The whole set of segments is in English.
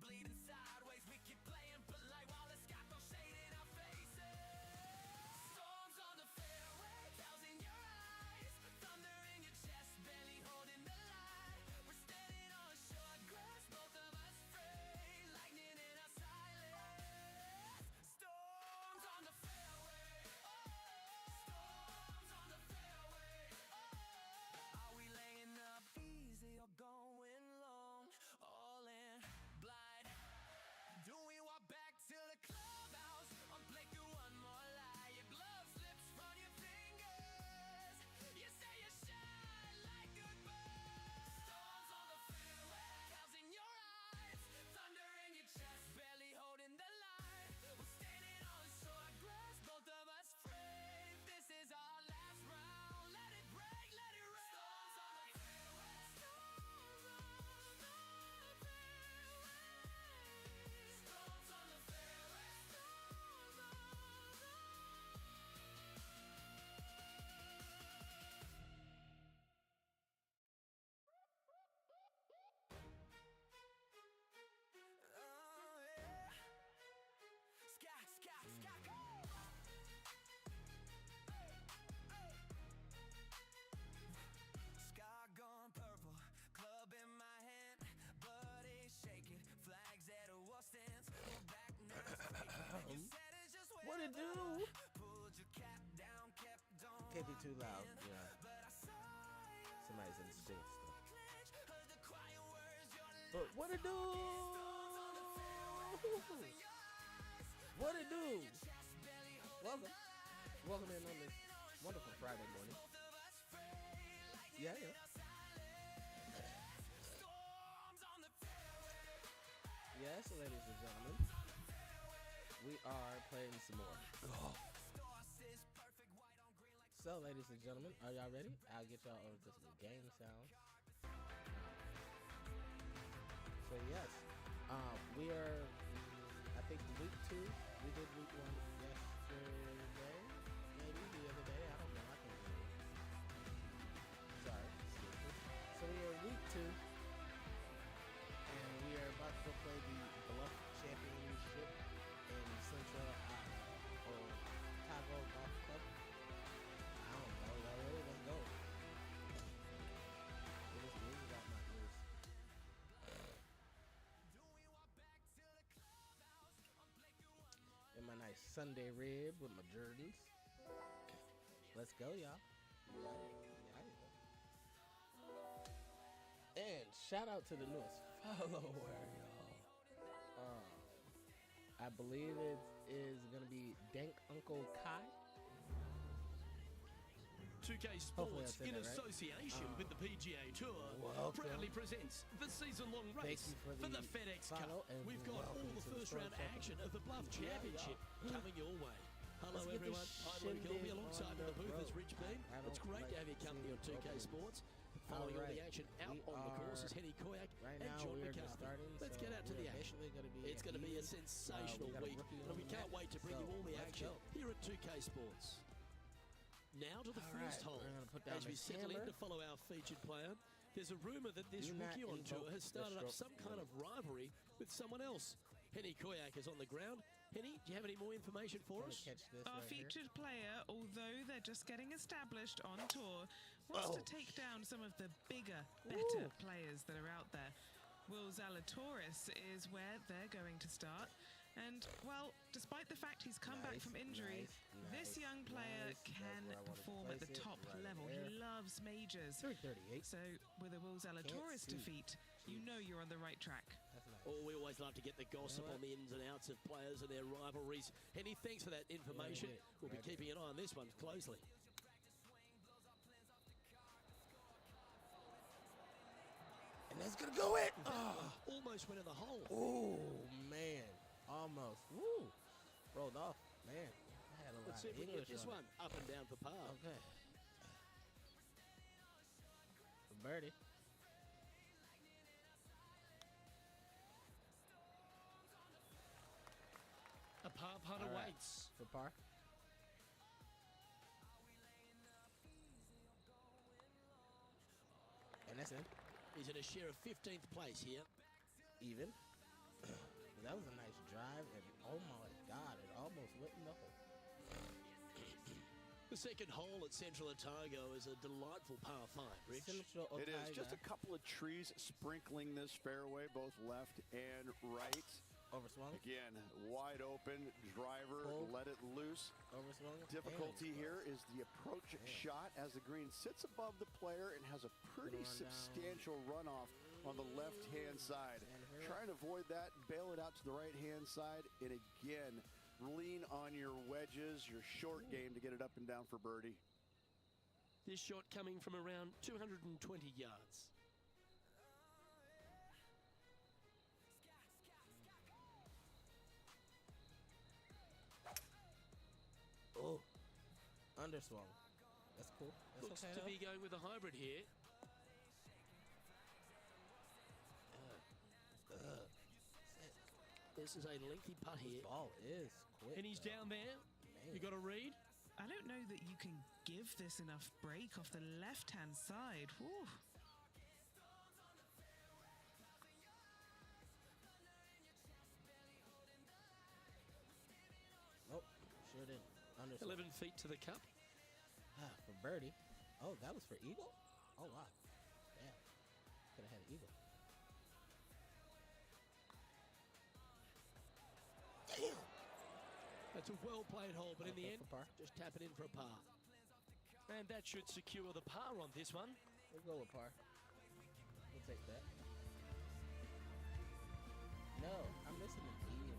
bleeding sideways. We keep playing polite while it's got no shade in our faces. Storms on the fairway, clouds in your eyes, thunder in your chest, barely holding the line. We're standing on short grass, both of us free, lightning in our silence. Storms on the fairway, storms on the fairway. Are we laying up easy or going long? All in blind. Do we walk back to the clubhouse or play through one more lie? Your glove slips from your fingers. You say you shine like goodbye. Storms on the fairway, clouds in your eyes, thunder in your chest, barely holding the line. We're standing on short grass, both of us free. This is our last round. Let it break, let it rain. Storms on the fairway, storms on the fairway, storms on the fairway, storms on the. Oh yeah, sky, sky, sky, go. Sky gone purple, club in my hand, body shaking, flags at a war stance, back nerves quaking. You said it's just What it do? weather. Pulled your cap down, kept on Can't be too loud. walking, Yeah. but I saw your Somebody's in school jaw still. clench, heard the quiet words your But what it do? storms on the fairway, clouds in your eyes, What it do? chest barely holding Welcome. the line. Welcome in on this wonderful Friday morning. Both of us free, lightning Yeah, in yeah. our silence. Storms on the fairway, Yes, ladies and gentlemen, we are playing some more golf. star says perfect white on green like So, ladies and gentlemen, are y'all ready? I'll get y'all over to some game sounds. So, yes, we are, I think, week 2. We did week 1 yesterday, maybe the other day. I don't know. I can't remember. Sorry. Excuse me. So, we are week 2. And we are about to go play the Bluff Championship in Central Otago Golf Club. I don't know, y'all ready? Let's go. Get this music out my ears. do we walk back to the clubhouse or play through one more. In my nice Sunday rib with my Jordans. Let's go, y'all. Yeah. And shout out to the newest follower, y'all. I believe it is gonna be Dank Uncle Kai. 2K Hopefully I Sports, said in that right. association with the PGA Tour, Welcome. proudly presents the season-long race you for for the the FedEx follow Cup. and We've got all welcome the to the first-round Stormz Championship. action of the Bluff Yeah, Championship yeah. coming your way. Hello, Let's get everyone. this I'm Luke Gilby shindig alongside on the the booth is road. Rich Beam. I It's don't great like to have you company on seeing 2K openings. Sports. Following all Alright, the action out we on the course are- is Henny Koyak Right and now, John we are just McCarthy. starting. Let's so get out to we're the action. basically gonna be It's going to be a even. sensational We got a week, rookie and on we the can't mat, wait to bring so you all the let's action go. here at 2K Sports. Now to the All first right, hole. we're gonna put down As we this settle in hammer. to follow our featured player, there's a rumour that this Do not rookie on tour invoke has started the up stroke some kind of rivalry with someone else. Henny Koyak is on the ground. Henny, do you have any more information for Gonna us? catch this Our right here. featured player, although they're just getting established on tour, wants to take down some of the bigger, better players that are out there. Will Zalatoris is where they're going to start. And, well, despite the fact he's come back Nice, from injury, nice, this young player nice. can That's where I wanted to perform at the place it, top right level. there. He loves majors. 338. So, with a Will Zalatoris see. defeat, you know you're on the right track. That's nice. Oh, we always love to get the gossip You know what? on the ins and outs of players and their rivalries. Henny, thanks for that information. Yeah, We'll be right keeping an eye on this one closely. And that's gonna go in. Almost went in the hole. Oh man, almost. Woo, rolled off. Man, I had a lot Let's see of if we can get English this on it. one up and down for par. Okay. For birdie. A par putt All right. awaits. For par. And that's in. He's in a share of 15th place here. Even. That was a nice drive, and oh my God, it almost went in the hole. The second hole at Central Otago is a delightful par 5, Rich. Central It is Otago. just a couple of trees sprinkling this fairway, both left and right. Overswung. Again, wide open driver, Hold. let it loose. Overswung. Difficulty Damn. here is the approach shot as the green sits above the player and has a pretty Gonna run down. substantial runoff on the left-hand side. Stand here. Trying to avoid that, bail it out to the right-hand side, and again, lean on your wedges, your short game to get it up and down for birdie. This shot coming from around 220 yards. Oh, underswung. That's cool. That's Looks okay. to though. be going with a hybrid here. This is a lengthy putt here. Ball is quick. And he's though. down there. Man. You got a read? I don't know that you can give this enough break off the left-hand side. Whew. Nope, sure didn't. Underswung. 11 feet to the cup. For birdie. Oh, that was for eagle? Oh, wow. Damn. Could have had an eagle. Damn. That's a well-played hole, but in the Okay, end, for par. just tap it in for a par. And that should secure the par on this one. We'll go with par. We'll take that. No, I'm missing an E.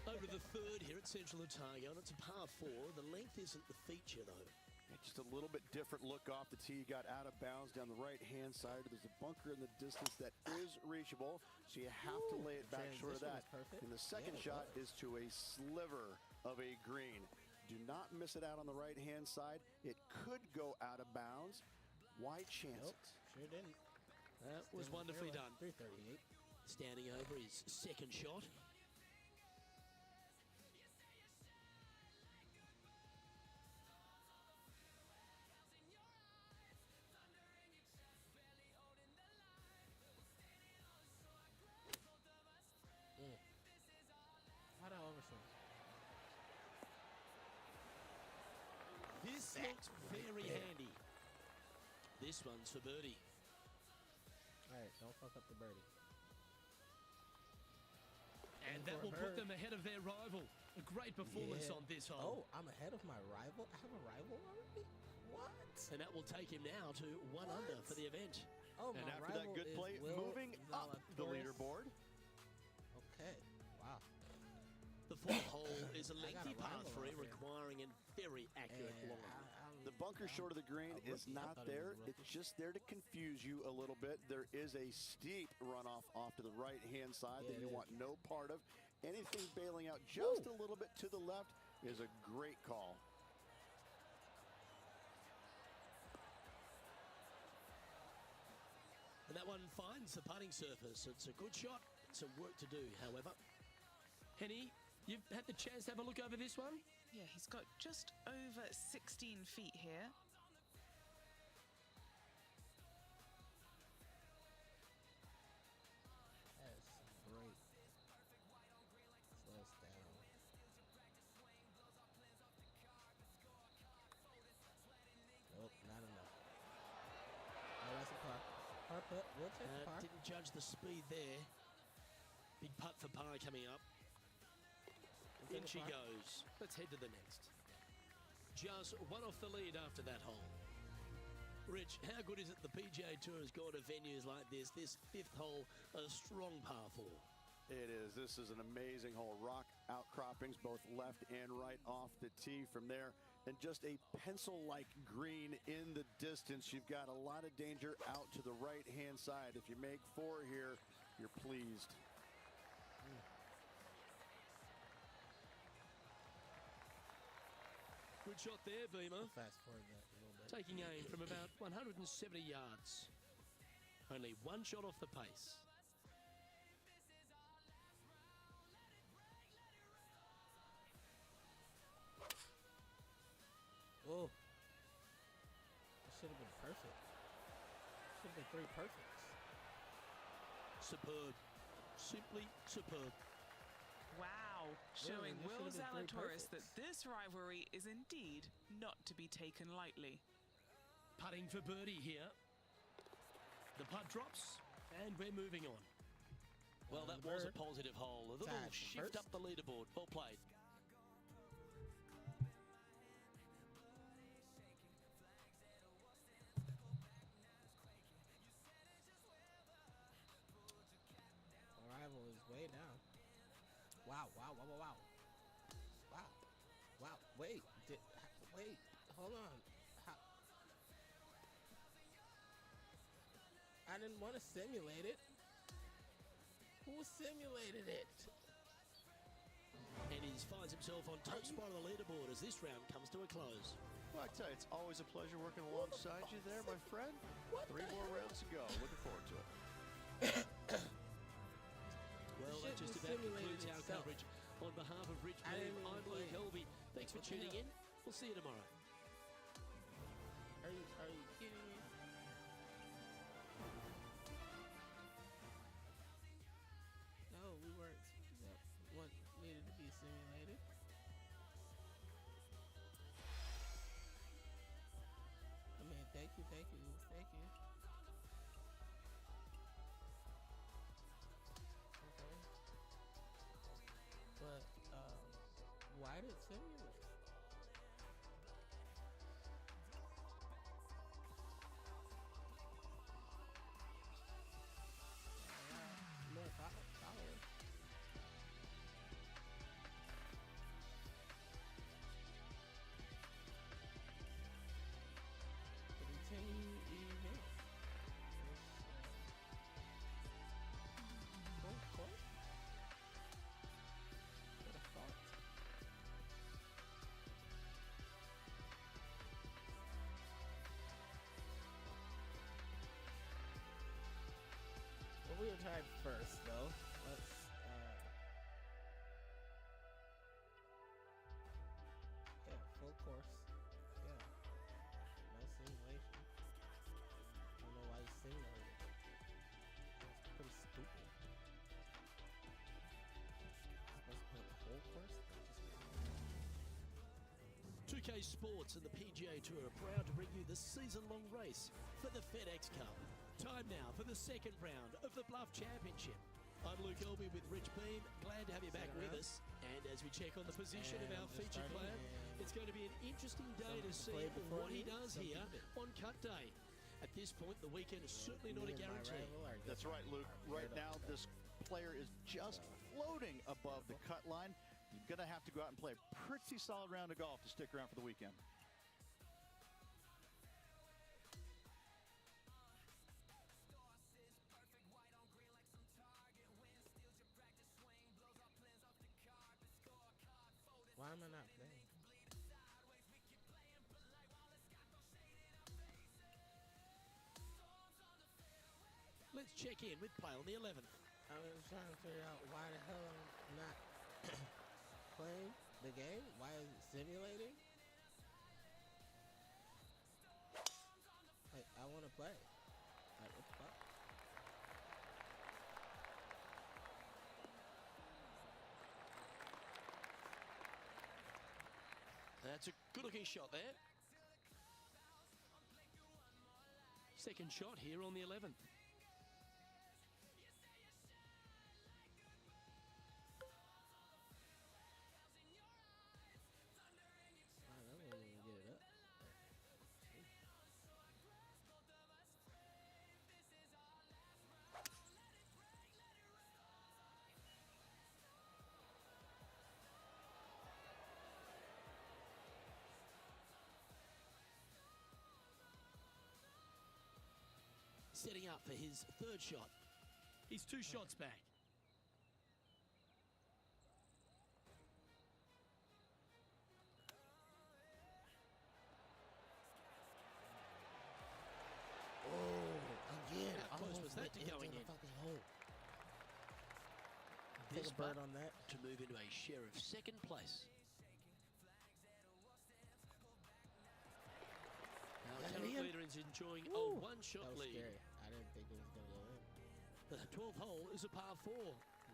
Over to the third here at Central Otago, and it's a par 4. The length isn't the feature, though. Yeah, just a little bit different look off the tee. You got out of bounds down the right-hand side. There's a bunker in the distance that is reachable, so you have to lay it back short of that. Transition was perfect. And the second Yeah, it shot was. is to a sliver of a green. Do not miss it out on the right-hand side. It could go out of bounds. Why chance Nope, it? sure didn't. That was Still in the wonderfully fairway. done. 338. Standing over his second shot. How'd I overswing? This looks very handy. This one's for birdie. Alright, don't fuck up the birdie. And For that will her. put them ahead of their rival. A great performance Yeah. on this hole. Oh, I'm ahead of my rival? I have a rival already? What? And that will take him now to 1 under for the event. Oh, And my after that rival good is play, Will moving up the Zalatoris. leaderboard. Okay, wow. The fourth hole is a I got a lengthy par rival 3 out here. requiring a very accurate And line. The bunker short of the green a is rookie. I not thought it was there. a rookie. It's just there to confuse you a little bit. There is a steep runoff off to the right-hand side Yeah, that it you is. want no part of. Anything bailing out just a little bit to the left is a great call. And that one finds the putting surface. It's a good shot. Some work to do, however. Henny, you've had the chance to have a look over this one? Yeah, he's got just over 16 feet here. That's great. Slow us down. Nope, not enough. Oh, that's a par. Par putt. We'll take the par. Didn't judge the speed there. Big putt for par coming up. We'll In take she the par. goes. Let's head to the next. Just one off the lead after that hole. Rich, how good is it the PGA Tour has gone to venues like this? This fifth hole, a strong par 4. It is. This is an amazing hole. Rock outcroppings both left and right off the tee from there. And just a pencil-like green in the distance. You've got a lot of danger out to the right-hand side. If you make 4 here, you're pleased. Good shot there, Beamer. Fast forward that a little bit. Taking aim from about 170 yards. Only one shot off the pace. Oh. That should have been perfect. Should have been 3 perfects. Superb. Simply superb. Wow, showing this Will should've been 3 Zalatoris that perfects. this rivalry is indeed not to be taken lightly. Putting for birdie here. The putt drops, and we're moving on. Well, that was a positive hole. A little Tied for shift up first. the leaderboard. Well played. Arrival is way down. Wow, wow, wow, wow, wow. Wow. Wow. Wait. Wait. Hold on. I didn't want to simulate it. Who simulated it? And he finds himself on top spot of the leaderboard as this round comes to a close. Well, I tell you, it's always a pleasure working alongside you there, my friend. What 3 more rounds to go. Looking forward to it. Well, that just about concludes our coverage. On behalf of Rich I Beam, didn't even I'm play Luke it. Helby. Thanks for What the tuning hell? in. We'll see you tomorrow. Are you kidding me? No, we weren't. That what needed to be simulated. I mean, thank you. Okay. But why did it simulate? More followers. Continue event. Full course. What a fault. Well, we were tied first, though. Let's, yeah, full course. Yeah. No simulation. I don't know why you simulated it. It's pretty stupid. Supposed to put the whole course? 2K Sports and the PGA Tour are proud to bring you the season-long race for the FedEx Cup. Time now for the second round of the Bluff Championship. I'm Luke Helby with Rich Beam. Glad to have you back with us. And as we check on the position of our And featured starting, player, and it's going to be an interesting day to some see played before what he me, does some here didn't. on cut day. At this point, the weekend is certainly not a Me and my guarantee. rival are That's getting right, Luke. paired Right up now, with this player is just floating above the cut line. You're going to have to go out and play a pretty solid round of golf to stick around for the weekend. Why am I not playing? Let's check in with play on the 11th. I was trying to figure out why the hell I'm not playing the game. Why is it simulating? Like, I want to play. Like, what the fuck? That's a good-looking shot there. Second shot here on the 11th. I don't even get it up. Setting up for his third shot. He's 2 shots back. Oh, again. How close was that to going in? Fucking hole. This Take a bird putt on that. to move into a share of second place. Our Got it current in. leader is enjoying Woo. a one-shot That was lead. scary. I didn't think it was going to go in. The 12th hole is a par 4.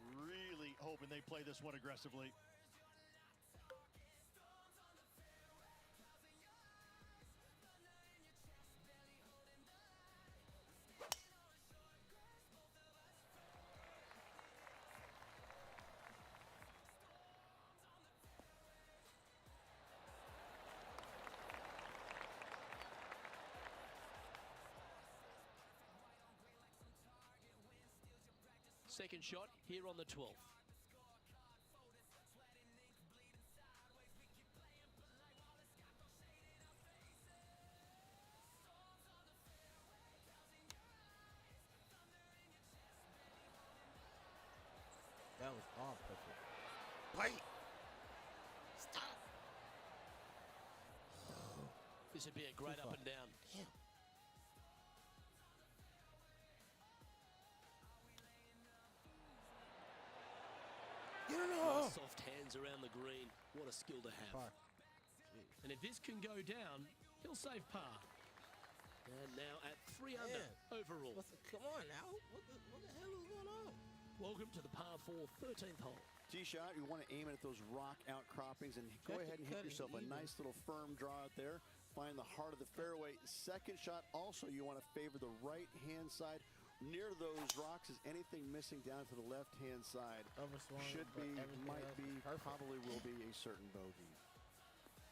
Really hoping they play this one aggressively. Second shot here on the 12th. That was all perfect. Wait! Stop! This would be a great up and down. Damn. Soft hands around the green. What a skill to have. Par. And if this can go down, he'll save par. And now at 3 under overall. Come on now. What the hell is going on? Welcome to the par 4 13th hole. Tee shot, you want to aim it at those rock outcroppings and go ahead and hit yourself a nice little firm draw out there. Find the heart of the fairway. Second shot, also you want to favor the right-hand side. Near those rocks, is anything missing down to the left-hand side? Overswung. Should be, might be, perfect. probably will be a certain bogey.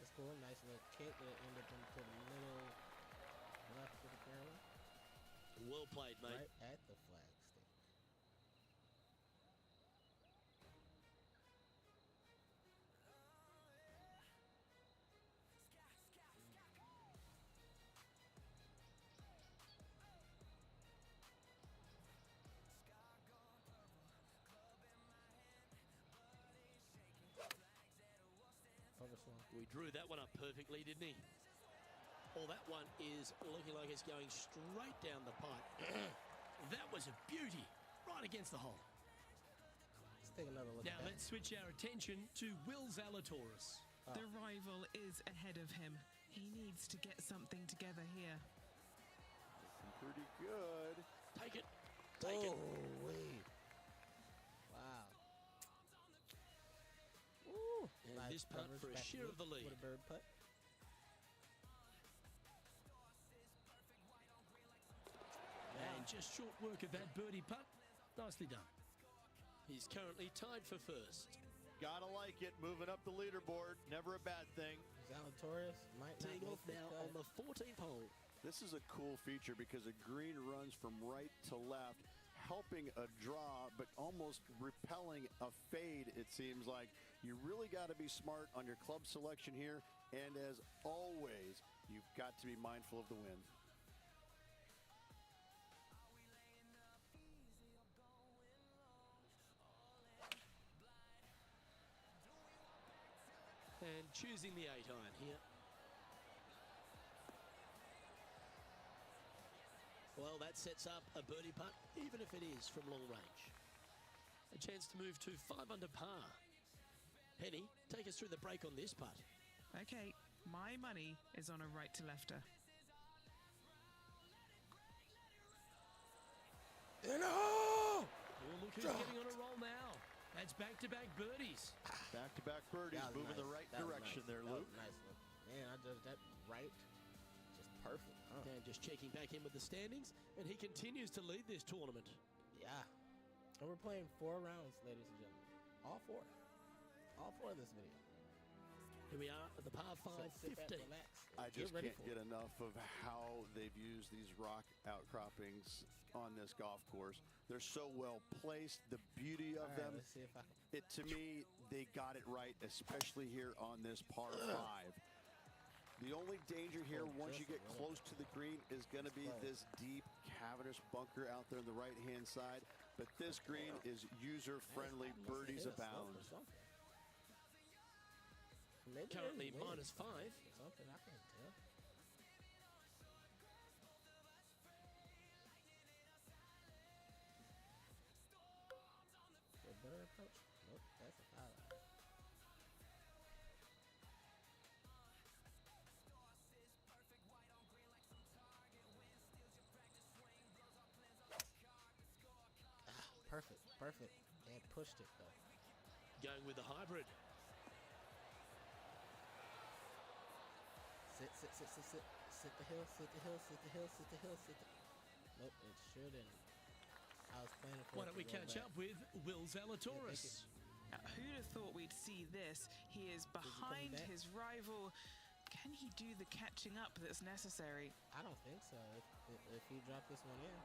That's cool. Nice little kick that ended up into the middle left of the fairway. Well played, mate. Right at the flag stick. Overswung. We drew that one up perfectly, didn't he? Well, that one is looking like it's going straight down the pipe. That was a beauty, right against the hole. Let's take another look Now at let's switch our attention to Will Zalatoris. The rival is ahead of him. He needs to get something together here. Looking pretty good. Take it. Take it. Oh, wait. Wow. Woo. And Nice this putt coverage for a back share to of the lead. What a bird putt. And just short work of that birdie putt. Nicely done. He's currently tied for first. Gotta like it. Moving up the leaderboard. Never a bad thing. Zalatoris might not Teeing make off the now cut. on the 14th hole. This is a cool feature because a green runs from right to left, helping a draw, but almost repelling a fade, it seems like. You really got to be smart on your club selection here, and as always, you've got to be mindful of the wind. And choosing the 8-iron here. Well, that sets up a birdie putt, even if it is from long range. A chance to move to 5 under par. Penny, take us through the break on this putt. Okay, my money is on a right to lefter. Oh, look who's getting on a roll now. That's back-to-back birdies. Back-to-back birdies. That was Moving nice. the right That was direction nice. there, That Luke. was nice look. Man, I judged that right. Just perfect. Huh? And just checking back in with the standings, and he continues to lead this tournament. Yeah. And we're playing 4 rounds, ladies and gentlemen. All 4. All 4 of this video. Here we are at the par 5 So sit back, 15. relax, and I just ready can't for get it. enough of how they've used these rock outcroppings on this golf course. They're so well placed, the beauty of All right, them. let's see if I can. To me, they got it right, especially here on this par 5. The only danger here, once you get close to the green, is going to be this deep, cavernous bunker out there on the right-hand side. But this green is user-friendly. Birdies abound. Maybe Currently there's wind. -5. Something I can't tell. A better approach? Nope, that's a foul. Perfect, perfect. And pushed it though. Going with the hybrid. Sit. Sit the hill. Nope, it shouldn't. I was planning for Why it don't to we go catch back. up with Will Zalatoris? Now, who'd have thought we'd see this? He is behind back? his rival. Can he do the catching up that's necessary? I don't think so. If he dropped this one in.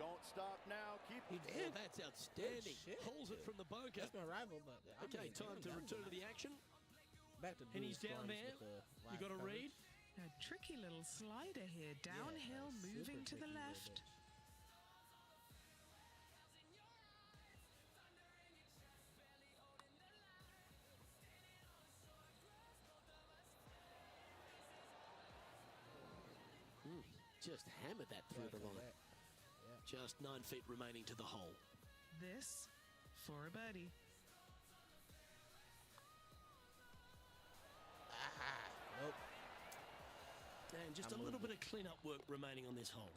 Don't stop now. Keep He Oh, did. that's outstanding. Good shit, Holds it dude. from the bunker. That's my rival, but I Okay, mean, time damn, to that was return to nice. the action. Back to And he's down Stormz there. with the You live got a coverage. read? A tricky little slider here, downhill, super moving to the tricky little left. bit. Just hammered that through Yeah, the go line. back. Yeah. Just 9 feet remaining to the hole. This for a birdie. Nope. And just I a little moved bit of clean-up work remaining on this hole.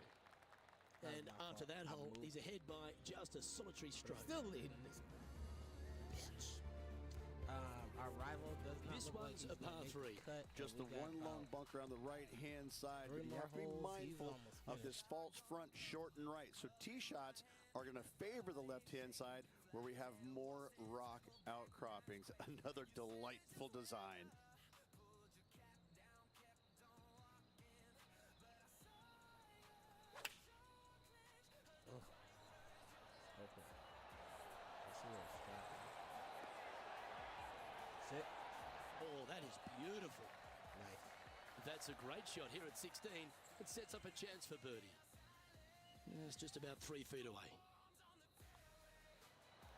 That was And my after fault. that I hole, moved. he's ahead by just a solitary But stroke. still leading this bitch. Our rival does not This look like one's he's a gonna par make the 3. cut, just and the we got one long bunker on the right-hand side. Three But you more have to be holes, he's mindful almost of this finished. false front short and right. So tee shots are going to favor the left-hand side where we have more rock outcroppings. Another delightful design. Okay. Let's see where it's stopping. Sit. Oh, that is beautiful. Nice. That's a great shot here at 16. It sets up a chance for birdie. It's just about 3 feet away.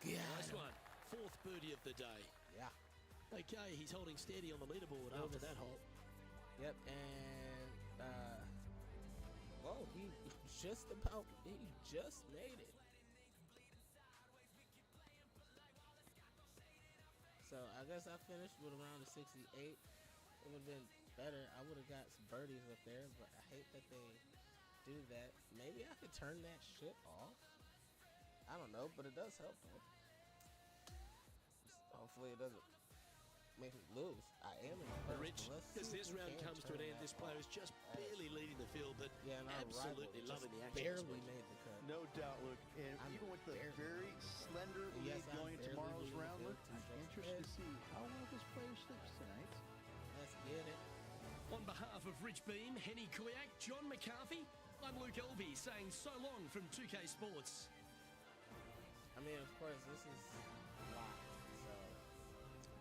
Nice one. 4th birdie of the day. Yeah. Okay, he's holding steady on the leaderboard Well, after this- that hole. Yep. And whoa, he just made it. So I guess I finished with around a 68. It would have been better. I would have got some birdies up there, but I hate that they do that. Maybe I could turn that shit off. I don't know, but it does help though. Hopefully it doesn't make me lose. I am in the first. Rich, but let's as see this if we round can comes to turn an end, that this player off. is just barely leading the field, but Yeah, and our absolutely rival loving the just action this barely week. made the cut. No doubt, look, and I'm even with the barely- very slender Yes, lead I'm going into barely tomorrow's leading the round, field look, to I'm just interested to edge. see how well this player sleeps tonight. Let's get it. On behalf of Rich Beam, Henny Kuyak, John McCarthy, I'm Luke Elvey saying so long from 2K Sports. I mean, of course, this is live, so,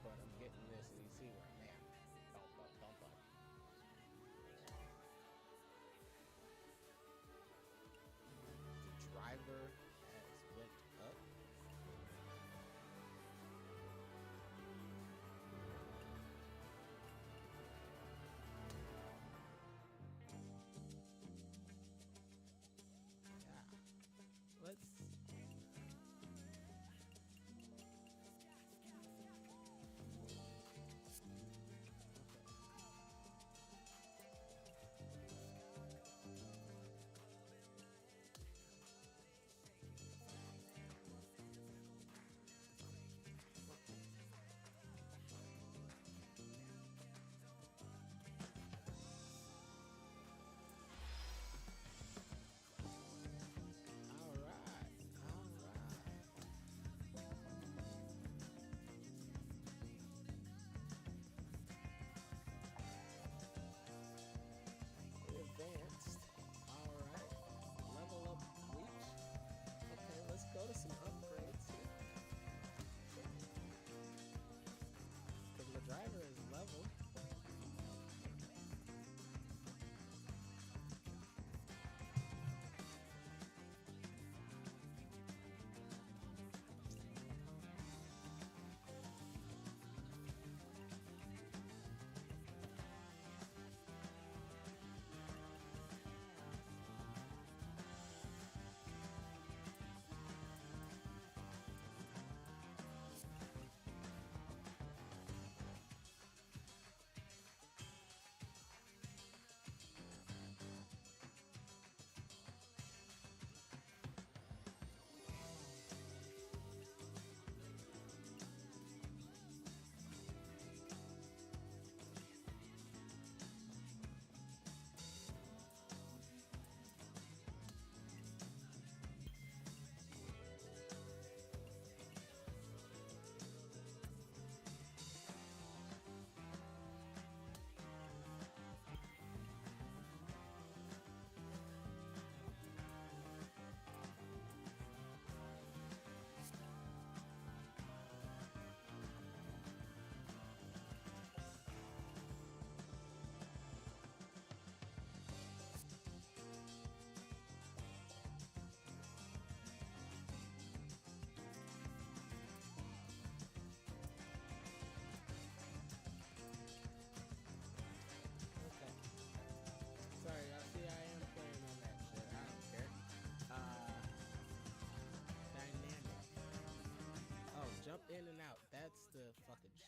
but I'm getting this, and you see where I'm at. Bump, bump, bump, bump. The driver has went up. Yeah. Let's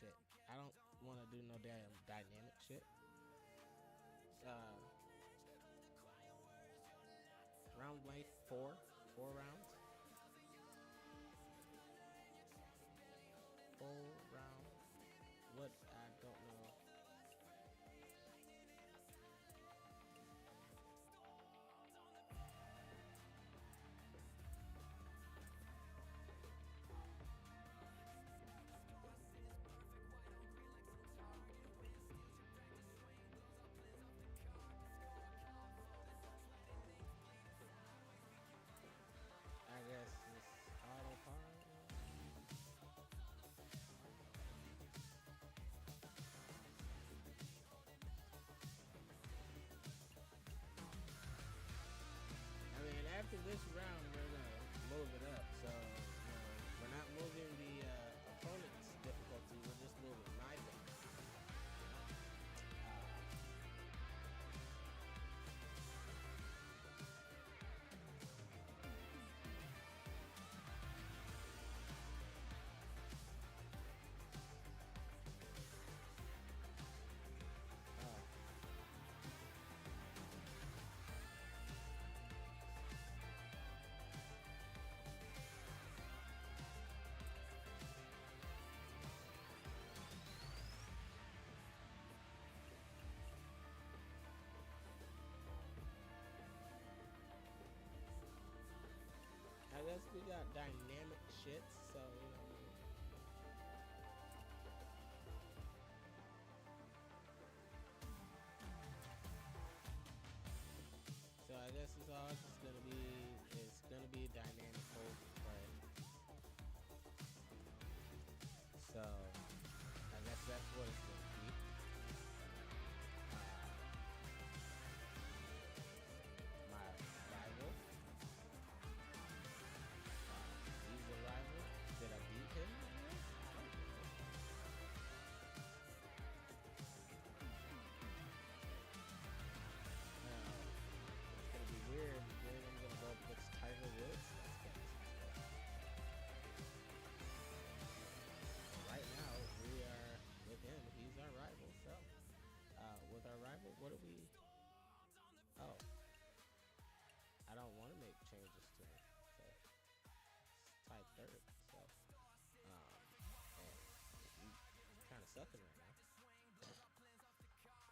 shit. I don't want to do no damn dynamic shit. Round length 4 rounds. 4 rounds. What? I don't know. I guess it's auto par. I mean, after this round, we're gonna move it up. So, we're not moving the opponent's difficulty. We're just moving my difficulty. I guess we got dynamic shits, so So I guess it's all just gonna be a dynamic hold play. So I guess that's what it's gonna be. My rival. He's a rival. Did I beat him? I don't know. It's gonna be weird. Then I'm gonna go up against Tiger Woods. That's gonna be right now we are with him. He's our rival. So with our rival, what do we? Oh, I don't want to make changes to him. So it's tied third. So and he's kind of sucking right now.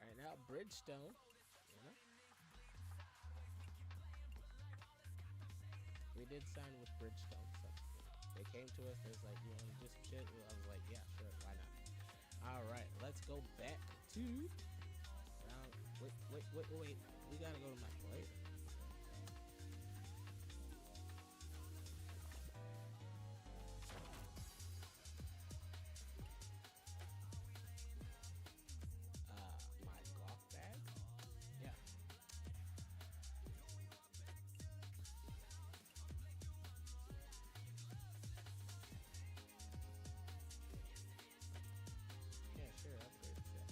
Right now, Bridgestone. You know. We did sign with Bridgestone, so they came to us. They was like, "You want to do some shit?" I was like, "Yeah, sure, why not?" All right, let's go back to round. Wait. We gotta go to my player. My golf bag. Yeah. Yeah, sure. Upgrade that.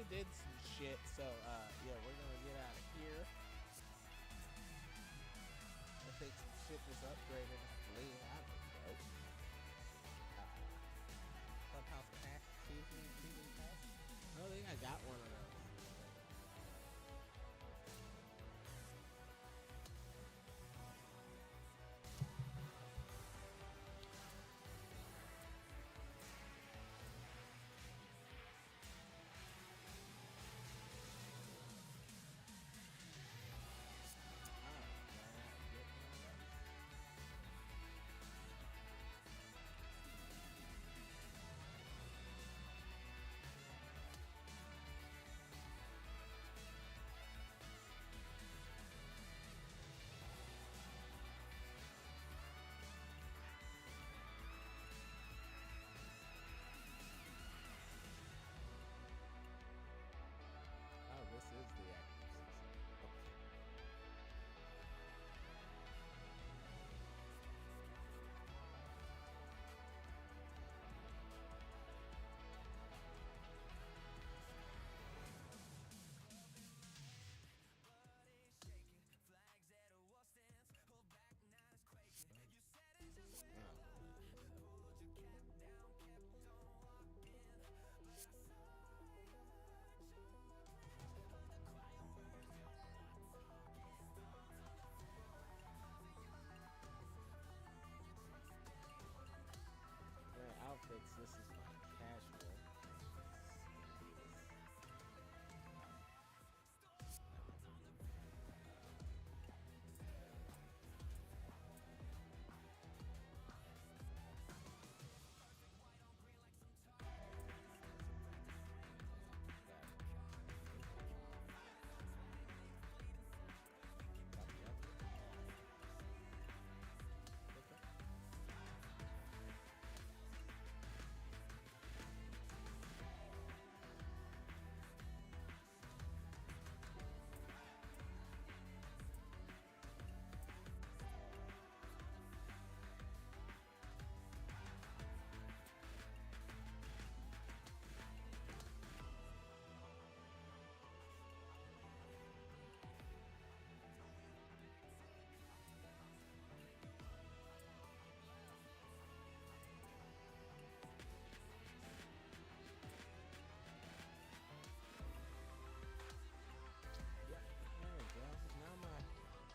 did some shit. So, yeah, we're gonna get out of here. I think some shit was upgraded. I believe. I don't know. Clubhouse Pack season pass. I don't think I got one of those. This is the active season. Okay. Outfits. This is my casual.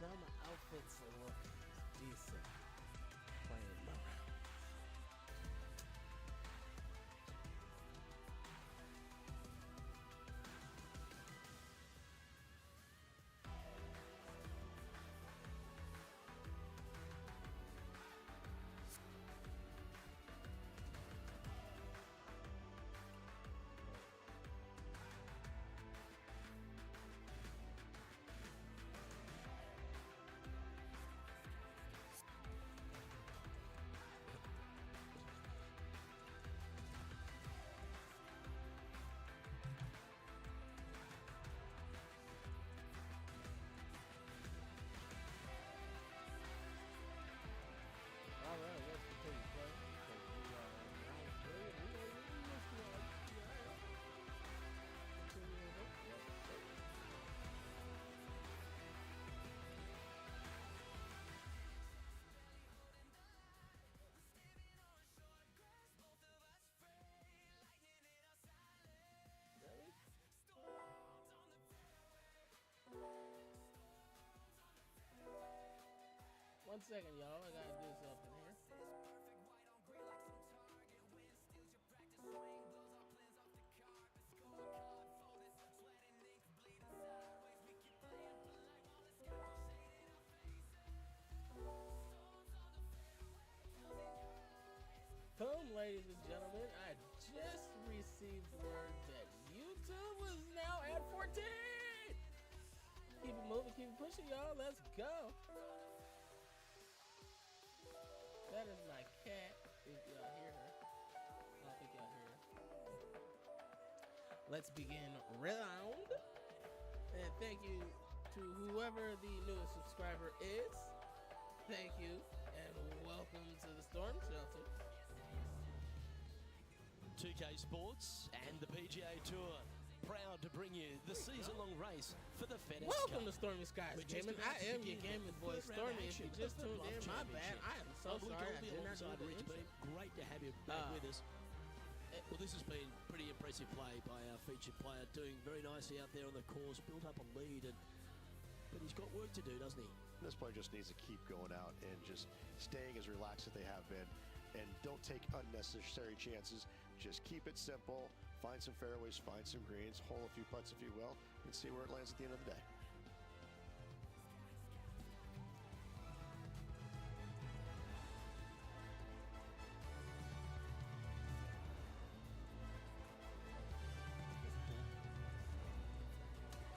Now my outfits look decent. Playing my rounds. Alright, let's continue playing. Because we are in round 3 and we don't really miss one. Continue with it. Yes, sir. Really? 1 second, y'all. I gotta do something here. Boom, ladies and gentlemen. I just received word that YouTube was now at 14. Keep it moving, keep it pushing, y'all. Let's go. That is my cat, if y'all hear her. I don't think y'all hear her. Let's begin round. And thank you to whoever the newest subscriber is. Thank you, and welcome to the Storm Shelter. 2K Sports and the PGA Tour proud to bring you the season-long race for the FedEx Welcome Cup. to Stormy Skies We're just Gaming. about I to am your begin gaming the boy, third round Stormy. If action you just of the tuned Bluff in, my bad. Championship. I am so I'm Luke sorry. I Colby did not alongside do the Rich intro. Beam. Great to have you back with us. Well, this has been pretty impressive play by our featured player, doing very nicely out there on the course, built up a lead, but he's got work to do, doesn't he? This player just needs to keep going out and just staying as relaxed as they have been, and don't take unnecessary chances. Just keep it simple, find some fairways, find some greens, hole a few putts if you will, and see where it lands at the end of the day.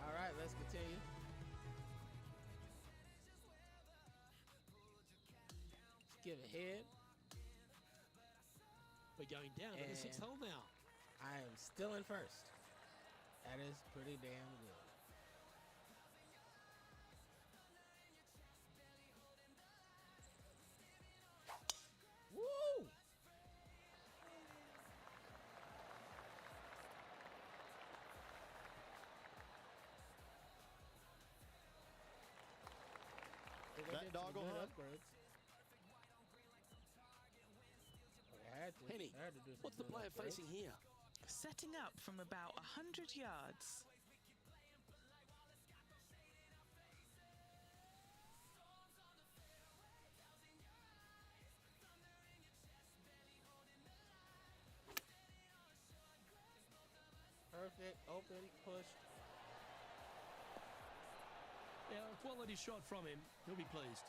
All right, let's continue. Give a head. We're going down to the sixth hole now. I am still in first. That is pretty damn good. Woo! That doggle hunt. Penny, what's the player facing here? Setting up from about 100 yards. Perfect, open, pushed. Yeah, a quality shot from him. He'll be pleased.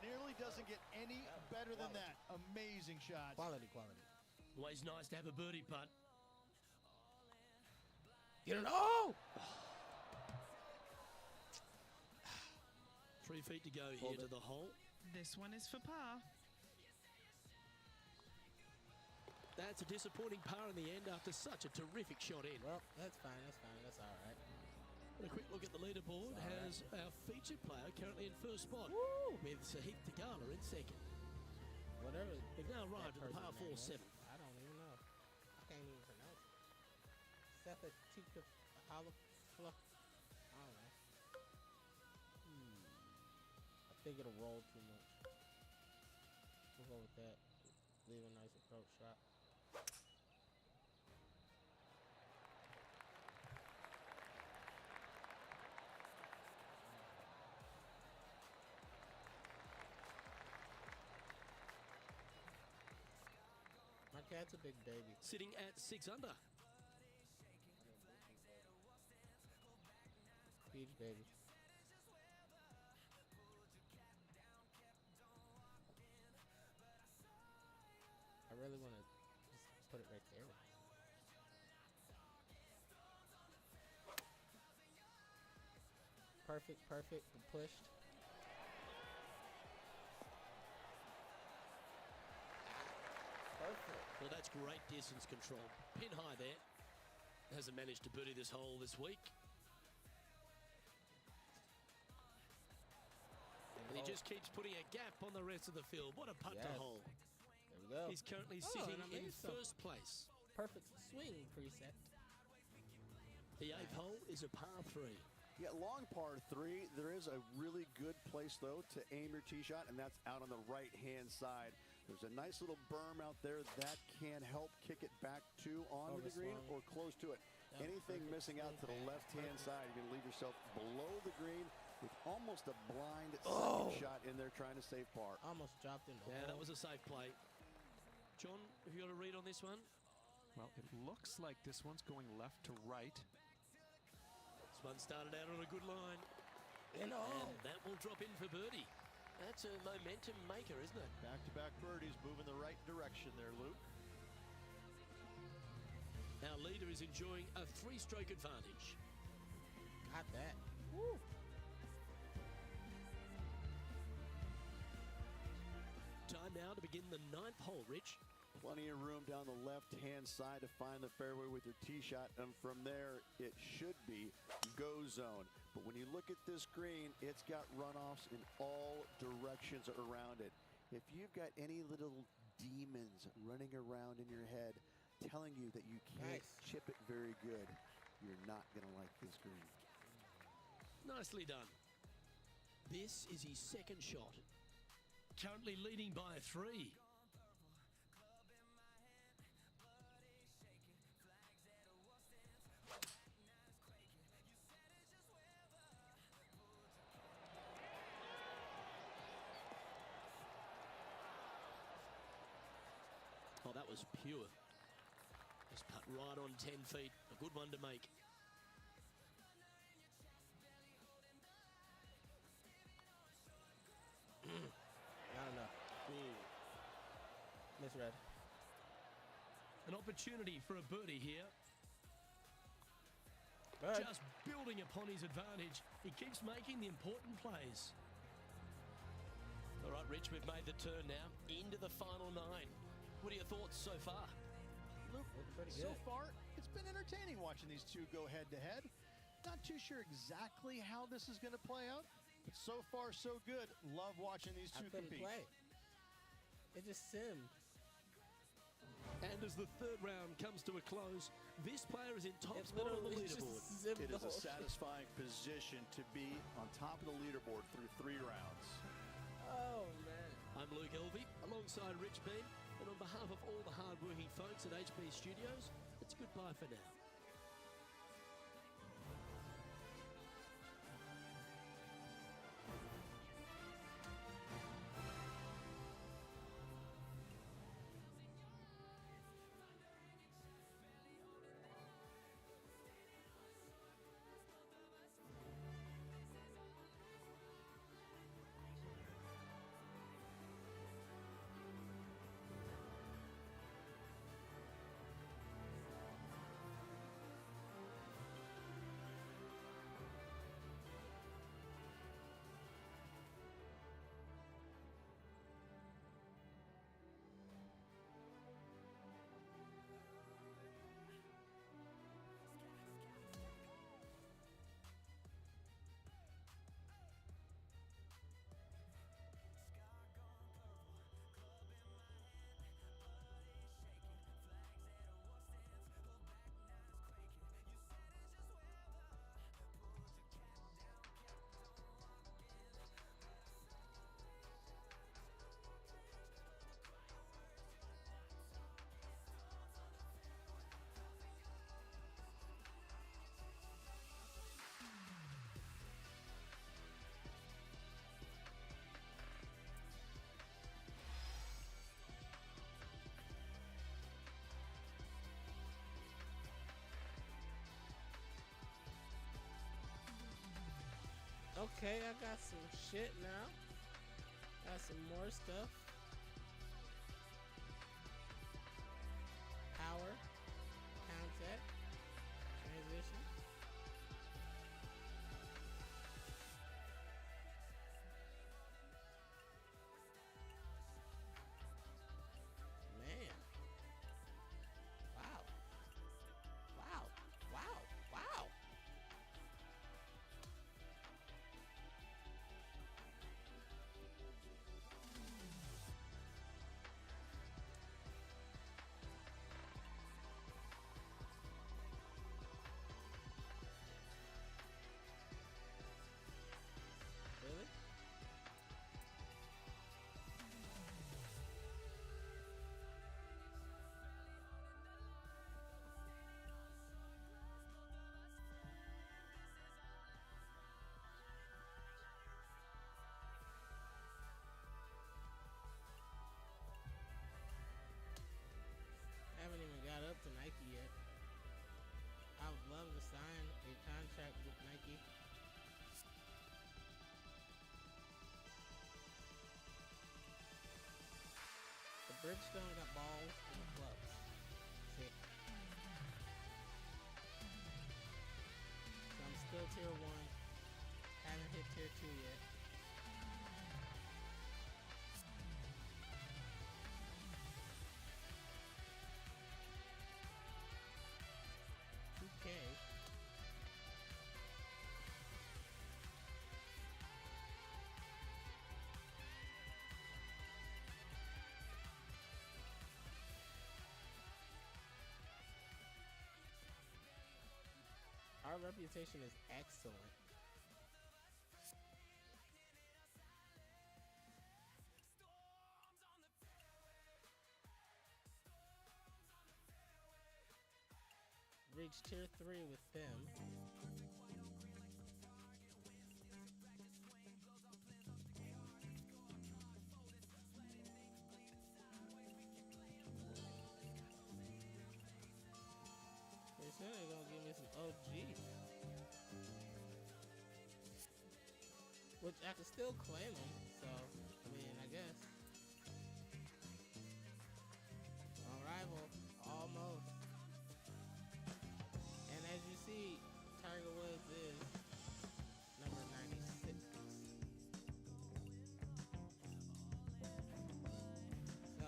Nearly doesn't get any better than that. Amazing shots. Quality. Always nice to have a birdie putt. Get it! Oh! 3 feet to go here to the hole. This one is for par. That's a disappointing par in the end after such a terrific shot in. Well, that's fine. That's all right. And a quick look at the leaderboard has our featured player currently in first spot, with Sahith Tagala in second. Whatever. They've now arrived at the par 4 7th. I don't even know. I can't even pronounce it. Setha Tika Halafla. I don't know. I think it'll roll too much. We'll go with that. Leave a nice approach shot. My cat's a big baby. Sitting at 6 under. Huge baby. I really want to just put it right there. Perfect. Pushed. Perfect. Well, that's great distance control. Pin high there. Hasn't managed to birdie this hole this week. And he just keeps putting a gap on the rest of the field. What a putt to hole. There we go. He's currently sitting in first place. Perfect swing preset. The 8th hole is a par 3. Yeah, long par 3. There is a really good place, though, to aim your tee shot, and that's out on the right-hand side. There's a nice little berm out there that can help kick it back to onto the green or close to it. Anything missing out to the left-hand side, you're going to leave yourself below the green with almost a blind second shot in there trying to save par. Almost dropped in the Yeah, hole. that was a safe play. John, have you got a read on this one? Well, it looks like this one's going left to right. This one started out on a good line. And that will drop in for birdie. That's a momentum maker, isn't it? Back-to-back birdies, moving the right direction there, Luke. Our leader is enjoying a 3-stroke advantage. Got that. Woo. Time now to begin the 9th hole, Rich. Plenty of room down the left-hand side to find the fairway with your tee shot, and from there, it should be go zone. But when you look at this green, it's got runoffs in all directions around it. If you've got any little demons running around in your head telling you that you can't chip it very good, you're not going to like this green. Nicely done. This is his second shot. Currently leading by 3. Oh, that was pure. Just put right on 10 feet. A good one to make. Not enough. Misread. An opportunity for a birdie here. Bird. Just building upon his advantage. He keeps making the important plays. All right, Rich, we've made the turn now into the final 9. What are your thoughts so far? Luke, pretty so good. far, it's been entertaining watching these two go head-to-head. Not too sure exactly how this is going to play out, but so far, so good. Love watching these I two couldn't compete. play. It just simmed. And as the third round comes to a close, this player is in top It spot on the literally just leaderboard. zimmed It the is a whole shit. satisfying position to be on top of the leaderboard through 3 rounds. Oh, man. I'm Luke Elvey, alongside Rich Bean, and on behalf of all the hard-working folks at HB Studios, it's goodbye for now. Okay, I got some shit now. Got some more stuff. Power, contact, transition. Man. Wow. Wow. Wow. Wow. Really? I haven't even got up to Nike yet. I would love to sign a contract with Nike. The Bridgestone got balls and the clubs. Sick. So I'm still tier 1. Haven't hit tier 2 yet. Okay. Our reputation is excellent. Reached tier 3 with them. They said they're gonna give me some OG. Which I can still claim them, so, I mean, I guess. On rival, almost. And as you see, Tiger Woods is number 96. So,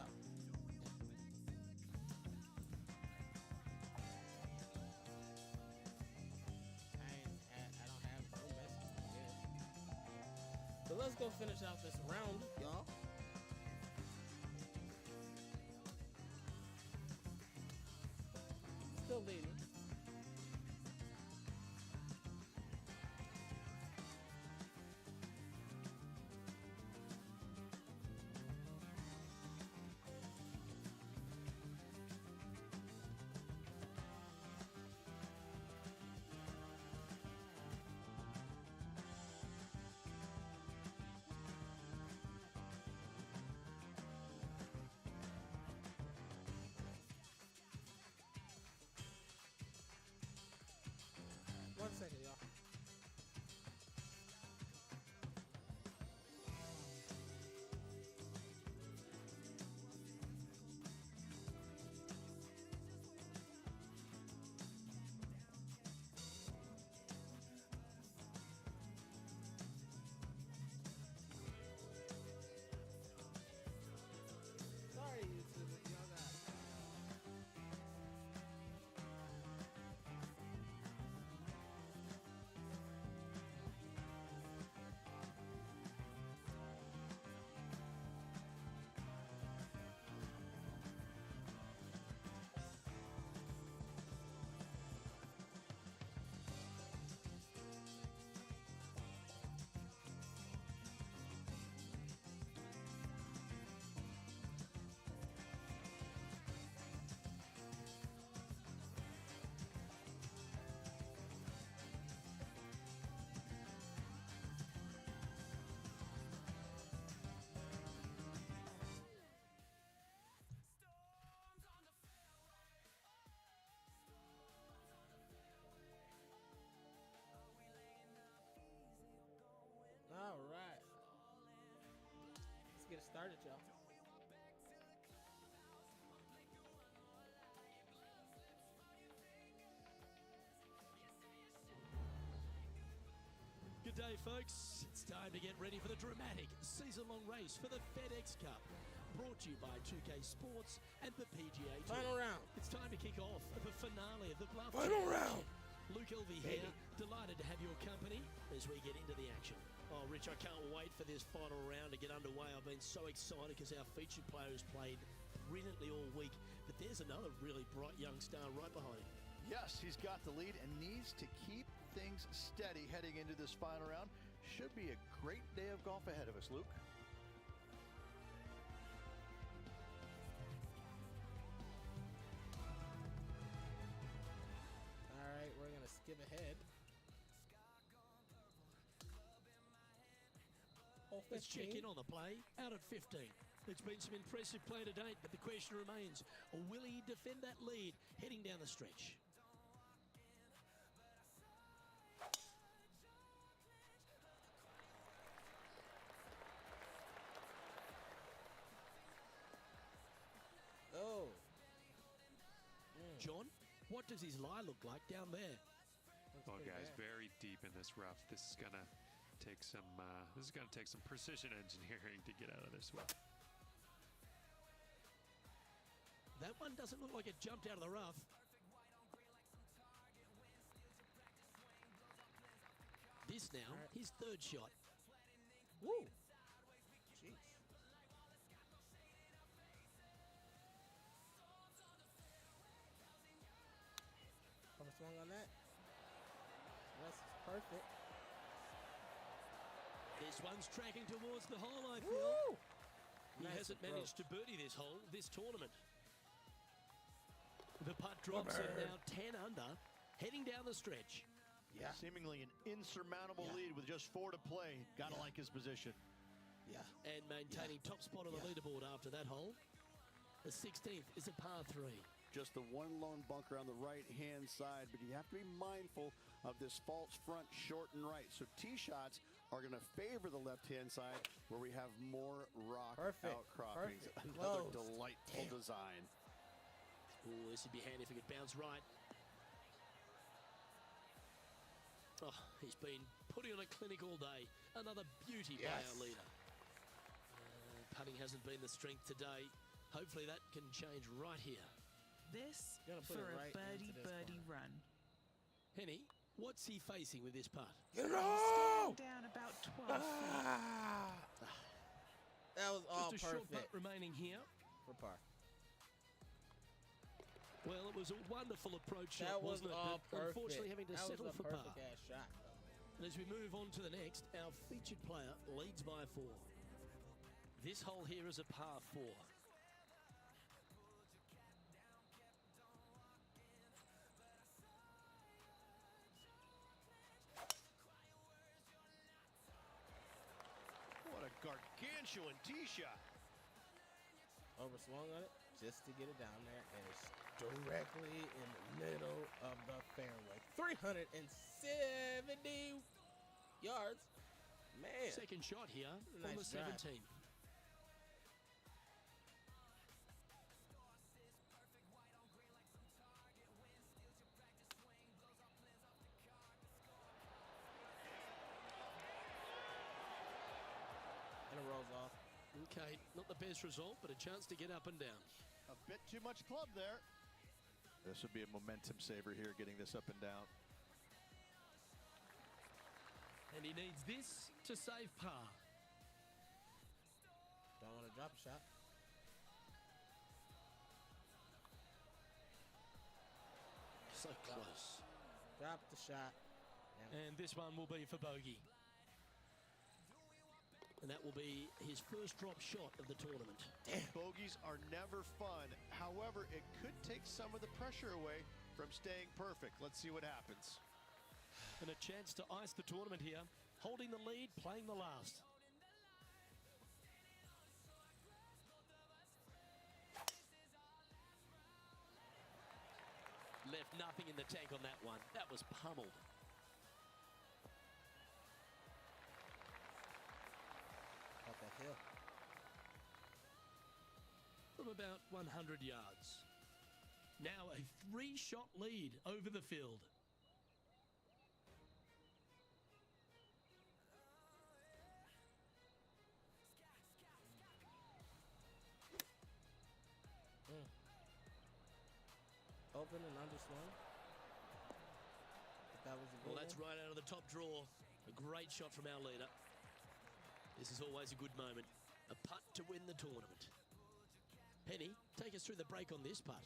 I don't have no message, I guess. So let's go finish out this round, y'all. Still leading. One second, y'all. Sorry, YouTube, but y'all got it. All right. Let's get it started, y'all. Good day, folks. It's time to get ready for the dramatic season-long race for the FedEx Cup. Brought to you by 2K Sports and the PGA Tour. Final round. It's time to kick off the finale of the Bluff. Final round. Luke Elvey here, delighted to have your company as we get into the action. Oh, Rich, I can't wait for this final round to get underway. I've been so excited because our featured player has played brilliantly all week. But there's another really bright young star right behind him. Yes, he's got the lead and needs to keep things steady heading into this final round. Should be a great day of golf ahead of us, Luke. All right, we're going to skip ahead. Oh, Let's check 15. in on the play. Out at 15. It's been some impressive play to date, but the question remains, will he defend that lead heading down the stretch? Oh. John, what does his lie look like down there? That's Well, pretty guys, bad. very deep in this rough. This is gonna take some. This is gonna take some precision engineering to get out of this one. That one doesn't look like it jumped out of the rough. This now, All right. his third shot. Woo. Jeez. Proper swung on that. perfect. This one's tracking towards the hole, I feel. Woo! He Nice hasn't approach. managed to birdie this hole, this tournament. The putt drops him now 10 under, heading down the stretch. Yeah. Seemingly an insurmountable lead with just 4 to play. Gotta like his position. Yeah. And maintaining top spot on the leaderboard after that hole. The 16th is a par 3. Just the one lone bunker on the right-hand side, but you have to be mindful of this false front short and right. So tee shots are going to favor the left-hand side where we have more rock outcroppings. Perfect. Another Close. delightful design. Ooh, this would be handy if it could bounce right. Oh, he's been putting on a clinic all day. Another beauty by our leader. Putting hasn't been the strength today. Hopefully that can change right here. This Gonna put for it a right into this birdie corner. run. Henny, what's he facing with this putt? He's down about 12 feet. That was all Just a short putt perfect remaining here. for par. Well, it was a wonderful approach That shot, was wasn't it? all But perfect. unfortunately having to that settle was a for par. perfect ass shot. And as we move on to the next, our featured player leads by 4. This hole here is a par 4. What a gargantuan tee shot. Overswung on it just to get it down there, and it's directly in the middle of the fairway. 370 yards. Man. Second shot here on Nice the drive. 17. And it rolls off. Okay, not the best result, but a chance to get up and down. A bit too much club there. This would be a momentum saver here, getting this up and down. And he needs this to save par. Don't want to drop a shot. So close. Drop the shot. And this one will be for bogey. And that will be his first drop shot of the tournament. Bogeys are never fun. However, it could take some of the pressure away from staying perfect. Let's see what happens. And a chance to ice the tournament here. Holding the lead, playing the last. Left nothing in the tank on that one. That was pummeled. Up that hill. From about 100 yards. Now a 3-shot lead over the field. Open and underswung. If that was a good Well, that's one. right out of the top draw. A great shot from our leader. This is always a good moment. A putt to win the tournament. Penny, take us through the break on this putt.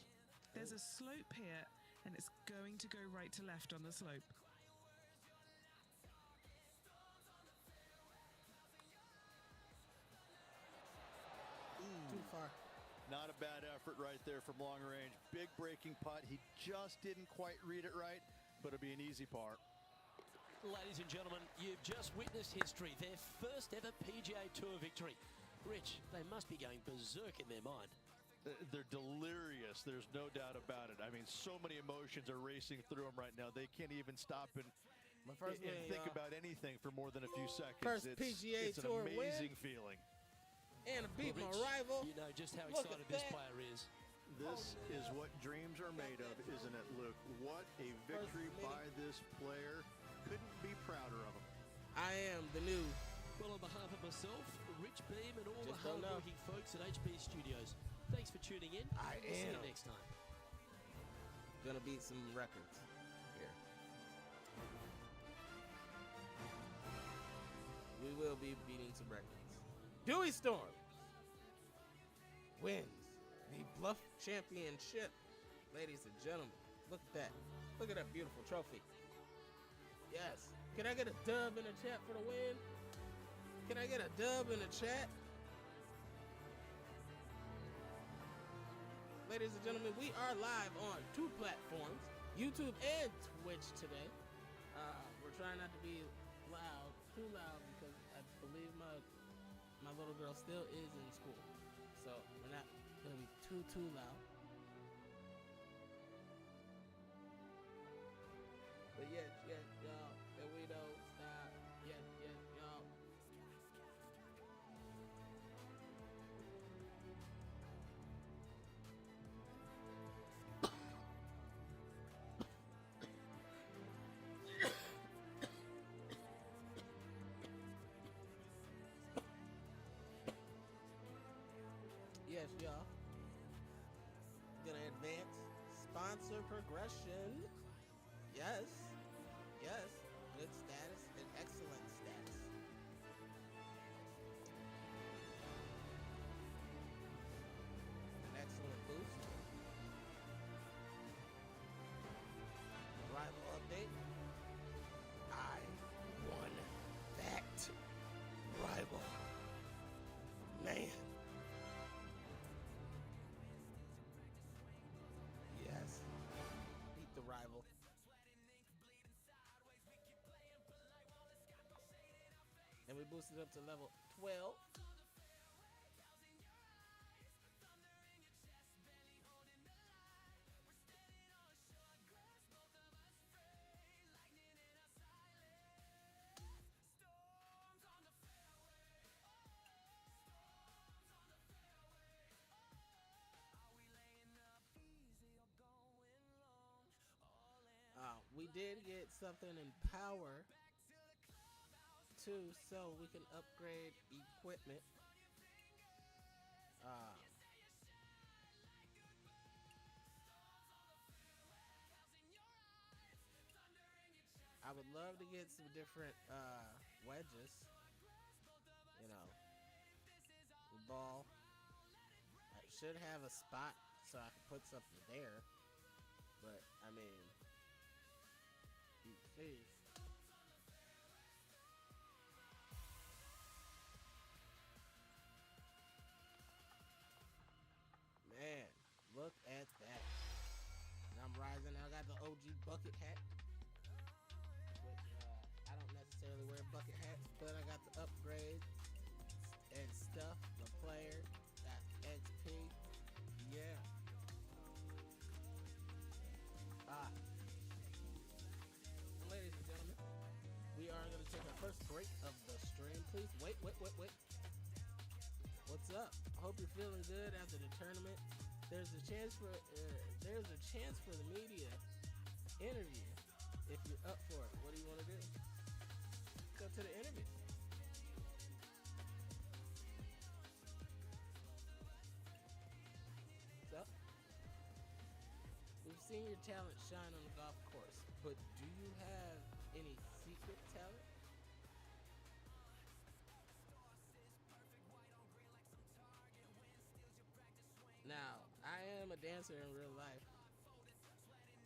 There's a slope here, and it's going to go right to left on the slope. Too far. Not a bad effort right there from long range. Big breaking putt. He just didn't quite read it right, but it'll be an easy par. Ladies and gentlemen, you've just witnessed history. Their first ever PGA Tour victory. Rich, they must be going berserk in their mind. They're delirious. There's no doubt about it. I mean, so many emotions are racing through them right now. They can't even stop and My first win, think y'all. about anything for more than a few seconds. First it's, PGA it's Tour an win. amazing feeling. And I beat my Rich, rival. You know just how Look excited at this that. player is. This is what dreams are made of, isn't it, Luke? What a victory by this player. Couldn't be prouder of him. I am the new. Well, on behalf of myself, Rich Beam, and all Just the don't know. hard-working folks at HB Studios, thanks for tuning in. I We'll see you am. next time. Gonna beat some records here. We will be beating some records. Dewey Stormz wins the Bluff Championship. Ladies and gentlemen, look at that. Look at that beautiful trophy. Yes. Can I get a dub in the chat for the win? Can I get a dub in the chat? Ladies and gentlemen, we are live on 2 platforms, YouTube and Twitch today. We're trying not to be too loud, because I believe my little girl still is in school. So we're not gonna be too loud. But yes, y'all, and we don't stop. Yes, y'all. Yes, y'all. Gonna advance sponsor progression. Yes. Good status and excellent status. An excellent boost. Rival update. I won that rival. Man. Yes. Beat the rival. And we boosted up to level 12. We did get something in power too, so we can upgrade equipment. I would love to get some different wedges. You know, the ball. I should have a spot so I can put something there. But I mean, you see. Man, look at that. And I'm rising. I got the OG bucket hat. Which I don't necessarily wear bucket hats, but I got the upgrades and stuff. The player got XP. Yeah. Ladies and gentlemen, we are going to take our first break of the stream. Please wait. What's up? I hope you're feeling good after the tournament. There's a chance for the media interview if you're up for it. What do you want to do? Go to the interview. What's up? We've seen your talent shine on the golf course, but do you have any secret talent? Now, I am a dancer in real life.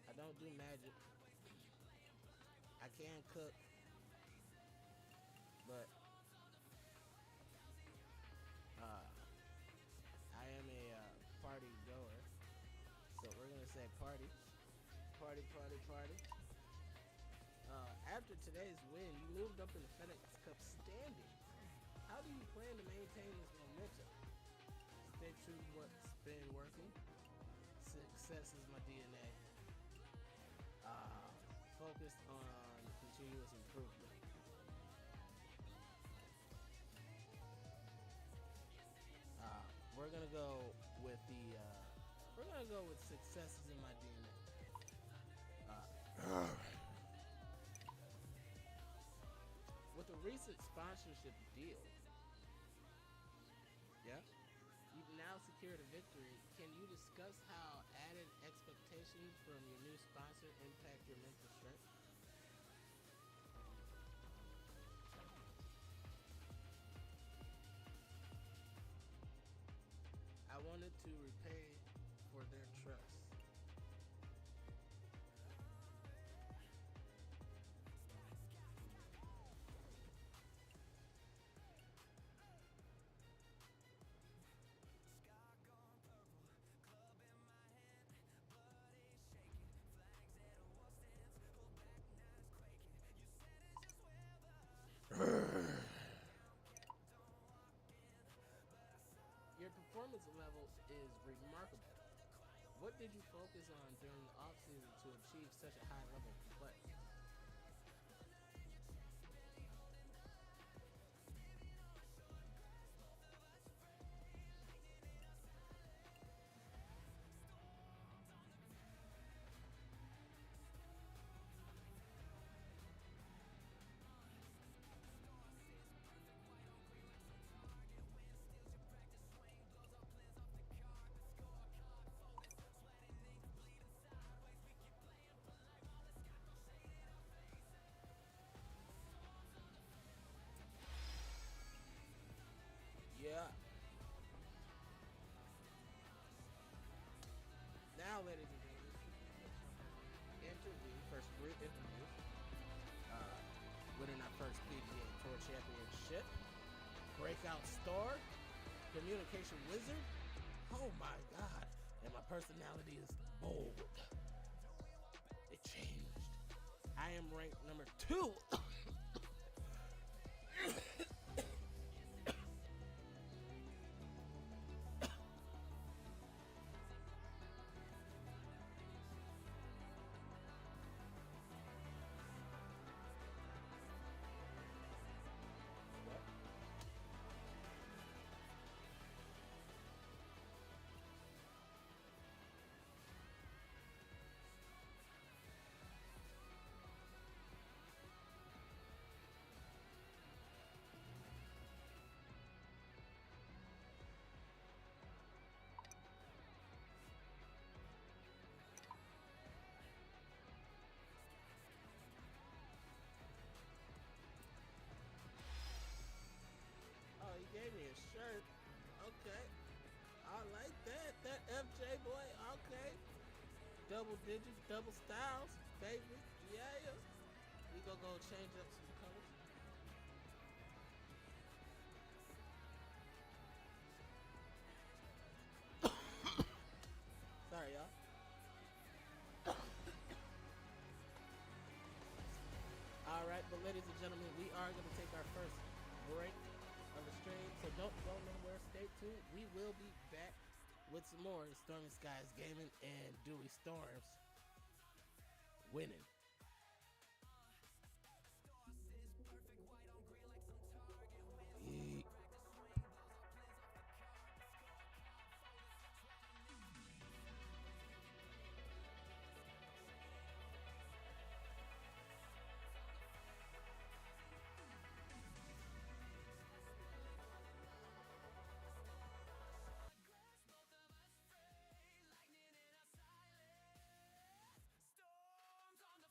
I don't do magic. I can cook, but I am a party goer. So we're gonna say party. After today's win, you moved up in the FedEx Cup standings. How do you plan to maintain this momentum? Stay true to what's been working. Success is my DNA. Focused on continuous improvement. We're gonna go with success is in my DNA. With a recent sponsorship deal, yeah, you've now secured a victory. Can you discuss how added expectations from your new sponsor impact your mental strength? I wanted to repay for their trust. performance level is remarkable. What did you focus on during the offseason to achieve such a high level of play? Yeah. Now, ladies and gentlemen, interview, first three interviews. Winning our first PGA Tour Championship. Breakout star. Communication wizard. Oh my God. And my personality is bold. It changed. I am ranked number 2. Oh, he gave me a shirt. Okay. I like that. That FJ boy. Okay. Double digits, double styles, baby. Yeah. We gonna go change up some colors. Sorry, y'all. All right, but ladies and gentlemen, we are going to take our first break of the stream, so don't go nowhere. Stay tuned. We will be back with some more Stormy Skies Gaming and Dewey Storms winning. Yeet. Storms on the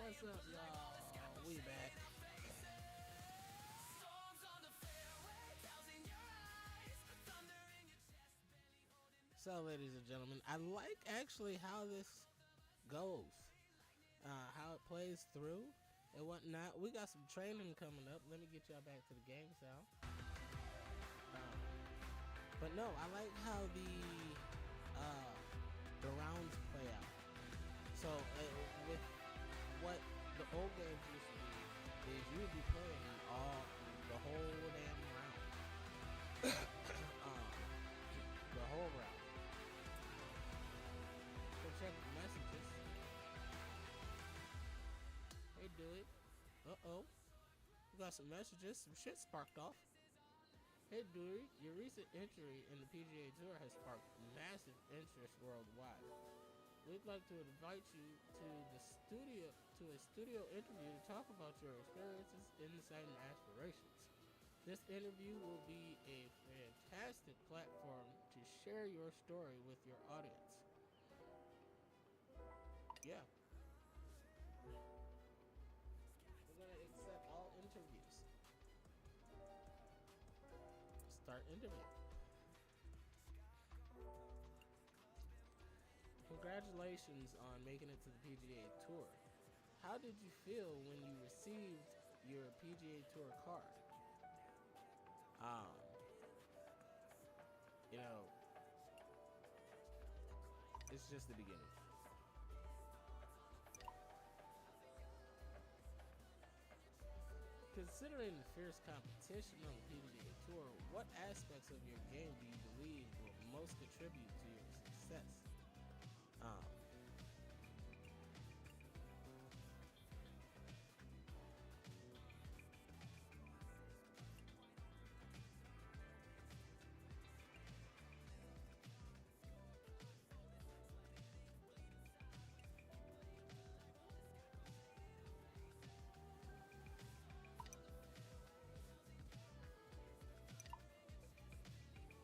What's up, y'all? We back. Storms on the fairway, clouds in your eyes, thunder in your chest, barely holding. So, ladies and gentlemen, I like actually how this goes, how it plays through and whatnot. We got some training coming up. Let me get y'all back to the game, Sal. But no, I like how the rounds play out. So with what the old games used to be, is you would be playing the whole damn round, the whole round. So check the messages. Hey, Dewey. We got some messages. Some shit sparked off. Hey, Dewey, your recent entry in the PGA Tour has sparked massive interest worldwide. We'd like to invite you to a studio interview to talk about your experiences, insight, and aspirations. This interview will be a fantastic platform to share your story with your audience. Yeah. We're gonna accept all interviews. Start interview. Congratulations on making it to the PGA Tour. How did you feel when you received your PGA Tour card? It's just the beginning. Considering the fierce competition on the PGA Tour, what aspects of your game do you believe will most contribute to your success?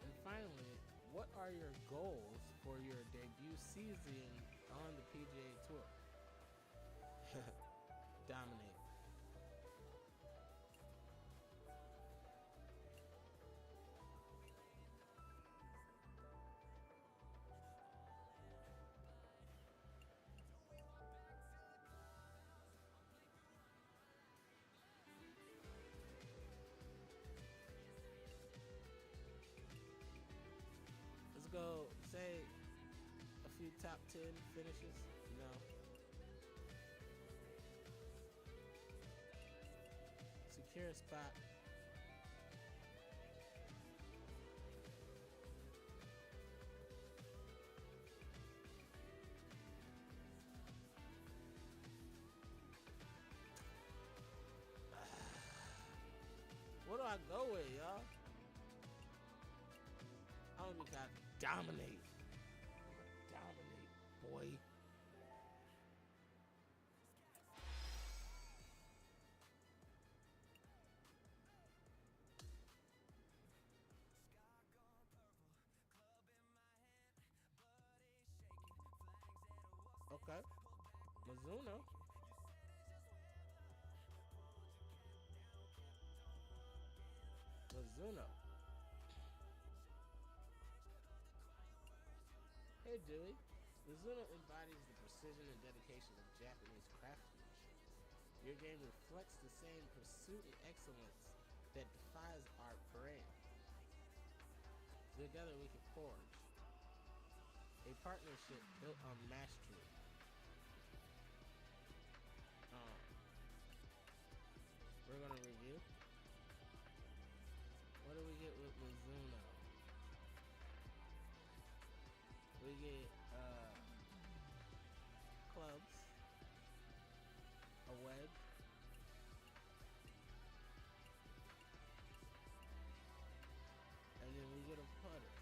And finally, what are your goals for your debut season on the PGA Tour? Dominate. Let's go say a few top 10 finishes, secure a spot. What do I go with, y'all? I don't think I dominate. Dominate, boy. Okay. Mizuno. Hey, Dewey. Mizuno embodies the precision and dedication of Japanese craftsmanship. Your game reflects the same pursuit and excellence that defies our brand. Together we can forge a partnership built on mastery. We're gonna review. What do we get with Mizuno? We get clubs, a wedge, and then we get a putter.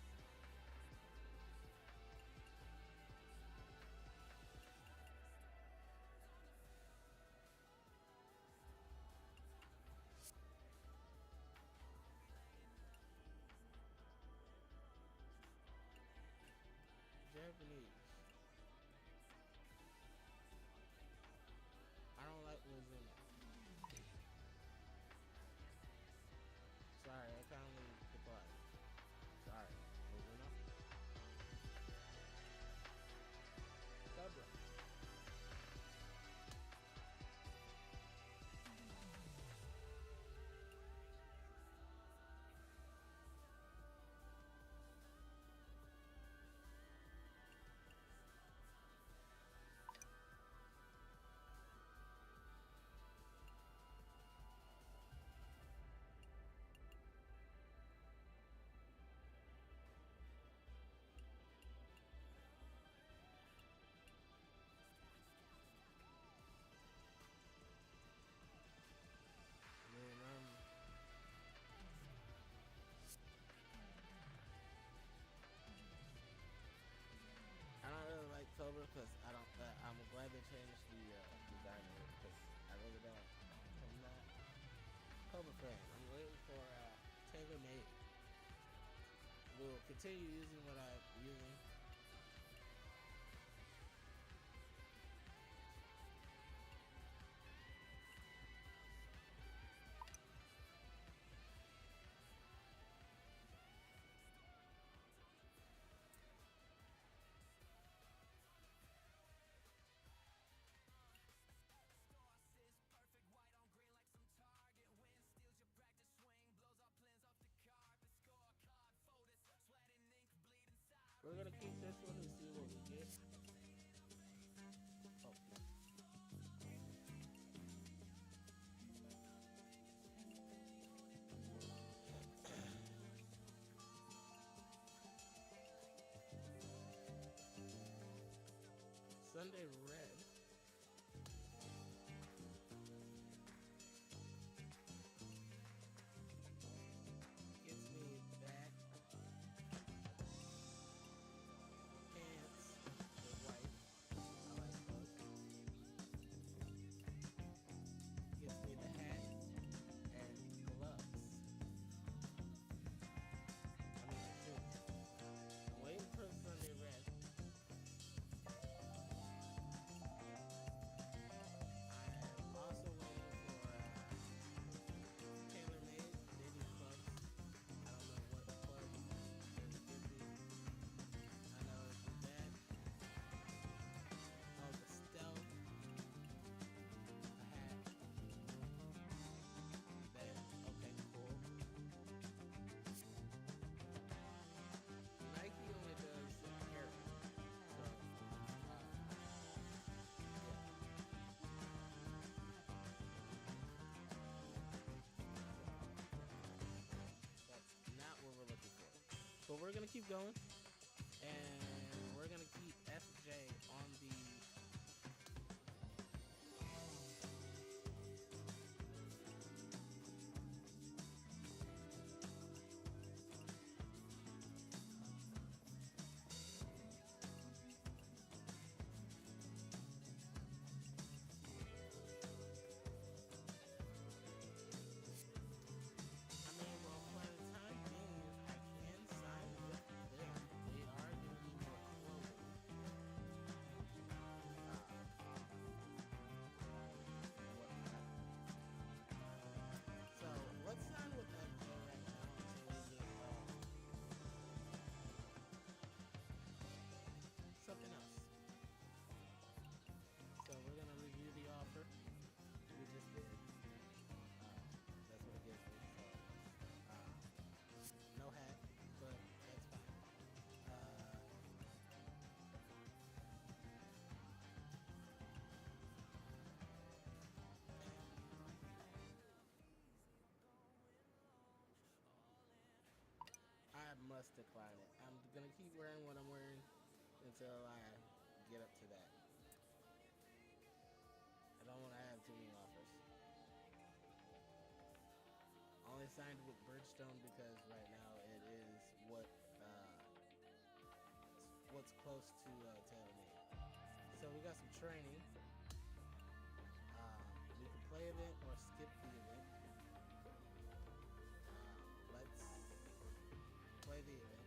Fan. I'm waiting for Taylor Made. We'll continue using what I'm using. We're gonna keep this one and see what we get. Oh, no. Sunday Red. Gets me back. Pants. The white. I like those. Gets me the hat and gloves. I mean the shoes. I'm waiting for Sunday Red. I'm also waiting for Taylor Made. They do clubs. I don't know what clubs they would give me. I know it's that. Oh, the stealth. A hat. That. Okay, cool. Nike only does hair. So, yeah. That's not what we're looking for. But we're gonna keep going, and we're gonna keep FJ on the. I mean, well, for the time being, I can sign with them. They are giving me more clothing. Whatnot. So let's sign with FJ right now until we get something else. So we're gonna review the offer. We just did. That's what it gives me. So, no hat, but that's fine. I must decline it. I'm gonna keep wearing what I'm wearing until I get up to that. I don't want to have too many offers. Only signed with Bridgestone because right now it is what's close to TaylorMade. So we got some training. We can play event or skip the event. Let's play the event.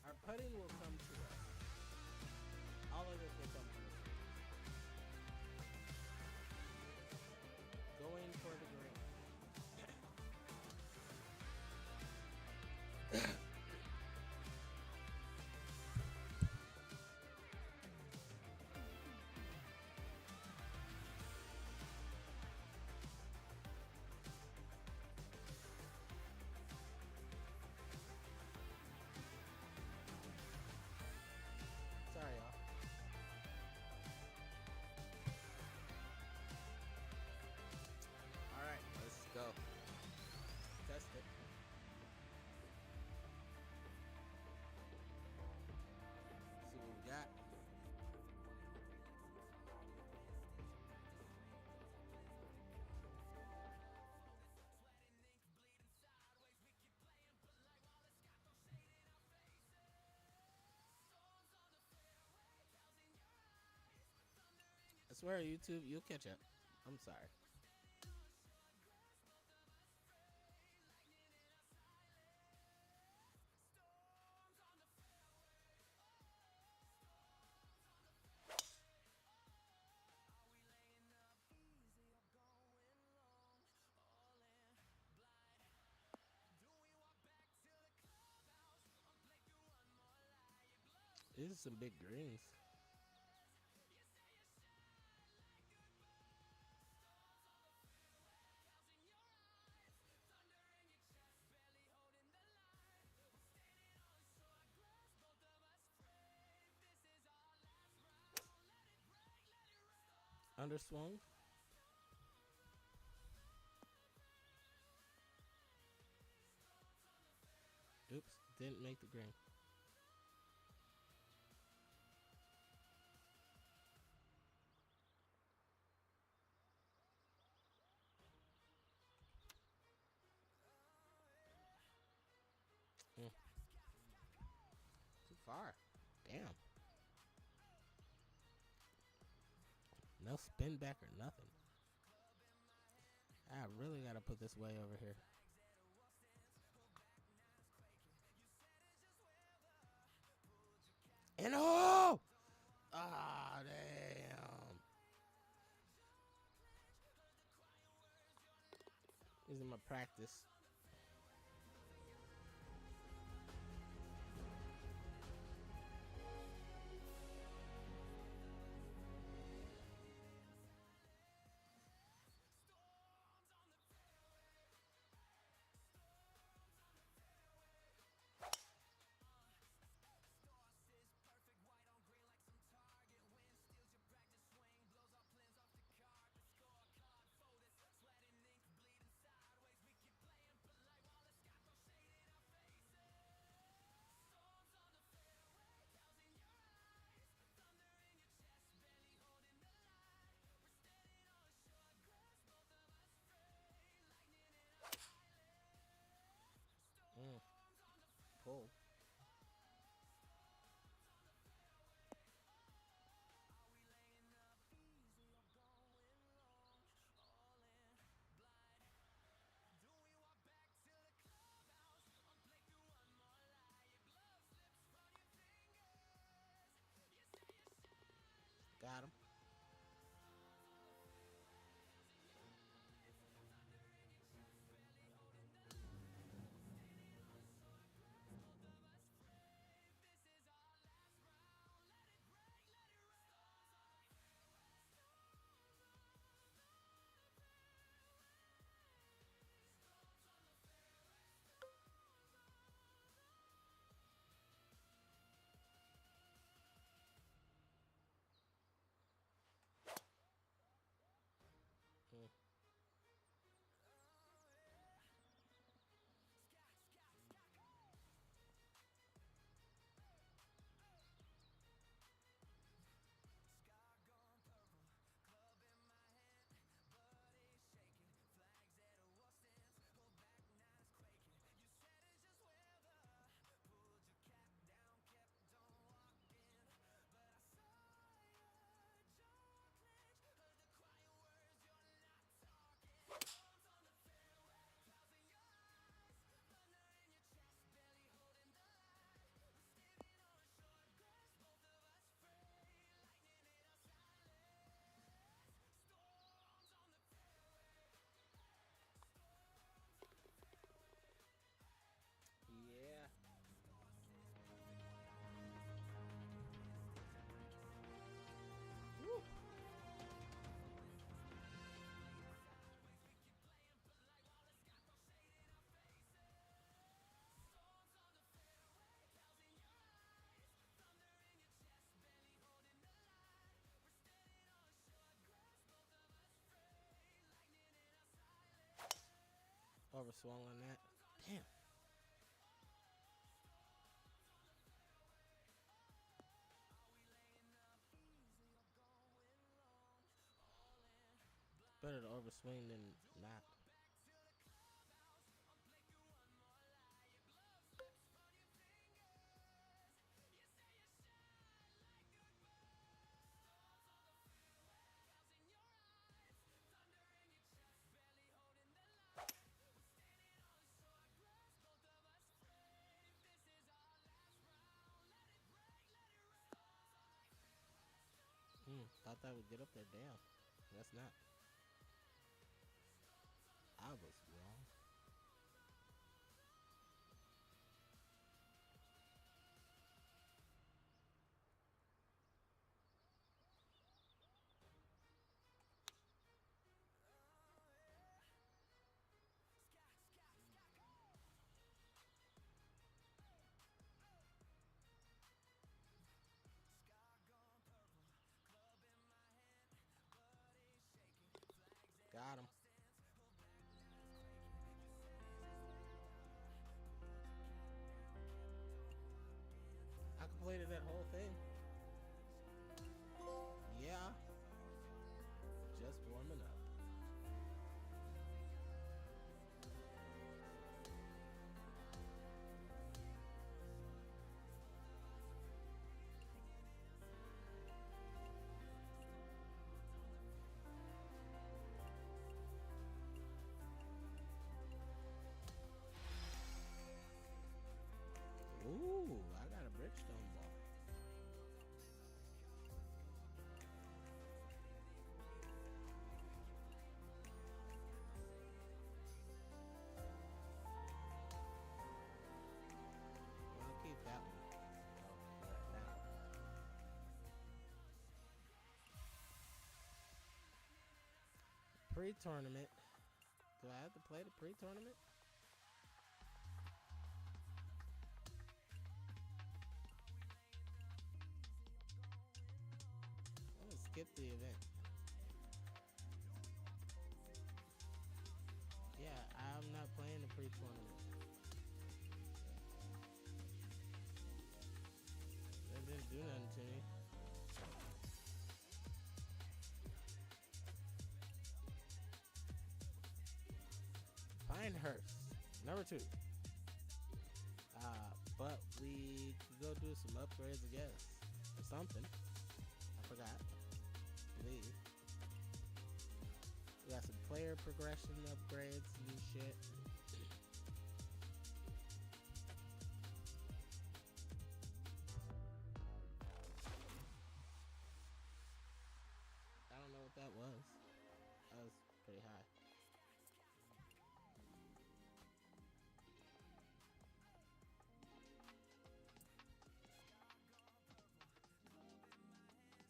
Our putting will come to us. All of this will come to us. Going for the green. swear, YouTube, you'll catch up. I'm sorry. These are some big greens. Underswung. Oops, didn't make the green. Too far. Damn. No spin back or nothing. I really gotta put this way over here. And oh! Ah, damn. This is my practice. Pull. Got him. Yeah. Woo. Overswung on that. Damn. Better to overswing than not. Thought that would get up there. Damn. That's not. I was wrong. Got him. I completed that whole thing. Yeah. Just warming up. Ooh, I got a Bridgestone ball. I'll keep that one right now. Pre-tournament. Do I have to play the pre-tournament? Skip the event. Yeah, I'm not playing the pre-tournament. That didn't do nothing to me. Pinehurst, number 2. But we could go do some upgrades, I guess, or something. I forgot. Believe. We got some player progression upgrades and shit. I don't know what that was. That was pretty high.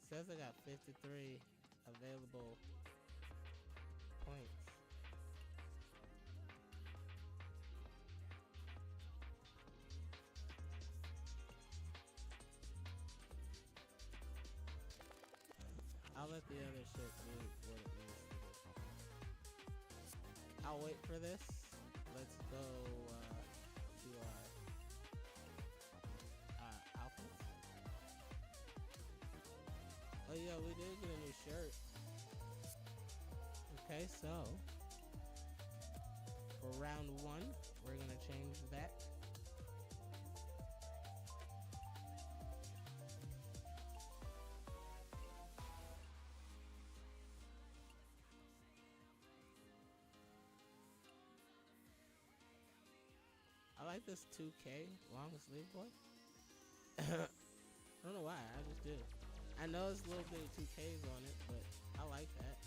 Says I got 53 available points. I'll let the other shit do what it needs to do. I'll wait for this. Let's go to our outfits. Oh yeah, we did get a new shirt. Okay, so for round 1, we're gonna change that. I like this 2K long sleeve boy. I don't know why, I just do. I know it's a little bit of 2Ks on it, but I like that.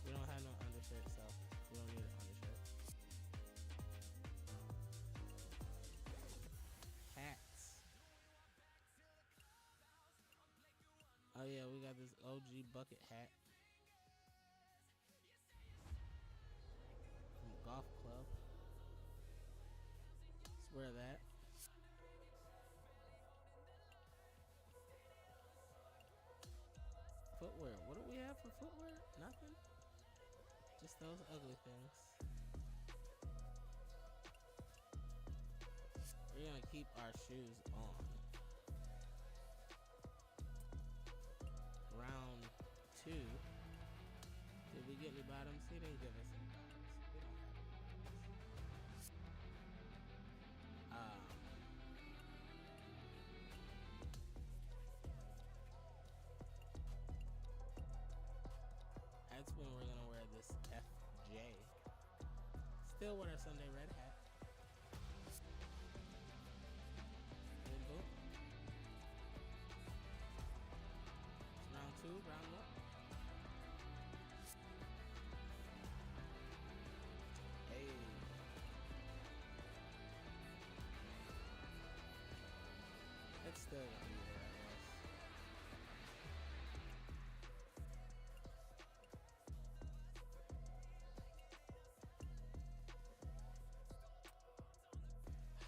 We don't have no undershirt, so we don't need an undershirt. Hats. Oh yeah, we got this OG bucket hat from Golf Club. Let's wear that. Footwear. What do we have for footwear? Nothing. Just those ugly things. We're gonna keep our shoes on. Round 2. Did we get any bottoms? He didn't give us any bottoms. We don't have any bottoms. That's when we're gonna wear this FJ. Still with our Sunday red hat. 2, round 1. Hey. It's still gonna be there, I guess.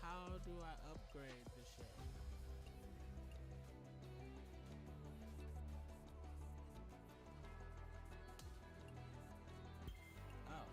How do I upgrade the ship? Oh.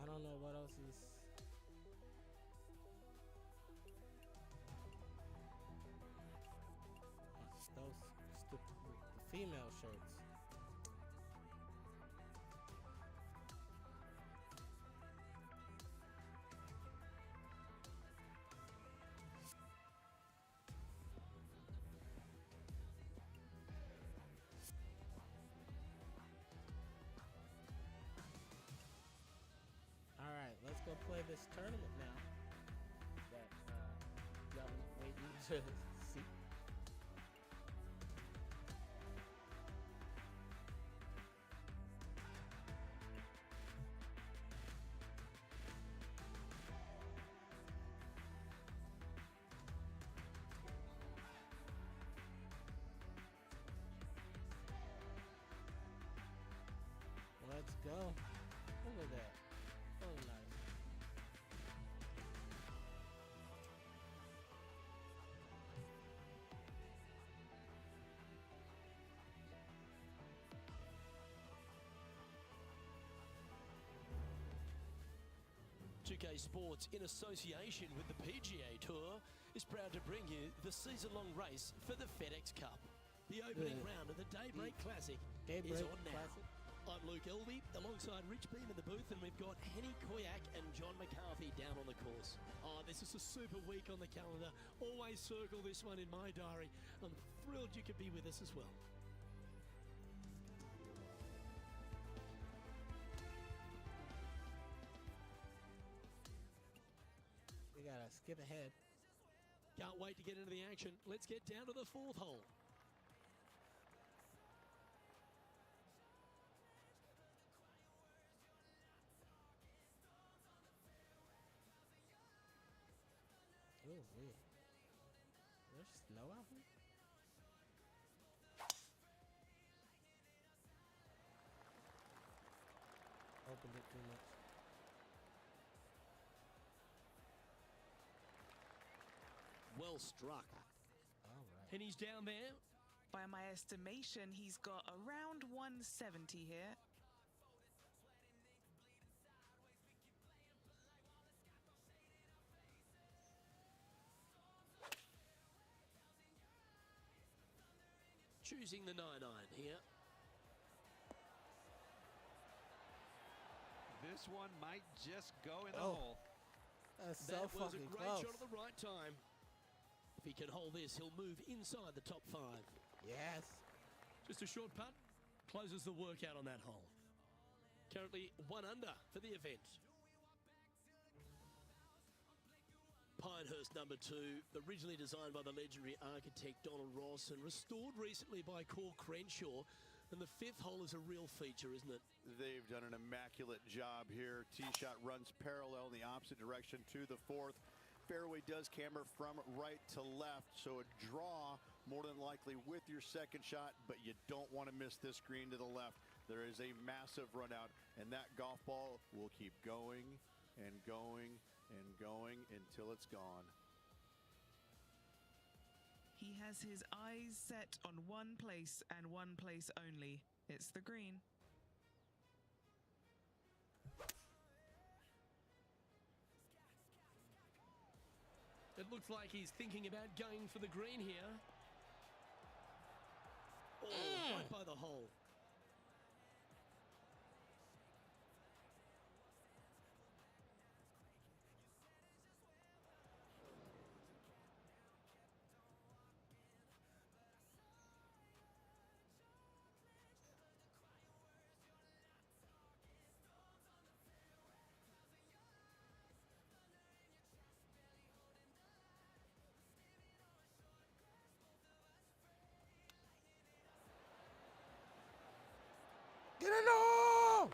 I don't know what else is. Those stupid female shirts. go play this tournament now that y'all been waiting to see. Let's go. Look at that. So nice. Sports, in association with the PGA Tour, is proud to bring you the season-long race for the FedEx Cup. The opening round of the Daybreak Classic is on now. I'm Luke Elvey, alongside Rich Beam in the booth, and we've got Henny Koyak and John McCarthy down on the course. Oh, this is a super week on the calendar. Always circle this one in my diary. I'm thrilled you could be with us as well. We gotta skip ahead. Can't wait to get into the action. Let's get down to the fourth hole. Oh, weird. There's snow out here? Opened it too much. Well struck. All right. And he's down there. By my estimation, he's got around 170 here. Choosing the 9-iron here. This one might just go in the Oh. hole. That's That so was a fucking great close. shot at the right time. If he can hold this, he'll move inside the top 5. Yes. Just a short putt closes the workout on that hole. Currently 1 under for the event. Pinehurst number 2, originally designed by the legendary architect Donald Ross and restored recently by Core Crenshaw. And the 5th hole is a real feature, isn't it? They've done an immaculate job here. Tee shot runs parallel in the opposite direction to the 4th. Fairway does camber from right to left, so a draw more than likely with your second shot, but you don't want to miss this green to the left. There is a massive run out, and that golf ball will keep going and going and going until it's gone. He has his eyes set on one place and one place only. It's the green. It looks like he's thinking about going for the green here. Oh, right by the hole. Get in the hole!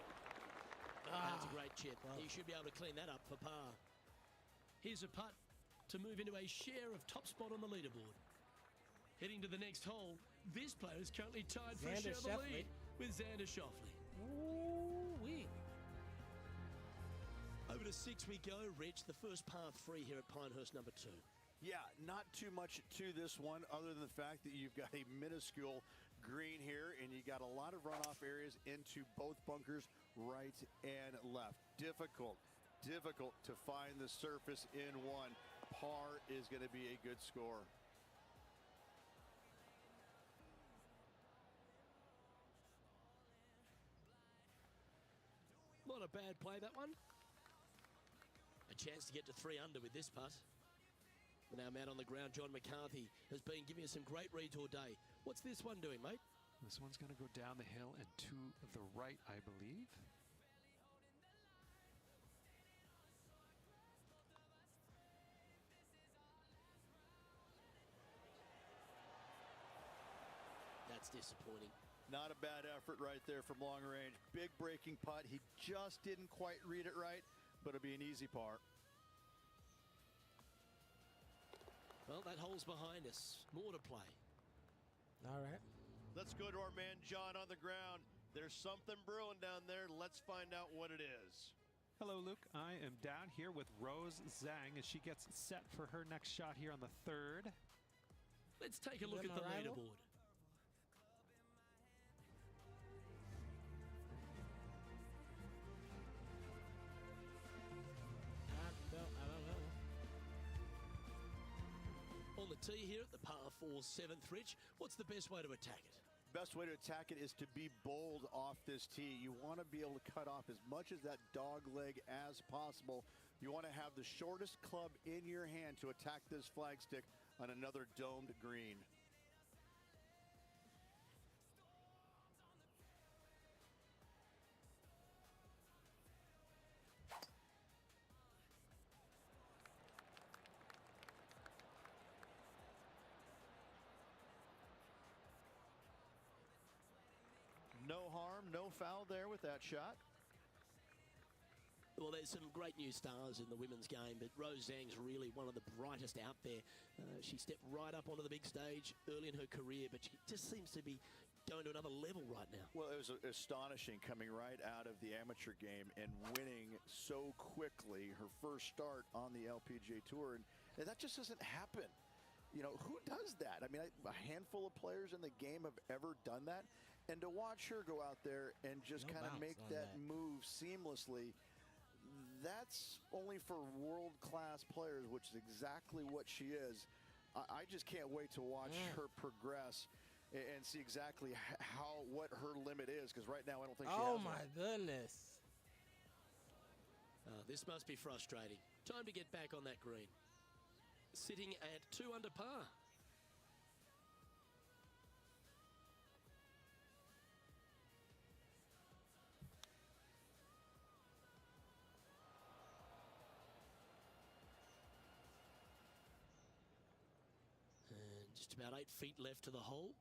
That's a great chip. He should be able to clean that up for par. Here's a putt to move into a share of top spot on the leaderboard. Heading to the next hole, this player is currently tied for a share of the lead with Xander Schauffele. Ooh-wee. Over to 6 we go, Rich. The first par 3 here at Pinehurst number 2. Yeah, not too much to this one other than the fact that you've got a minuscule green here and you got a lot of runoff areas into both bunkers, right and left. Difficult to find the surface in one. Par is going to be a good score. Not a bad play, that one. A chance to get to 3 under with this putt. Now man on the ground, John McCarthy, has been giving us some great reads all day. What's this one doing, mate? This one's going to go down the hill and to the right, I believe. That's disappointing. Not a bad effort right there from long range. Big breaking putt. He just didn't quite read it right, but it'll be an easy par. Well, that hole's behind us. More to play. All right. Let's go to our man John on the ground. There's something brewing down there. Let's find out what it is. Hello, Luke. I am down here with Rose Zhang as she gets set for her next shot here on the 3rd. Let's take a look Is at that the my rival? leaderboard. I don't know. On the tee here at the par 4 7th, Rich, what's the best way to attack it? Best way to attack it is to be bold off this tee. You want to be able to cut off as much as that dog leg as possible. You want to have the shortest club in your hand to attack this flagstick on another domed green. No harm, no foul there with that shot. Well, there's some great new stars in the women's game, but Rose Zhang's really one of the brightest out there. She stepped right up onto the big stage early in her career, but she just seems to be going to another level right now. Well, it was astonishing coming right out of the amateur game and winning so quickly her first start on the LPGA Tour. And that just doesn't happen. You know, who does that? I mean, a handful of players in the game have ever done that. And to watch her go out there and just No kind of bounce make on that that. move seamlessly, that's only for world-class players, which is exactly what she is. I just can't wait to watch her progress and see exactly what her limit is, because right now I don't think she Oh has my one. goodness. This must be frustrating. Time to get back on that green. Sitting at 2 under par. And just about 8 feet left to the hole.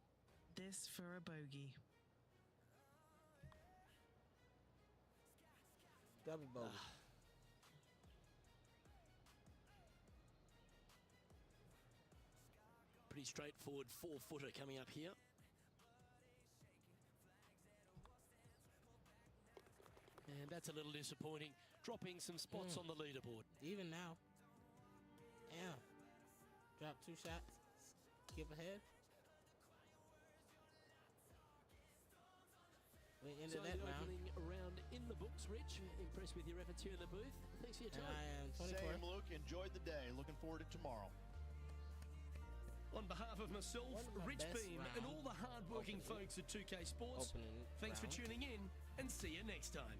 This for a bogey. Double bogey. Pretty straightforward 4-footer coming up here. And that's a little disappointing, dropping some spots on the leaderboard. Even now. Damn. Drop 2 shots. Skip ahead. We So ended the that round. opening round in the books, Rich. Impressed with your efforts here in the booth. Thanks for your And time. I am 24. Same, Luke. Enjoyed the day. Looking forward to tomorrow. On behalf of myself, One of my Rich best Beam, and all rounds. the hard-working Opening. folks at 2K Sports, Opening thanks for round. tuning in, and see you next time.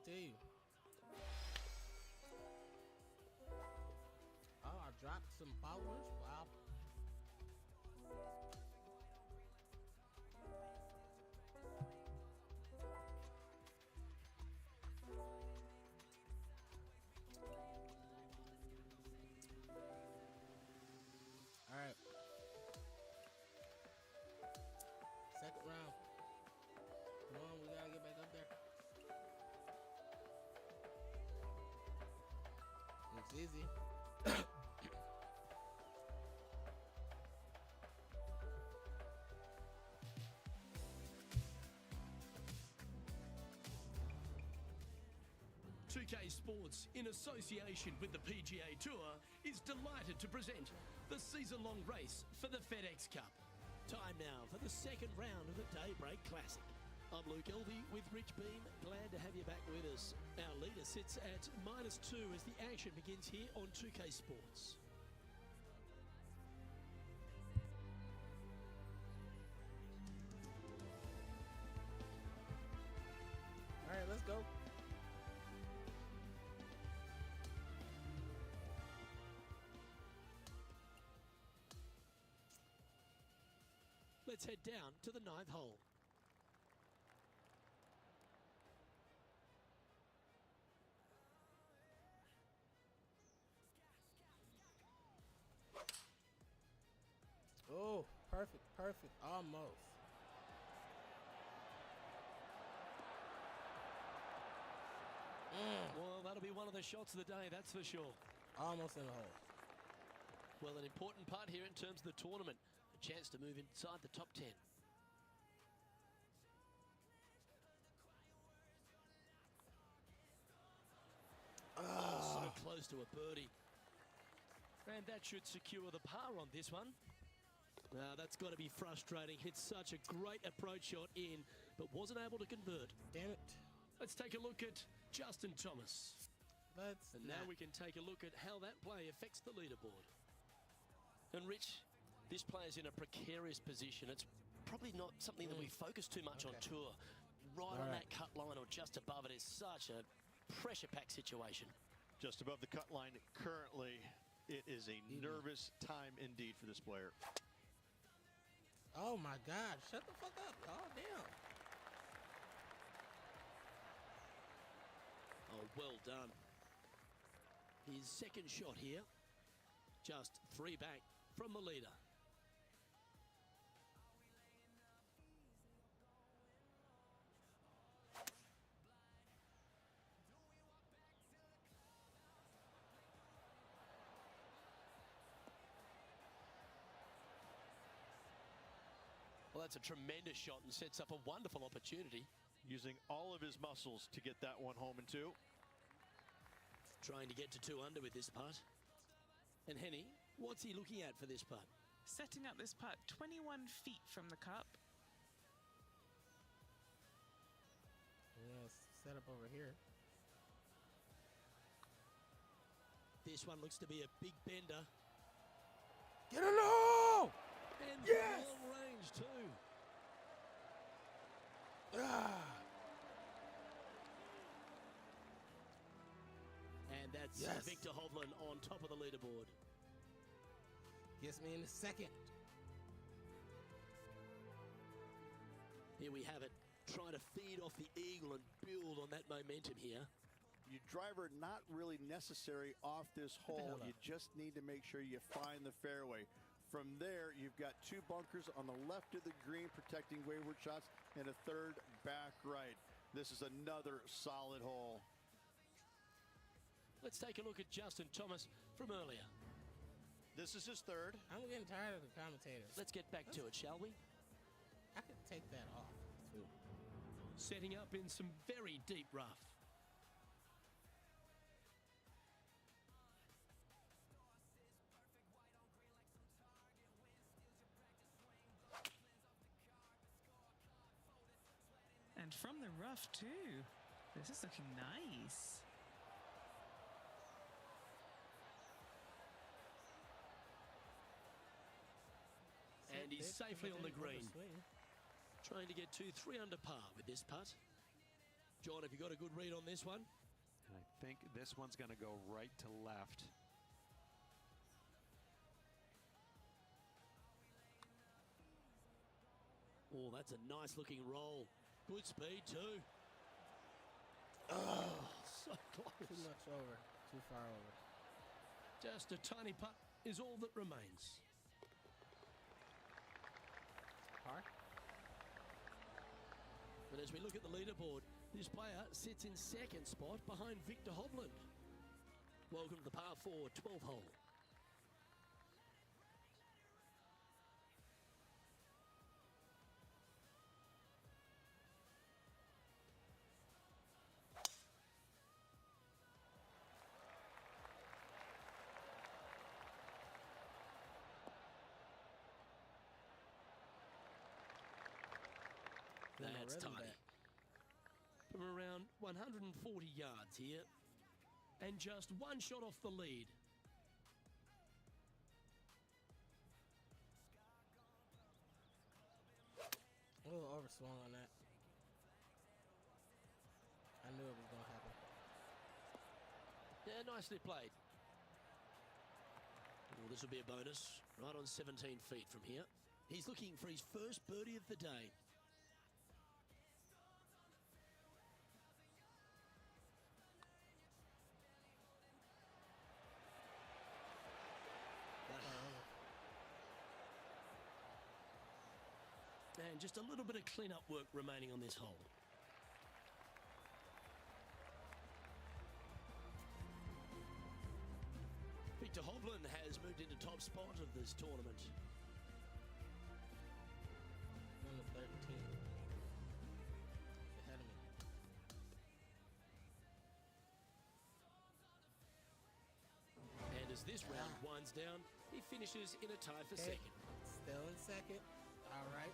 tee. Oh, I dropped some followers. Wow. All right. Second round. Come on, we gotta get back up there. Looks easy. Sports, in association with the PGA Tour, is delighted to present the season-long race for the FedEx Cup. Time now for the second round of the Daybreak Classic. I'm Luke Elvey with Rich Beam. Glad to have you back with us. Our leader sits at -2 as the action begins here on 2K Sports. All right, let's go. Let's head down to the 9th hole. Oh, perfect, perfect, almost. Well, that'll be one of the shots of the day, that's for sure. Almost in the hole. Well, an important part here in terms of the tournament. A chance to move inside the top 10. Oh, so close to a birdie. And that should secure the par on this one. Now, that's got to be frustrating. Hit such a great approach shot in, but wasn't able to convert. Damn it. Let's take a look at Justin Thomas. And now we can take a look at how that play affects the leaderboard. And Rich, this player's in a precarious position. It's probably not something that we focus too much on tour. Right on that cut line or just above it is such a pressure-packed situation. Just above the cut line currently, it is a nervous time indeed for this player. Oh my God, shut the fuck up. Oh, damn. Oh, well done. His second shot here, just 3 back from the leader. Well, that's a tremendous shot and sets up a wonderful opportunity. Using all of his muscles to get that one home in 2. Trying to get to 2 under with this putt. And Henny, what's he looking at for this putt? Setting up this putt 21 feet from the cup. Yes, set up over here. This one looks to be a big bender. Get it low! And yes! long range too. And that's Victor Hovland on top of the leaderboard. Gets me in the second. Here we have it. Trying to feed off the eagle and build on that momentum here. Your driver not really necessary off this hole. You just need to make sure you find the fairway. From there, you've got 2 bunkers on the left of the green protecting wayward shots and a 3rd back right. This is another solid hole. Let's take a look at Justin Thomas from earlier. This is his 3rd. I'm getting tired of the commentators. Let's get back to it, shall we? I could take that off, too. Setting up in some very deep rough. And from the rough too. This is looking nice. And he's safely on the green. Trying to get 2-3 under par with this putt. John, have you got a good read on this one? And I think this one's going to go right to left. Oh, that's a nice looking roll. Good speed too. Oh, so close. Too much over. Too far over. Just a tiny putt is all that remains. Par? But as we look at the leaderboard, this player sits in second spot behind Victor Hovland. Welcome to the par 4 12 hole. That's rhythm tiny. back. From around 140 yards here. And just one shot off the lead. A little overswung on that. I knew it was going to happen. Yeah, nicely played. Well, this will be a bonus. Right on 17 feet from here. He's looking for his first birdie of the day. And just a little bit of clean-up work remaining on this hole. Victor Hovland has moved into top spot of this tournament. Number 13. Ahead of me. And as this round winds down, he finishes in a tie for second. Still in second. All right.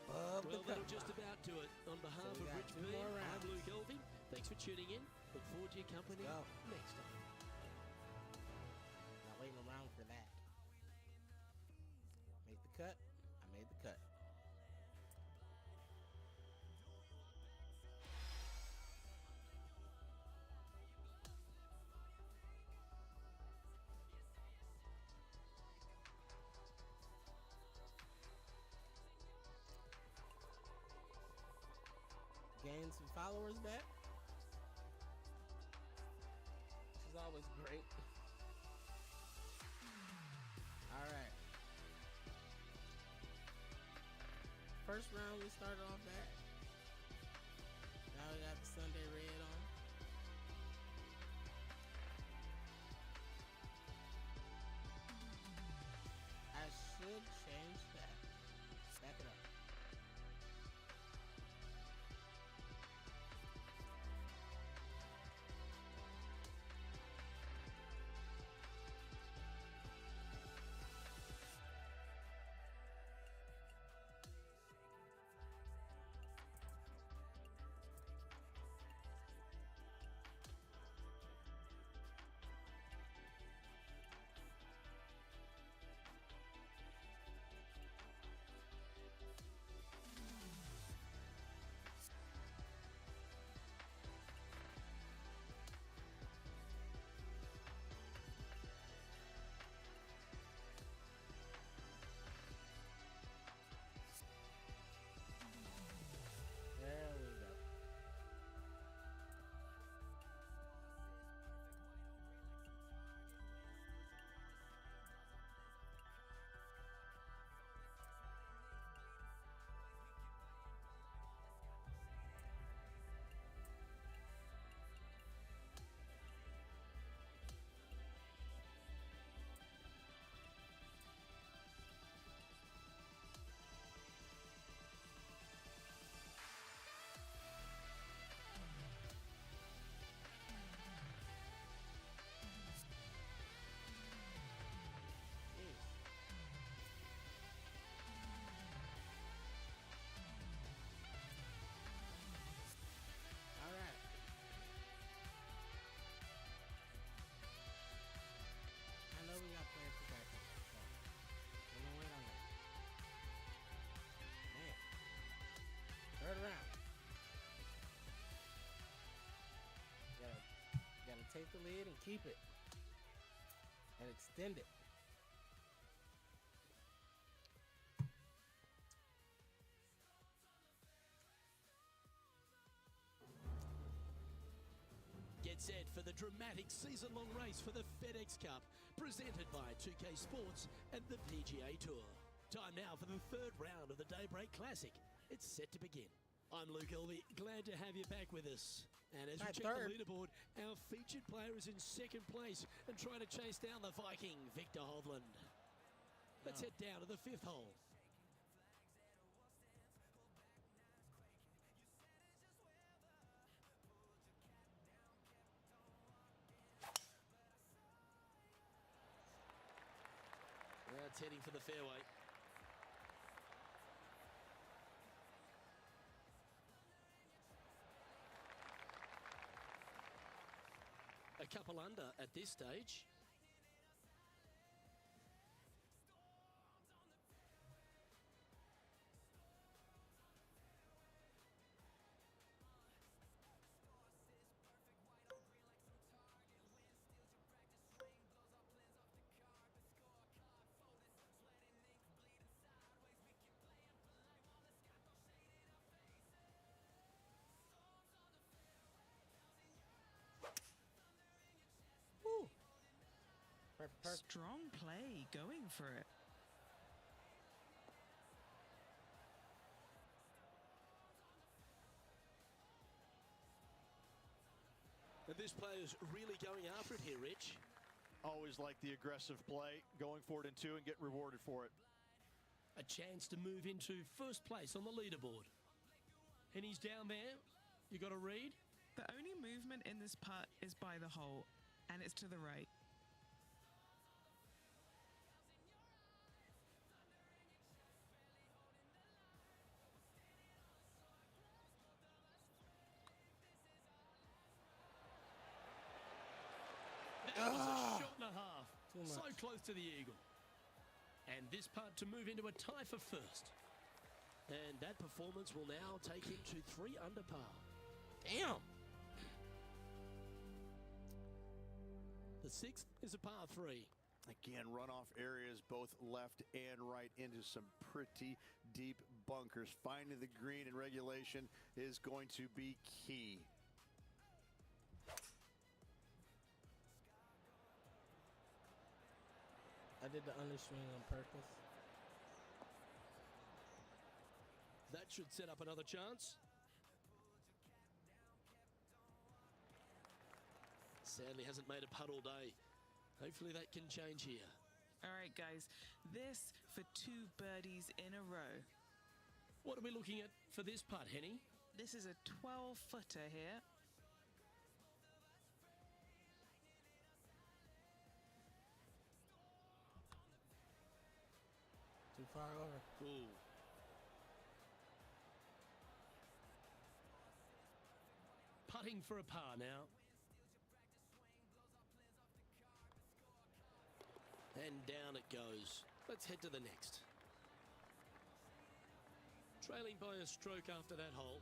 Above Well, the that'll cut just line. about do it. On behalf So we of got Rich two B, more I'm rounds. Luke Elving. Thanks for tuning in. Look forward to your company Go. next time. Not waiting around for that. Made the cut. I made the cut. Gained some followers back. Which is always great. All right. First round we started off bad. Now we got the Sunday red on. I should change that. Back it up. take the lead and keep it. And extend it. Get set for the dramatic season-long race for the FedEx Cup, presented by 2K Sports and the PGA Tour. Time now for the third round of the Daybreak Classic. It's set to begin. I'm Luke Elvey, glad to have you back with us. And as we check the leaderboard, our featured player is in second place and trying to chase down the Viking, Victor Hovland. Let's head down to the fifth hole. Now it's heading for the fairway. A couple under at this stage. Strong play, going for it. And this player's really going after it here, Rich. Always like the aggressive play, going for it in two and get rewarded for it. A chance to move into first place on the leaderboard. And he's down there. You got to read. The only movement in this putt is by the hole, and it's to the right. That was a shot and a half. Too much. So close to the eagle. And this putt to move into a tie for first. And that performance will now take him to 3 under par. Damn. The sixth is a par 3. Again, runoff areas both left and right into some pretty deep bunkers. Finding the green in regulation is going to be key. I did the underswing on purpose. That should set up another chance. Sadly hasn't made a putt all day. Hopefully that can change here. All right, guys, this for 2 birdies in a row. What are we looking at for this putt, Henny? This is a 12-footer here. Too far over. Ooh. Putting for a par now. And down it goes. Let's head to the next. Trailing by a stroke after that hole.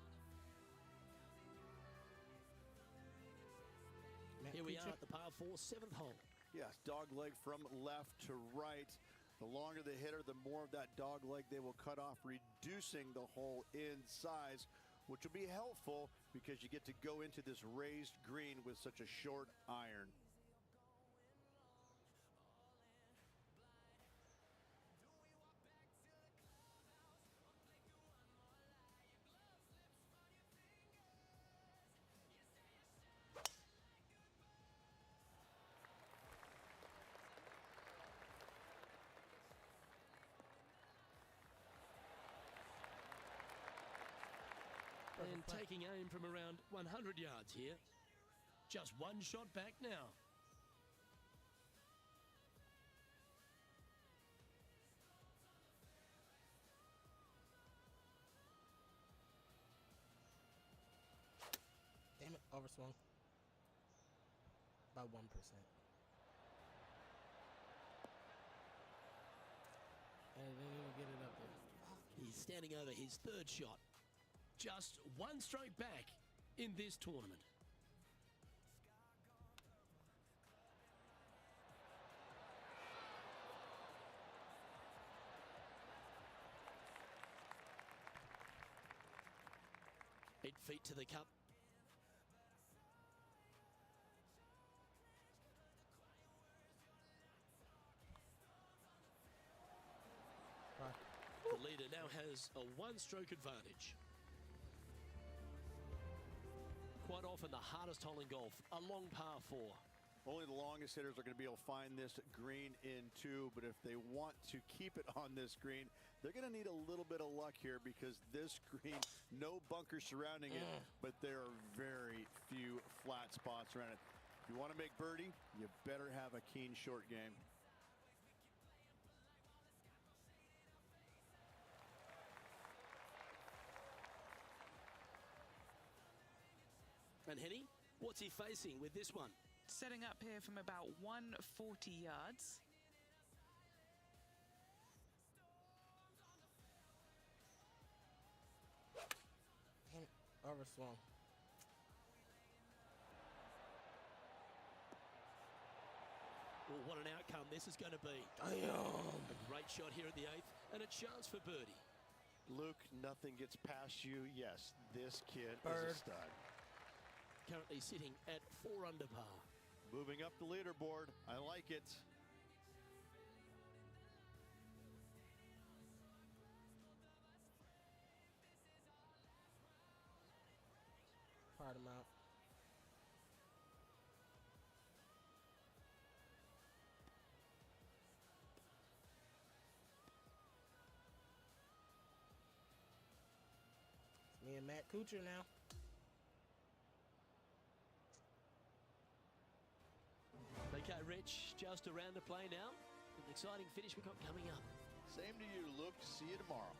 Here we are at the par 4, 7th hole. Yes, dog leg from left to right. The longer the hitter, the more of that dog leg they will cut off, reducing the hole in size, which will be helpful because you get to go into this raised green with such a short iron. And taking aim from around 100 yards here. Just one shot back now. Damn it, overswung. By 1%. And I didn't even get it up there. He's standing over his third shot. Just one stroke back in this tournament. 8 feet to the cup. The leader now has a one-stroke advantage. Quite often the hardest hole in golf, a long par 4. Only the longest hitters are going to be able to find this green in 2, but if they want to keep it on this green, they're going to need a little bit of luck here because this green, no bunkers surrounding it, but there are very few flat spots around it. If you want to make birdie, you better have a keen short game. And Henny, what's he facing with this one? Setting up here from about 140 yards. Overswung. Well, what an outcome this is going to be. Damn. A great shot here at the 8th and a chance for birdie. Luke, nothing gets past you. Yes, this kid Bird. is a stud. Currently sitting at 4 under par. Moving up the leaderboard. I like it. Part him out. It's me and Matt Kuchar now. Okay, Rich, just around to play now. An exciting finish we've got coming up. Same to you, Luke. See you tomorrow.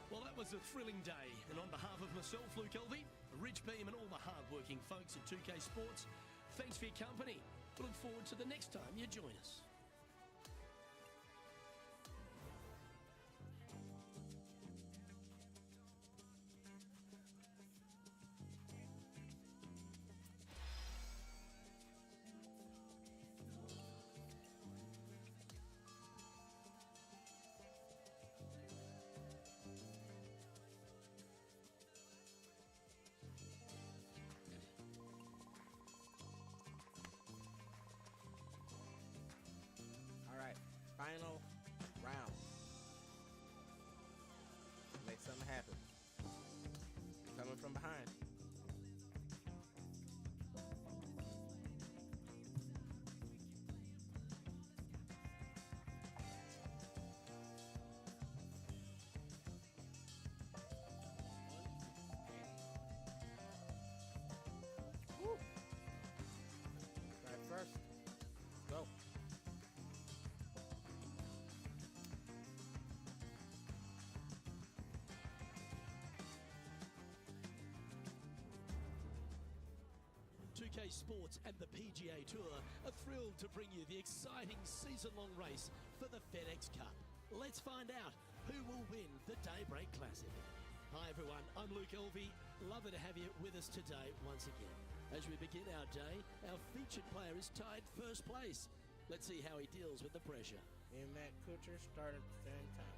Well, that was a thrilling day. And on behalf of myself, Luke Elvey, Rich Beam, and all the hard-working folks at 2K Sports, thanks for your company. We look forward to the next time you join us. All right, final round. Make something happen. Coming from behind. Woo. Right first. Go. Sports and the PGA Tour are thrilled to bring you the exciting season-long race for the FedEx Cup. Let's find out who will win the Daybreak Classic. Hi everyone, I'm Luke Elvey. Lovely to have you with us today once again. As we begin our day, our featured player is tied first place. Let's see how he deals with the pressure. Me and Matt Kuchar start at the same time.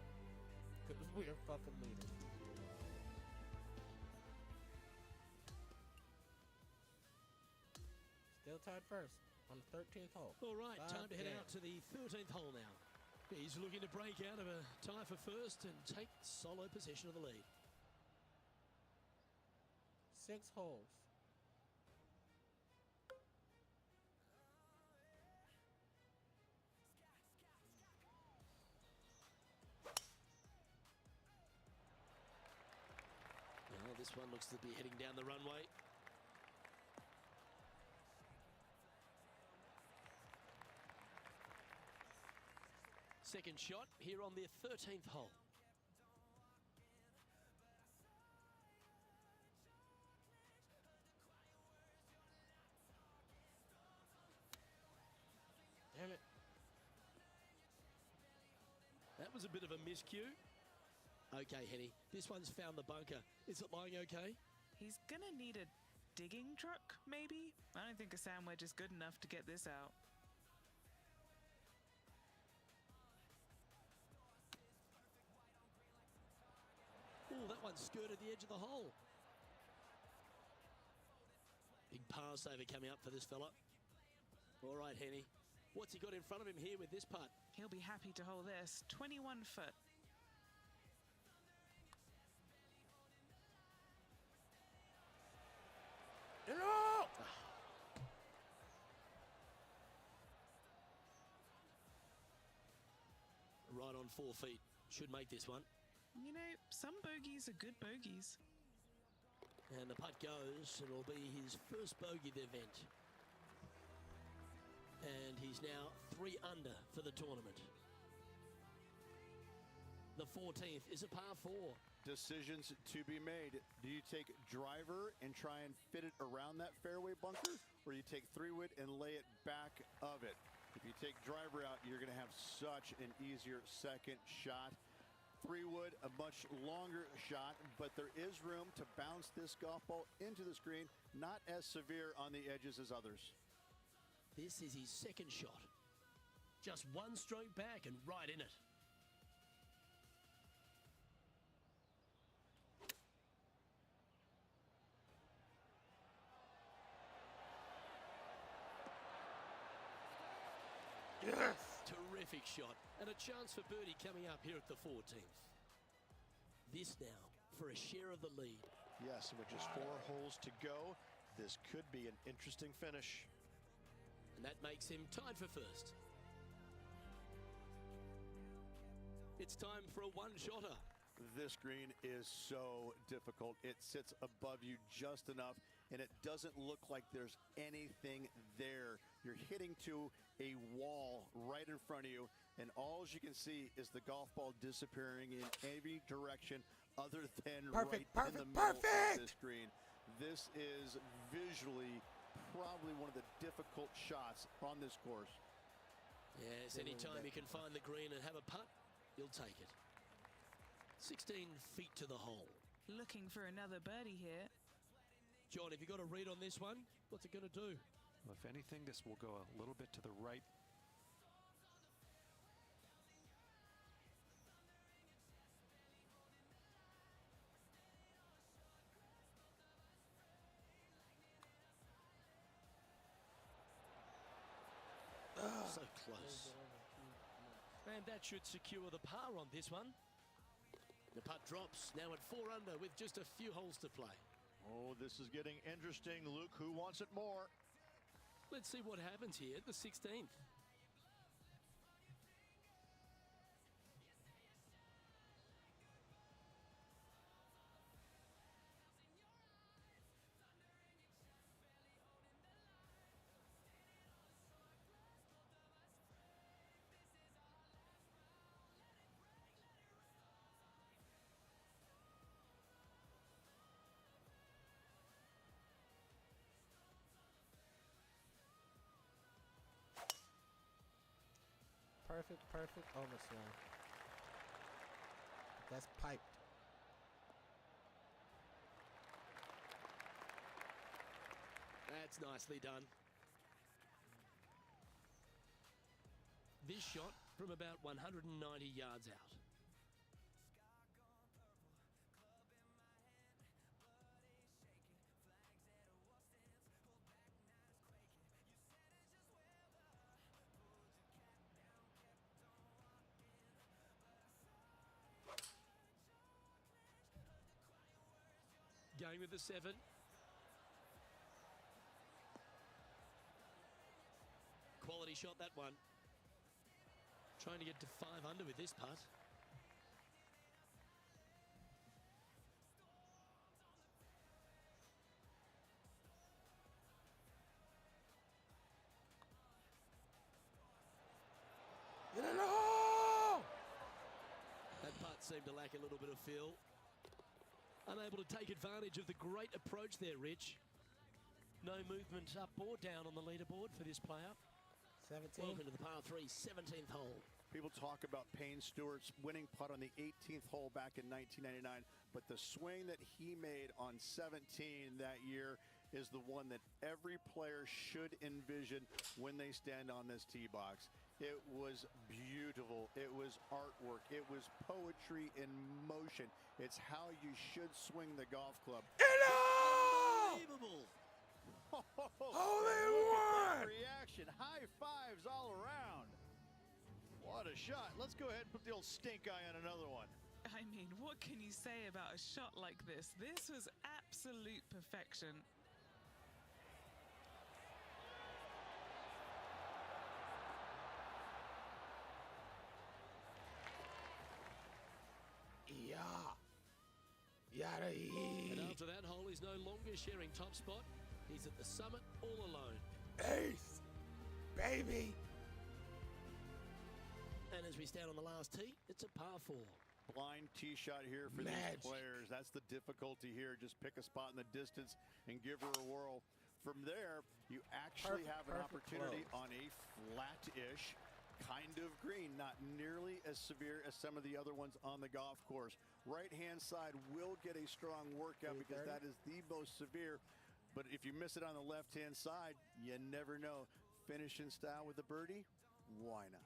Because we're fucking leaders. Still tied first on the 13th hole. All right, time to head Damn. out to the 13th hole now. He's looking to break out of a tie for first and take solo possession of the lead. 6 holes. Well, this one looks to be heading down the runway. Second shot here on the 13th hole. Damn it. That was a bit of a miscue. Okay, Henny, this one's found the bunker. Is it lying okay? He's gonna need a digging truck, maybe? I don't think a sand wedge is good enough to get this out. Oh, that one skirted the edge of the hole. par saver coming up for this fella. All right, Henny. What's he got in front of him here with this putt? He'll be happy to hold this. 21 foot. Right on 4 feet. Should make this one. You know, some bogeys are good bogeys. And the putt goes, and it'll be his first bogey of the event. And he's now 3 under for the tournament. The 14th is a par 4. Decisions to be made. Do you take driver and try and fit it around that fairway bunker, or you take 3-wood and lay it back of it? If you take driver out, you're going to have such an easier second shot. 3-wood, a much longer shot, but there is room to bounce this golf ball into the screen, not as severe on the edges as others. This is his second shot. Just 1 stroke back and right in it. Yes! Terrific shot, and a chance for birdie coming up here at the 14th. This now for a share of the lead. Yes, and with just 4 holes to go, this could be an interesting finish. And that makes him tied for first. It's time for a one-shotter. This green is so difficult. It sits above you just enough, and it doesn't look like there's anything there. You're hitting to a wall right in front of you, and all you can see is the golf ball disappearing in every direction other than right in the middle of this green. This is visually probably one of the difficult shots on this course. Yes, anytime you can find the green and have a putt, you'll take it. 16 feet to the hole. Looking for another birdie here. John, have you got a read on this one? What's it going to do? Well, if anything, this will go a little bit to the right. So close. And that should secure the par on this one. The putt drops, now at 4 under with just a few holes to play. Oh, this is getting interesting. Luke, who wants it more? Let's see what happens here at the 16th. Perfect overswing. That's piped. That's nicely done. This shot from about 190 yards out. Going with the 7. Quality shot, that one. Trying to get to 5 under with this putt. Get in the hole! That putt seemed to lack a little bit of feel. Unable to take advantage of the great approach there, Rich. No movement up or down on the leaderboard for this player. 17. Welcome to the par 3, 17th hole. People talk about Payne Stewart's winning putt on the 18th hole back in 1999, but the swing that he made on 17 that year is the one that every player should envision when they stand on this tee box. It was beautiful. It was artwork. It was poetry in motion. It's how you should swing the golf club. Unbelievable. Holy Look at that one! reaction. High fives all around. What a shot. Let's go ahead and put the old stink eye on another one. I mean, what can you say about a shot like this? This was absolute perfection. Yeah. Yada And after that hole, he's no longer sharing top spot. He's at the summit all alone. Ace, baby. And as we stand on the last tee, it's a par 4. Blind tee shot here for Magic. these players. That's the difficulty here. Just pick a spot in the distance and give her a whirl. From there, you actually have an opportunity close. on a flat-ish kind of green, not nearly as severe as some of the other ones on the golf course. Right-hand side will get a strong workout because that is the most severe. But if you miss it on the left-hand side, you never know. Finish in style with the birdie? Why not?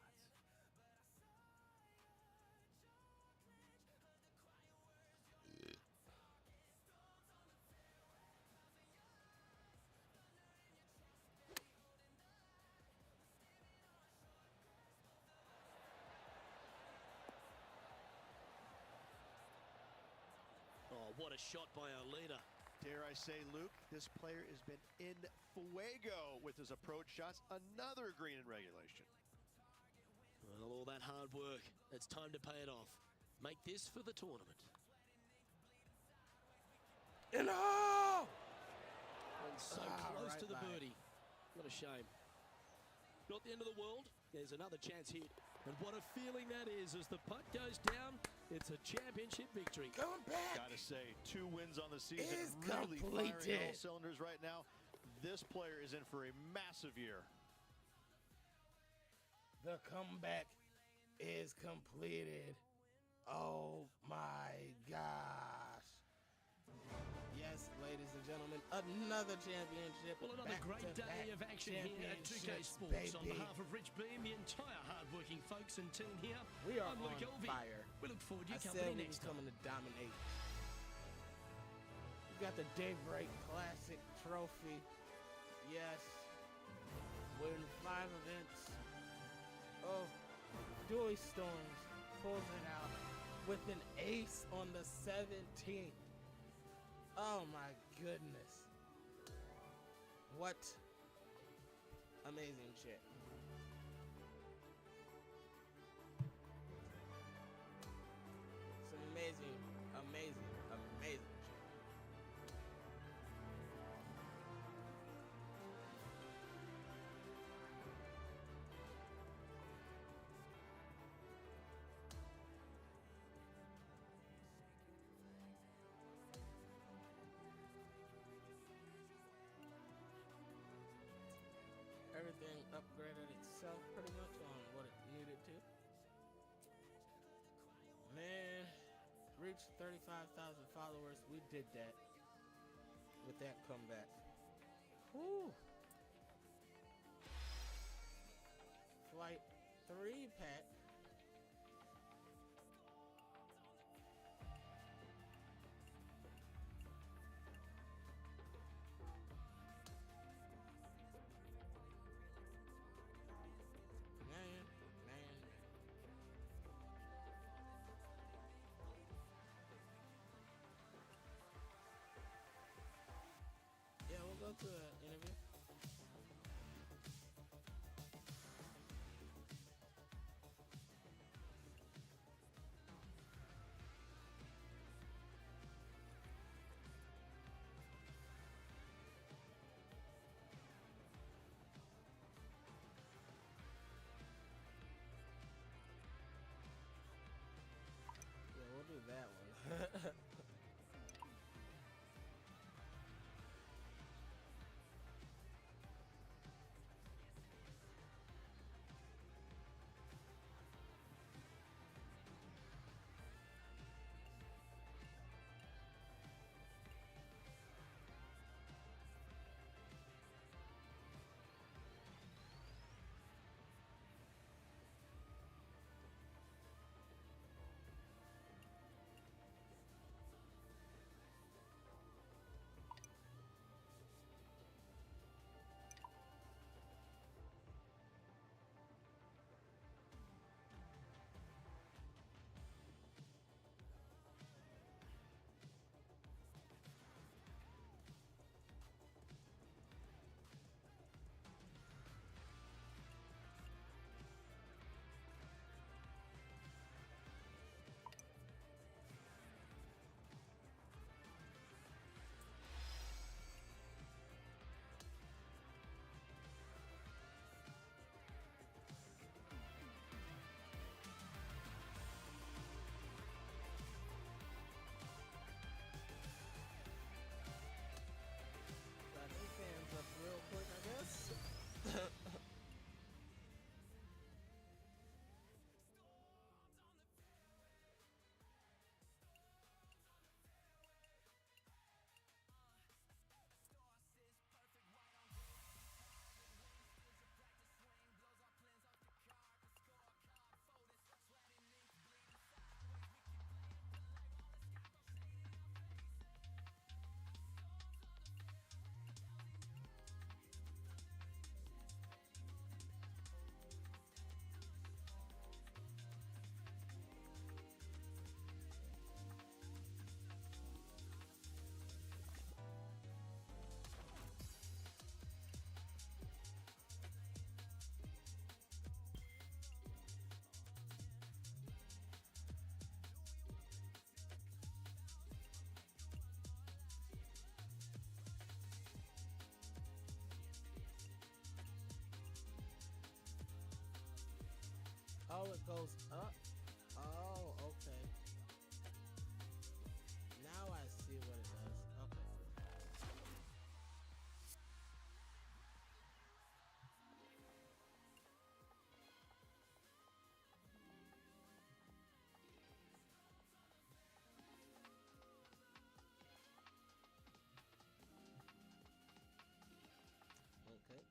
Oh, what a shot by our leader. Dare I say, Luke, this player has been in fuego with his approach shots. Another green in regulation. Well, all that hard work, it's time to pay it off. Make this for the tournament. And oh! And so close to the birdie. What a shame. Not the end of the world. There's another chance here. And what a feeling that is as the putt goes down. It's a championship victory. Coming back. Gotta say, 2 wins on the season. Is Really firing completed. all cylinders right now. This player is in for a massive year. The comeback is completed. Oh my gosh. Yes, ladies and gentlemen, another championship. Well, another great day Back-to-back of action here at 2K championships, Sports. On baby. behalf of Rich Beam, the entire hard-working folks and team here, We are I'm Luke on Elvey. fire. We look forward to I your said company we next was time. coming to dominate. We got the Daybreak Classic Trophy. Yes. Win 5 events. Oh, Dewey Stormz pulls it out with an ace on the 17th. Oh my goodness. What amazing shit. Some amazing, amazing, amazing shit. Everything upgraded itself pretty much on what it needed to. Man, reached 35,000 followers. We did that with that comeback. Whew. Flight 3 pack. Man. Yeah, we'll go to an interview. Yeah, we'll do that one. Oh, it goes up. Oh, okay. Now I see what it does. Okay. Okay.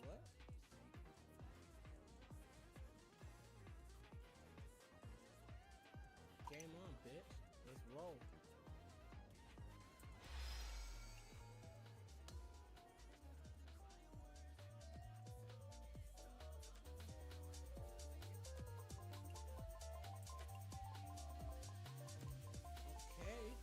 What? Game on, bitch. Let's roll. Okay.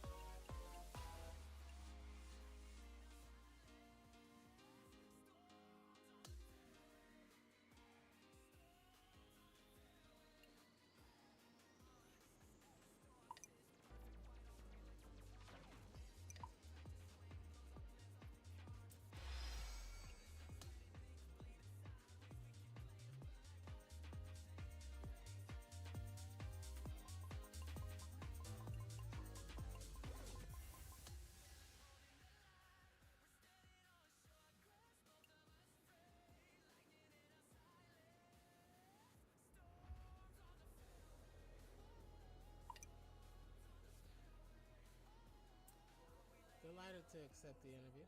Delighted to accept the interview.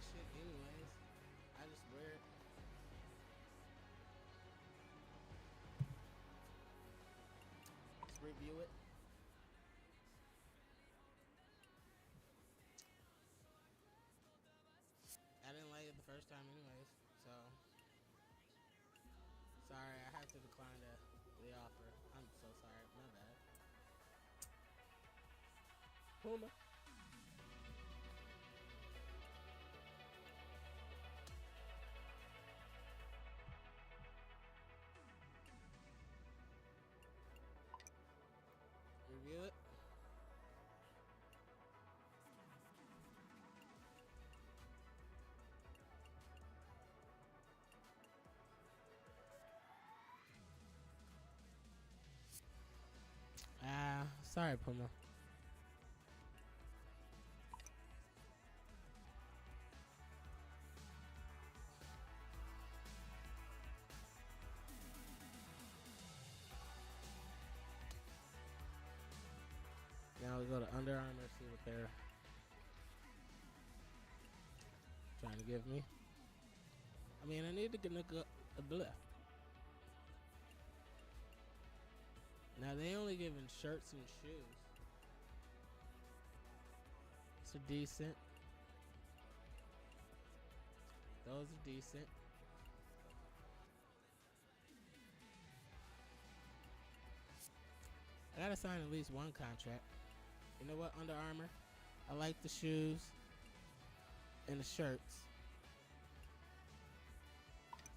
Shit anyways. I just wear it. Let's review it. I didn't like it the first time anyways, so sorry, I have to decline the offer. I'm so sorry, my bad. Puma. Review it. right, Puma. Now we go to Under Armour, see what they're trying to give me. I mean, I need to get a bleh. Now they only giving shirts and shoes. It's a decent. Those are decent. I gotta sign at least one contract. You know what, Under Armour? I like the shoes and the shirts.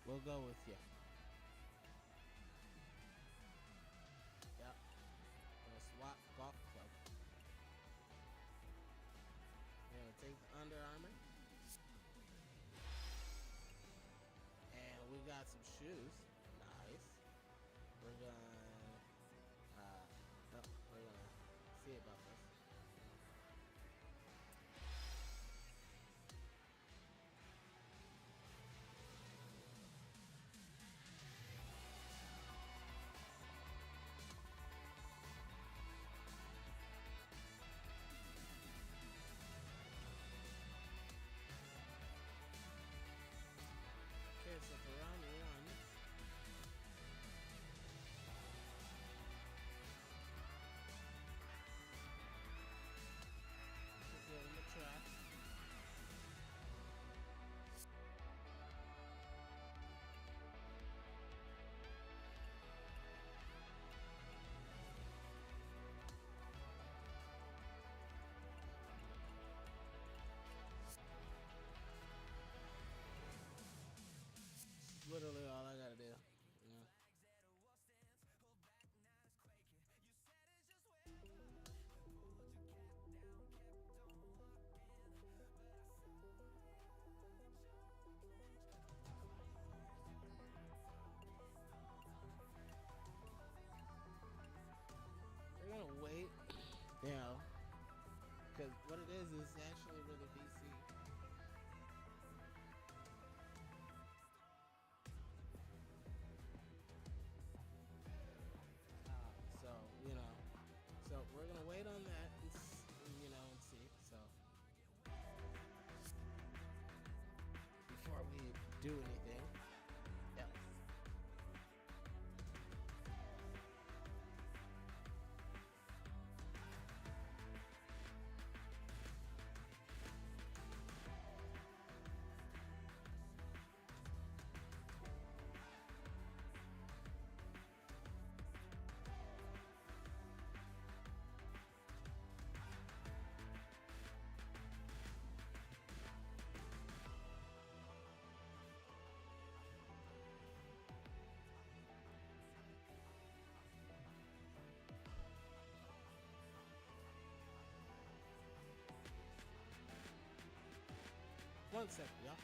We'll go with you. Yep. Gonna swap golf club. We're gonna take the Under Armour. And we got some shoes. Nice. We're gonna see about this. Okay, so for round one, we'll give him a try. Literally all I gotta do. You know. They're gonna wait, you know, because what it is actually really VC. So, you know, so we're gonna wait on that, you know, and see. So before we do anything else. One second, y'all.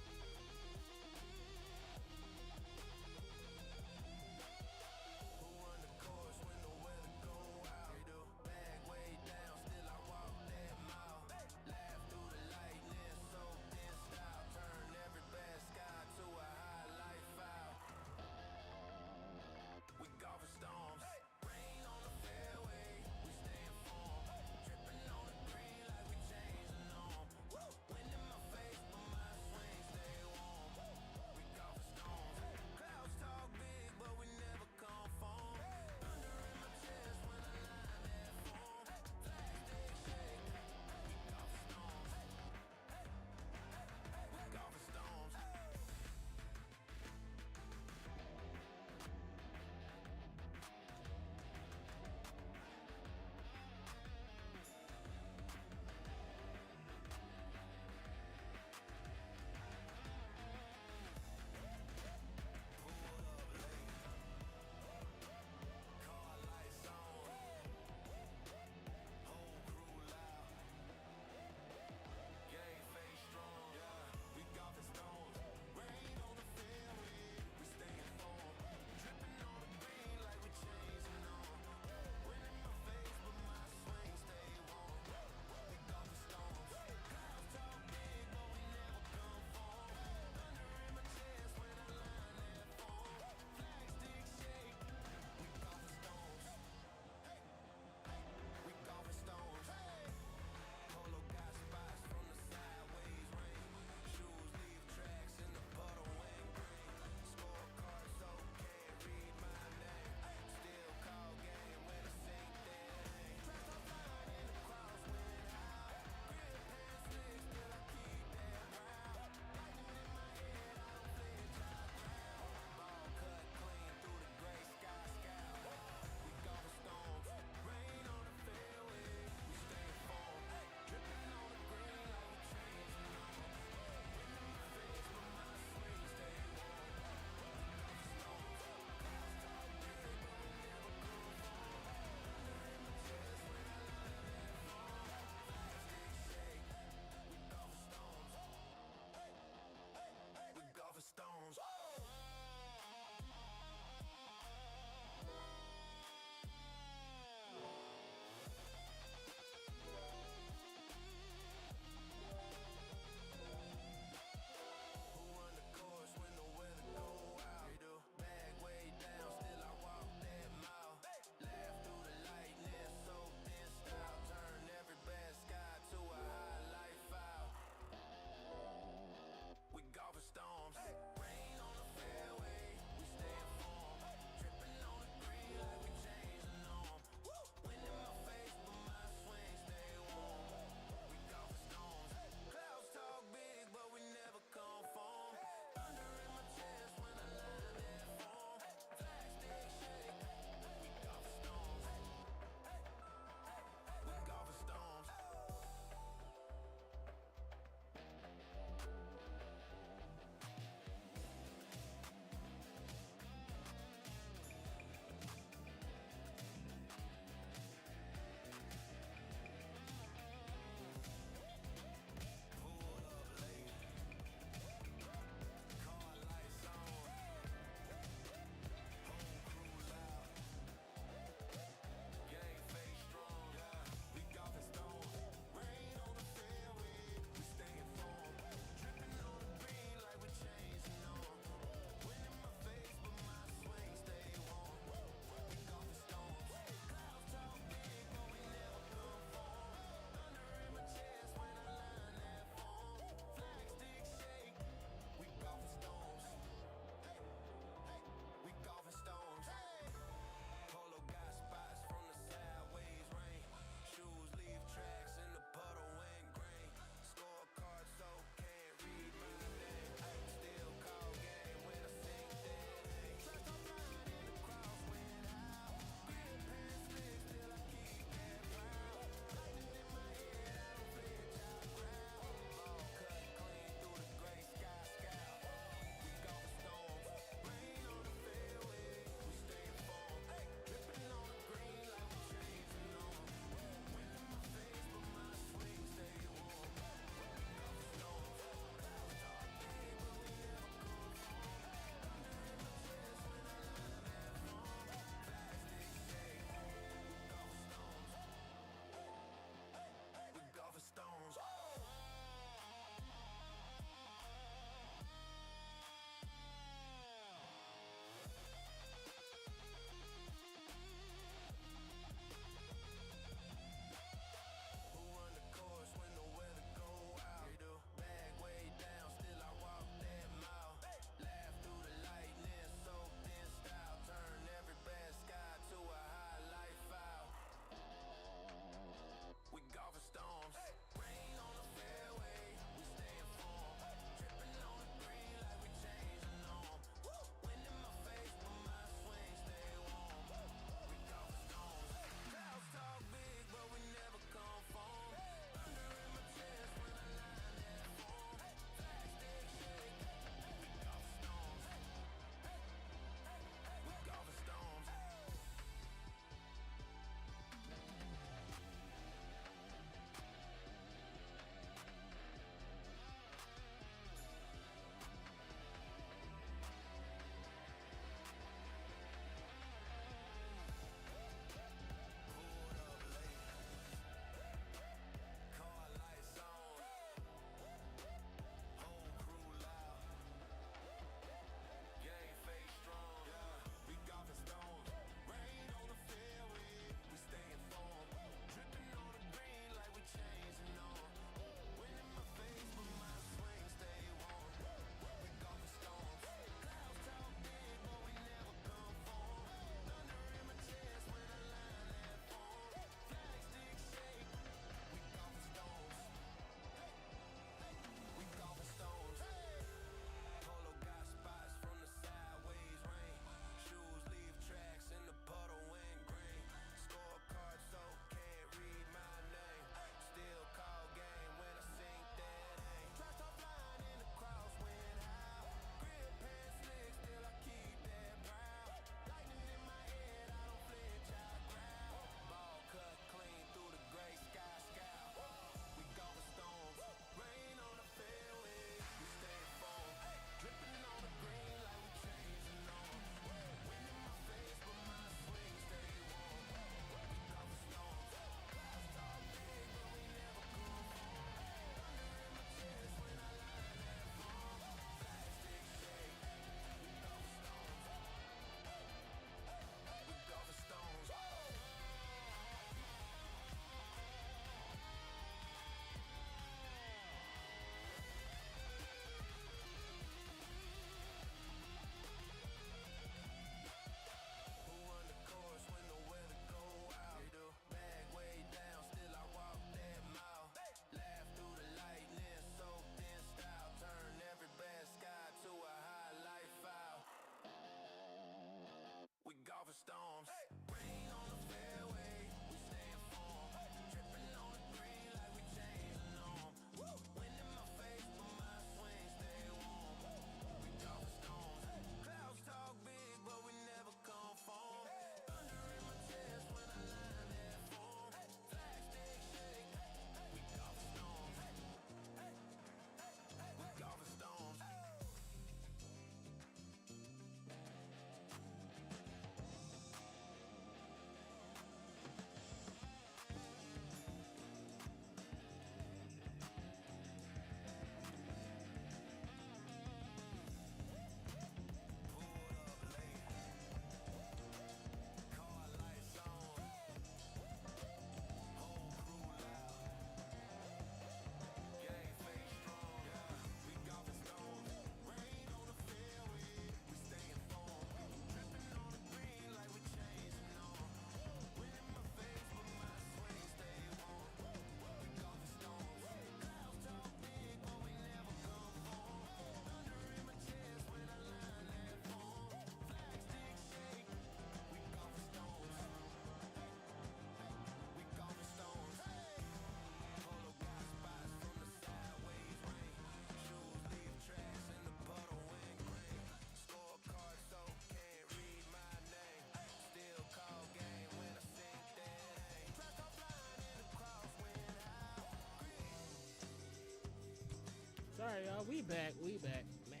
Sorry, y'all. We back. Man.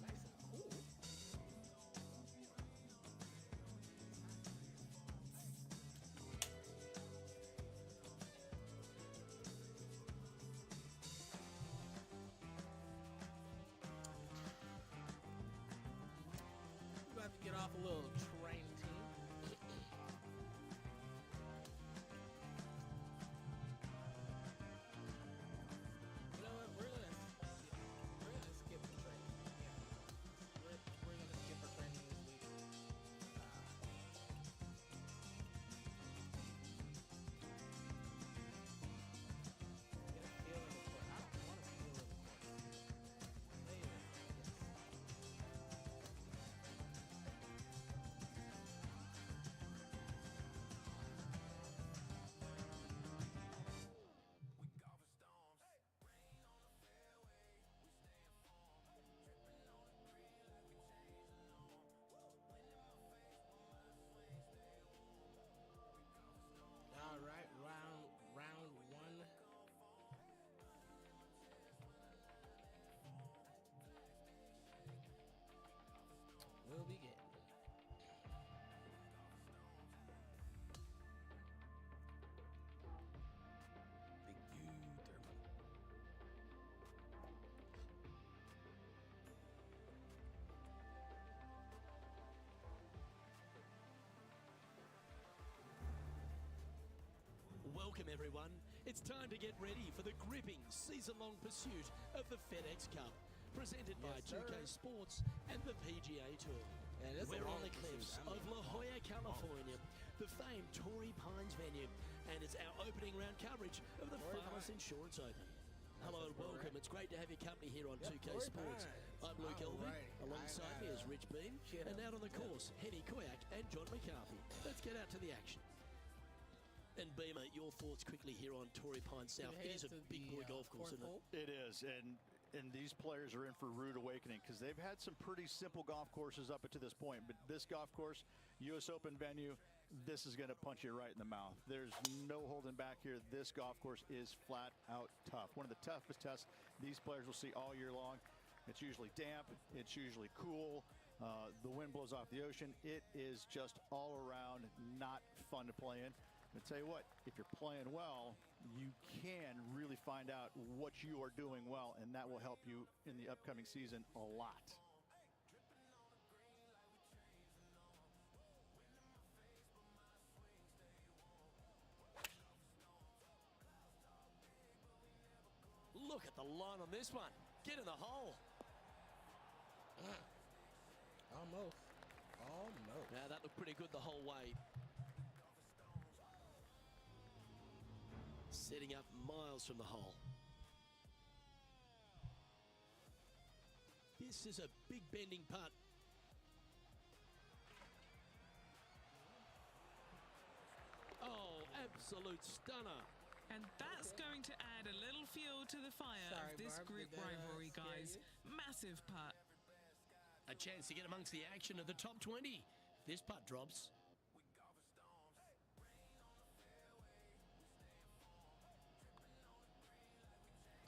Nice and cool. We're about to get off a little train team. You know what? We're gonna skip the training. Yeah, we're gonna skip our training this week. Get a feel of the court. I don't want to feel of the court. Play it. Yes. All right, round one. We'll begin. Big dude, Thurman. Welcome, everyone. It's time to get ready for the gripping season-long pursuit of the FedEx Cup, presented by Yes, 2K sir. Sports and the PGA Tour. And it's a We're on long the cliffs pursuit. I of mean, La Jolla, California, the famed Torrey Pines venue, and it's our opening round coverage of the Torrey Farmers Pines. Insurance Open. Hello and That's welcome. correct. It's great to have your company here on Yep, 2K Torrey Sports. Pines. I'm Luke All Elvey. right. Alongside I me got is Rich Beam. shit And up. out on the Yep. course, Henny Koyak and John McCarthy. Let's get out to the action. And Beamer, your thoughts quickly here on Torrey Pines South. It is a big boy golf course, isn't it? It is, and these players are in for rude awakening because they've had some pretty simple golf courses up to this point. But this golf course, U.S. Open venue, this is going to punch you right in the mouth. There's no holding back here. This golf course is flat out tough. One of the toughest tests these players will see all year long. It's usually damp. It's usually cool. The wind blows off the ocean. It is just all around not fun to play in. I tell you what, if you're playing well, you can really find out what you are doing well, and that will help you in the upcoming season a lot. Look at the line on this one. Get in the hole. Almost. Now that looked pretty good the whole way. Setting up miles from the hole. This is a big bending putt. Oh, absolute stunner. And that's going to add a little fuel to the fire Sorry, of this Barb, group did that, rivalry, scare guys. you? Massive putt. A chance to get amongst the action of the top 20. This putt drops.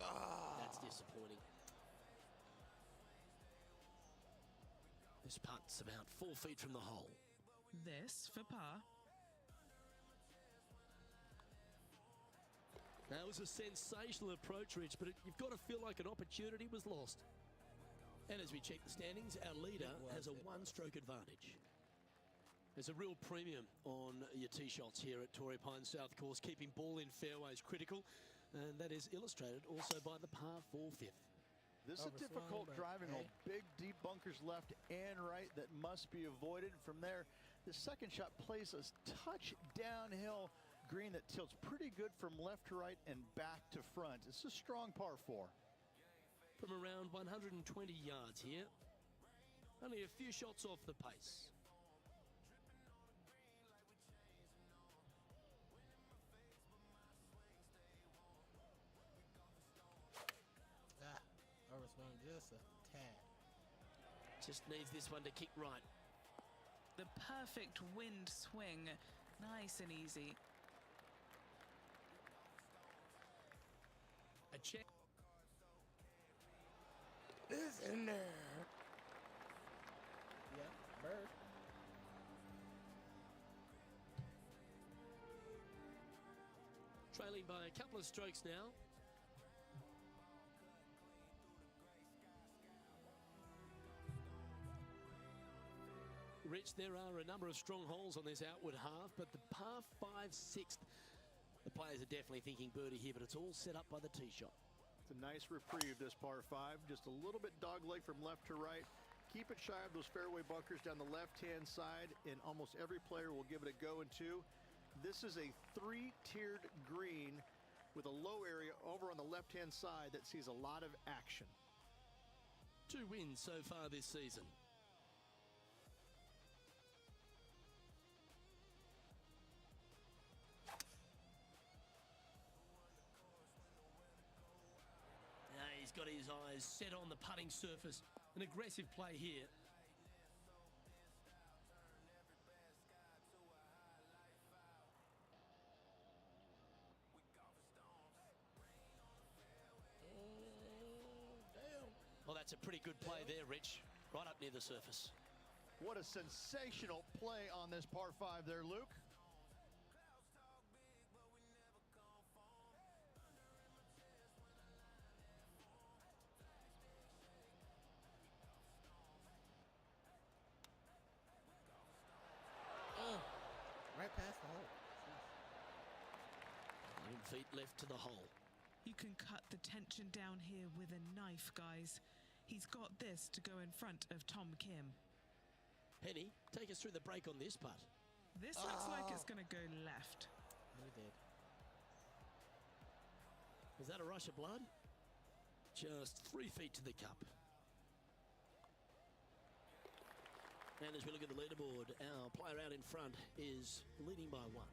That's disappointing. This putt's about 4 feet from the hole. This for par. That was a sensational approach, Rich, but you've got to feel like an opportunity was lost. And as we check the standings, our leader has a one-stroke advantage. There's a real premium on your tee shots here at Torrey Pines South Course. Keeping ball in fairways critical, and that is illustrated also by the par 4 fifth. This is a Overswung, difficult but driving hole. hey. Big, deep bunkers left and right that must be avoided. From there, the second shot plays a touch downhill green that tilts pretty good from left to right and back to front. It's a strong par 4. From around 120 yards here, only a few shots off the pace. Overswung just a tad. Just needs this one to kick right. The perfect wind swing. Nice and easy. check. It's in there. Yeah, bird. Trailing by a couple of strokes now. Rich, there are a number of strong holes on this outward half, but the par 5 6th, the players are definitely thinking birdie here, but it's all set up by the tee shot. It's a nice reprieve, this par 5. Just a little bit dogleg from left to right. Keep it shy of those fairway bunkers down the left-hand side, and almost every player will give it a go in two. This is a 3-tiered green with a low area over on the left-hand side that sees a lot of action. 2 wins so far this season. He's got his eyes set on the putting surface. An aggressive play here. Well, that's a pretty good play there, Rich. Right up near the surface. What a sensational play on this par 5 there, Luke. Right past the hole. 11 feet left to the hole. You can cut the tension down here with a knife, guys. He's got this to go in front of Tom Kim. Penny, take us through the break on this putt. This looks like it's going to go left. We did. Was that a rush of blood? Just 3 feet to the cup. And as we look at the leaderboard, our player out in front is leading by 1.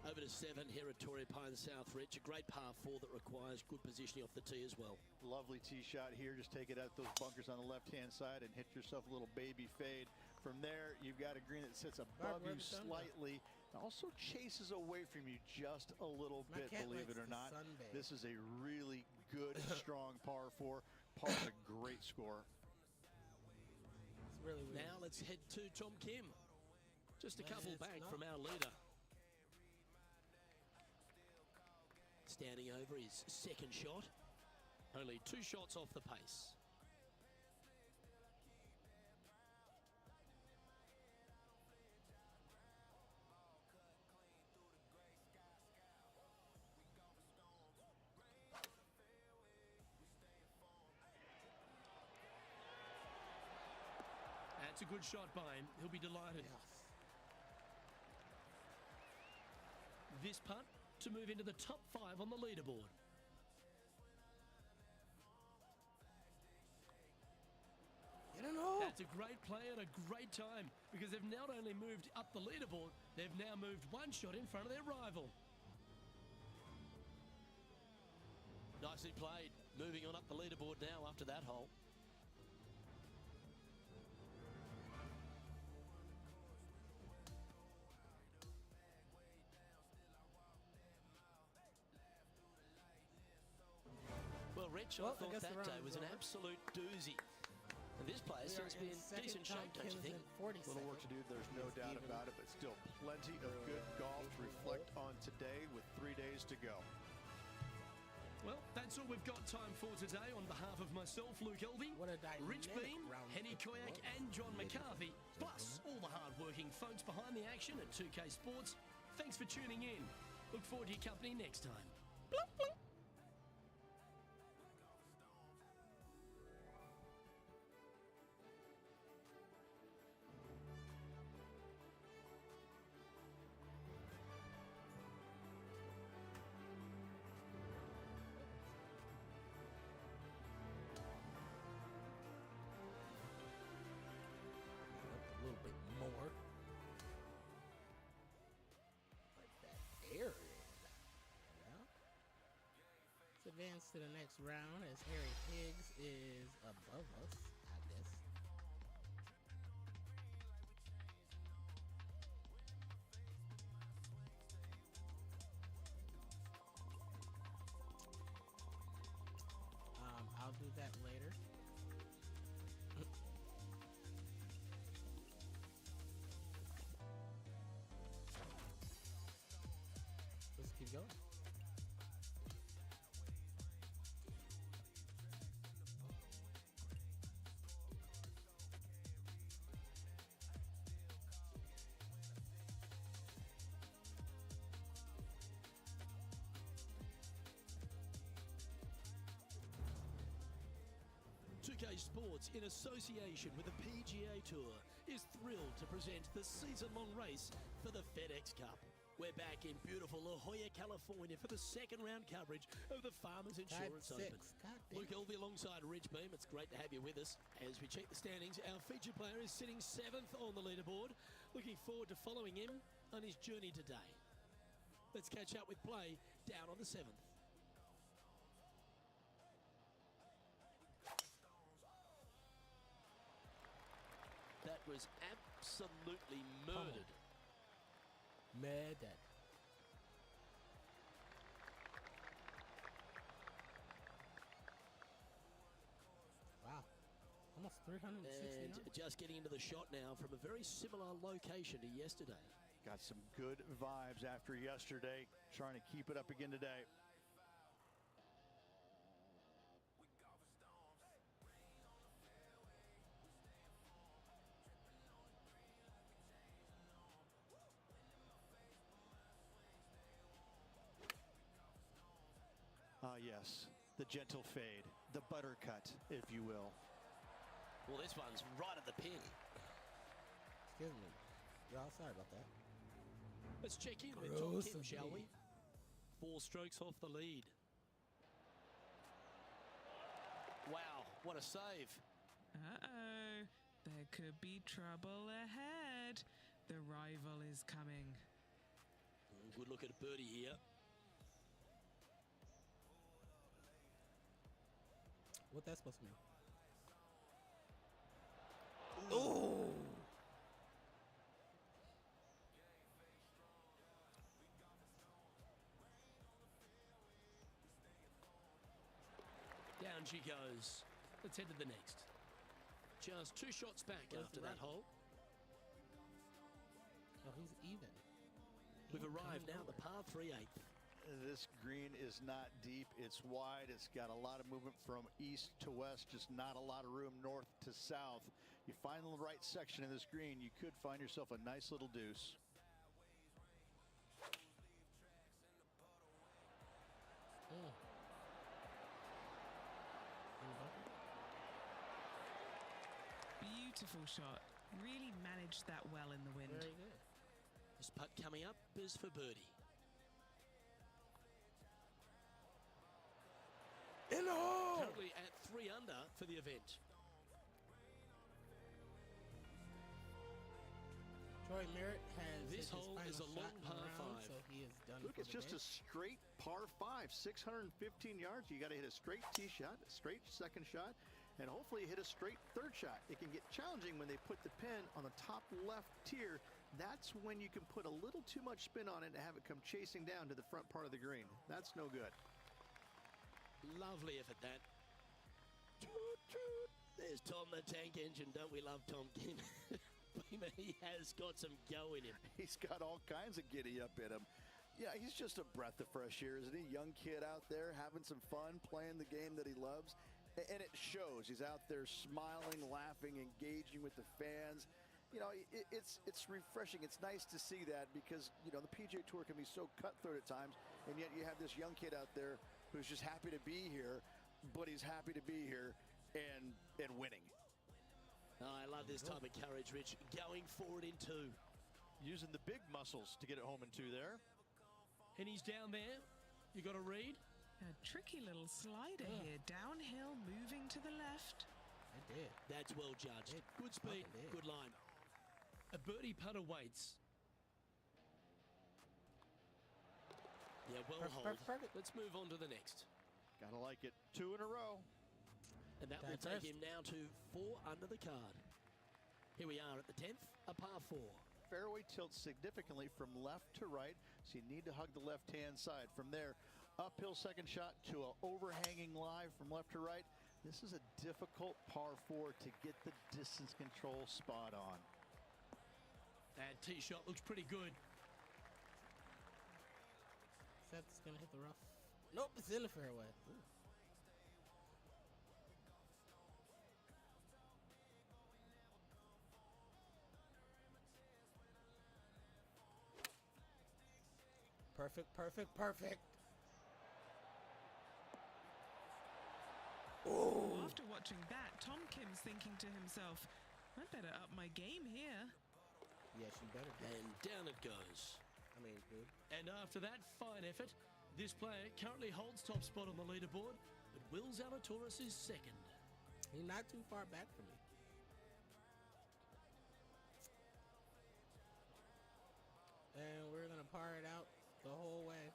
Over to 7 here at Torrey Pines South, Rich. A great par 4 that requires good positioning off the tee as well. Lovely tee shot here. Just take it out those bunkers on the left-hand side and hit yourself a little baby fade. From there, you've got a green that sits above you slightly. It also chases away from you just a little bit, believe it or not. This is a really good, strong par 4. Par is a great score. Really weird. Now let's head to Tom Kim. Just a couple back from our leader. Standing over his second shot. Only 2 shots off the pace. That's a good shot by him. He'll be delighted. Yes. This putt to move into the top 5 on the leaderboard. Get an hole. That's a great play at a great time because they've not only moved up the leaderboard, they've now moved 1 shot in front of their rival. Nicely played. Moving on up the leaderboard now after that hole. Well, Rich, I thought that day was an absolute doozy. And this player seems to be in decent shape, don't you think? A little work to do, there's no doubt about it, but still plenty of good golf to reflect on today with 3 days to go. Well, that's all we've got time for today. On behalf of myself, Luke Elvey, Rich Bean, Henny Koyak and John McCarthy, plus all the hard-working folks behind the action at 2K Sports, thanks for tuning in. Look forward to your company next time. Blunk, blunk. A little bit more. Like that area. Yeah. Let's advance to the next round as Harry Higgs is above us, I guess. UK Sports, in association with the PGA Tour, is thrilled to present the season-long race for the FedEx Cup. We're back in beautiful La Jolla, California for the second round coverage of the Farmers Insurance Open. Luke Elvey alongside Rich Beam. It's great to have you with us. As we check the standings, our featured player is sitting 7th on the leaderboard. Looking forward to following him on his journey today. Let's catch up with play down on the 7th. That was absolutely murdered. Madden. Wow. Almost 360 And yards. just getting into the shot now from a very similar location to yesterday. Got some good vibes after yesterday. Trying to keep it up again today. Yes, the gentle fade, the butter cut, if you will. Well, this one's right at the pin. Excuse me. Y'all, sorry about that. Let's check in with Tom Gross Kim, of shall me. we? 4 strokes off the lead. Wow, what a save. Uh-oh. There could be trouble ahead. The rival is coming. Good look at a birdie here. What that's supposed to mean? Oh! Down she goes. Let's head to the next. Just 2 shots back Where's after the that right? hole. Oh, he's even. We've He arrived comes now at the over. par 3/8. This green is not deep. It's wide. It's got a lot of movement from east to west, just not a lot of room north to south. You find the right section of this green, you could find yourself a nice little deuce. Beautiful shot. Really managed that well in the wind. Very good. This putt coming up is for birdie. In the hole! Currently at 3 under for the event. Troy Merritt has This hit his hole final is a shot long in the par round, 5. so he is done. Look, for it's the just a day. straight par 5, 615 yards. You got to hit a straight tee shot, a straight second shot, and hopefully hit a straight third shot. It can get challenging when they put the pin on the top left tier. That's when you can put a little too much spin on it and have it come chasing down to the front part of the green. That's no good. Lovely effort that. Toot, toot. There's Tom the Tank Engine. Don't we love Tom Kim? He has got some go in him. He's got all kinds of giddy up in him. Yeah, he's just a breath of fresh air, isn't he? Young kid out there having some fun, playing the game that he loves. And it shows. He's out there smiling, laughing, engaging with the fans. You know, it's refreshing. It's nice to see that because, you know, the PGA Tour can be so cutthroat at times, and yet you have this young kid out there who's just happy to be here, but he's happy to be here and winning. Oh, I love this type of courage, Rich. Going forward in 2. Using the big muscles to get it home in 2 there. And he's down there. You got to read. A tricky little slider here. Downhill, moving to the left. I did. That's well judged. It Good speed, fucking did. good line. A birdie putt awaits. Yeah, well hold. Perfect. Let's move on to the next. Gotta like it. 2 in a row. And that will take him now to 4 under the card. Here we are at the 10th, a par 4. Fairway tilts significantly from left to right, so you need to hug the left-hand side. From there, uphill second shot to an overhanging lie from left to right. This is a difficult par 4 to get the distance control spot on. That tee shot looks pretty good. That's gonna hit the rough. Nope, it's in the fairway. Ooh. Perfect. After watching that, Tom Kim's thinking to himself, I better up my game here. Yes, you better. And down it goes. I mean, dude. And after that fine effort, this player currently holds top spot on the leaderboard, but Will Zalatoris is second. He's not too far back from me. And we're going to par it out the whole way.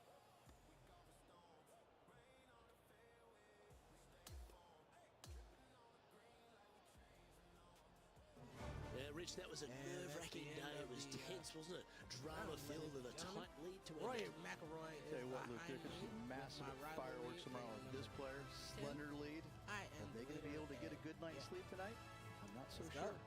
Yeah, Rich, that was a nerve-wracking day. It was tense, wasn't it? Drama-filled with a tight lead to Roy end. McIlroy is Tell you what, Luke, there behind could me be with massive my rivalry fireworks tomorrow with this player. Slender lead. I am Are they going to be able to get a good night's sleep tonight? I'm not so Let's go. sure.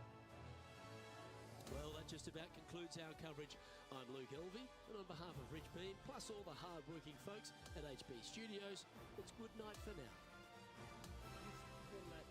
Well, that just about concludes our coverage. I'm Luke Elvey, and on behalf of Rich Beam, plus all the hard-working folks at HB Studios, it's good night for now. Good night.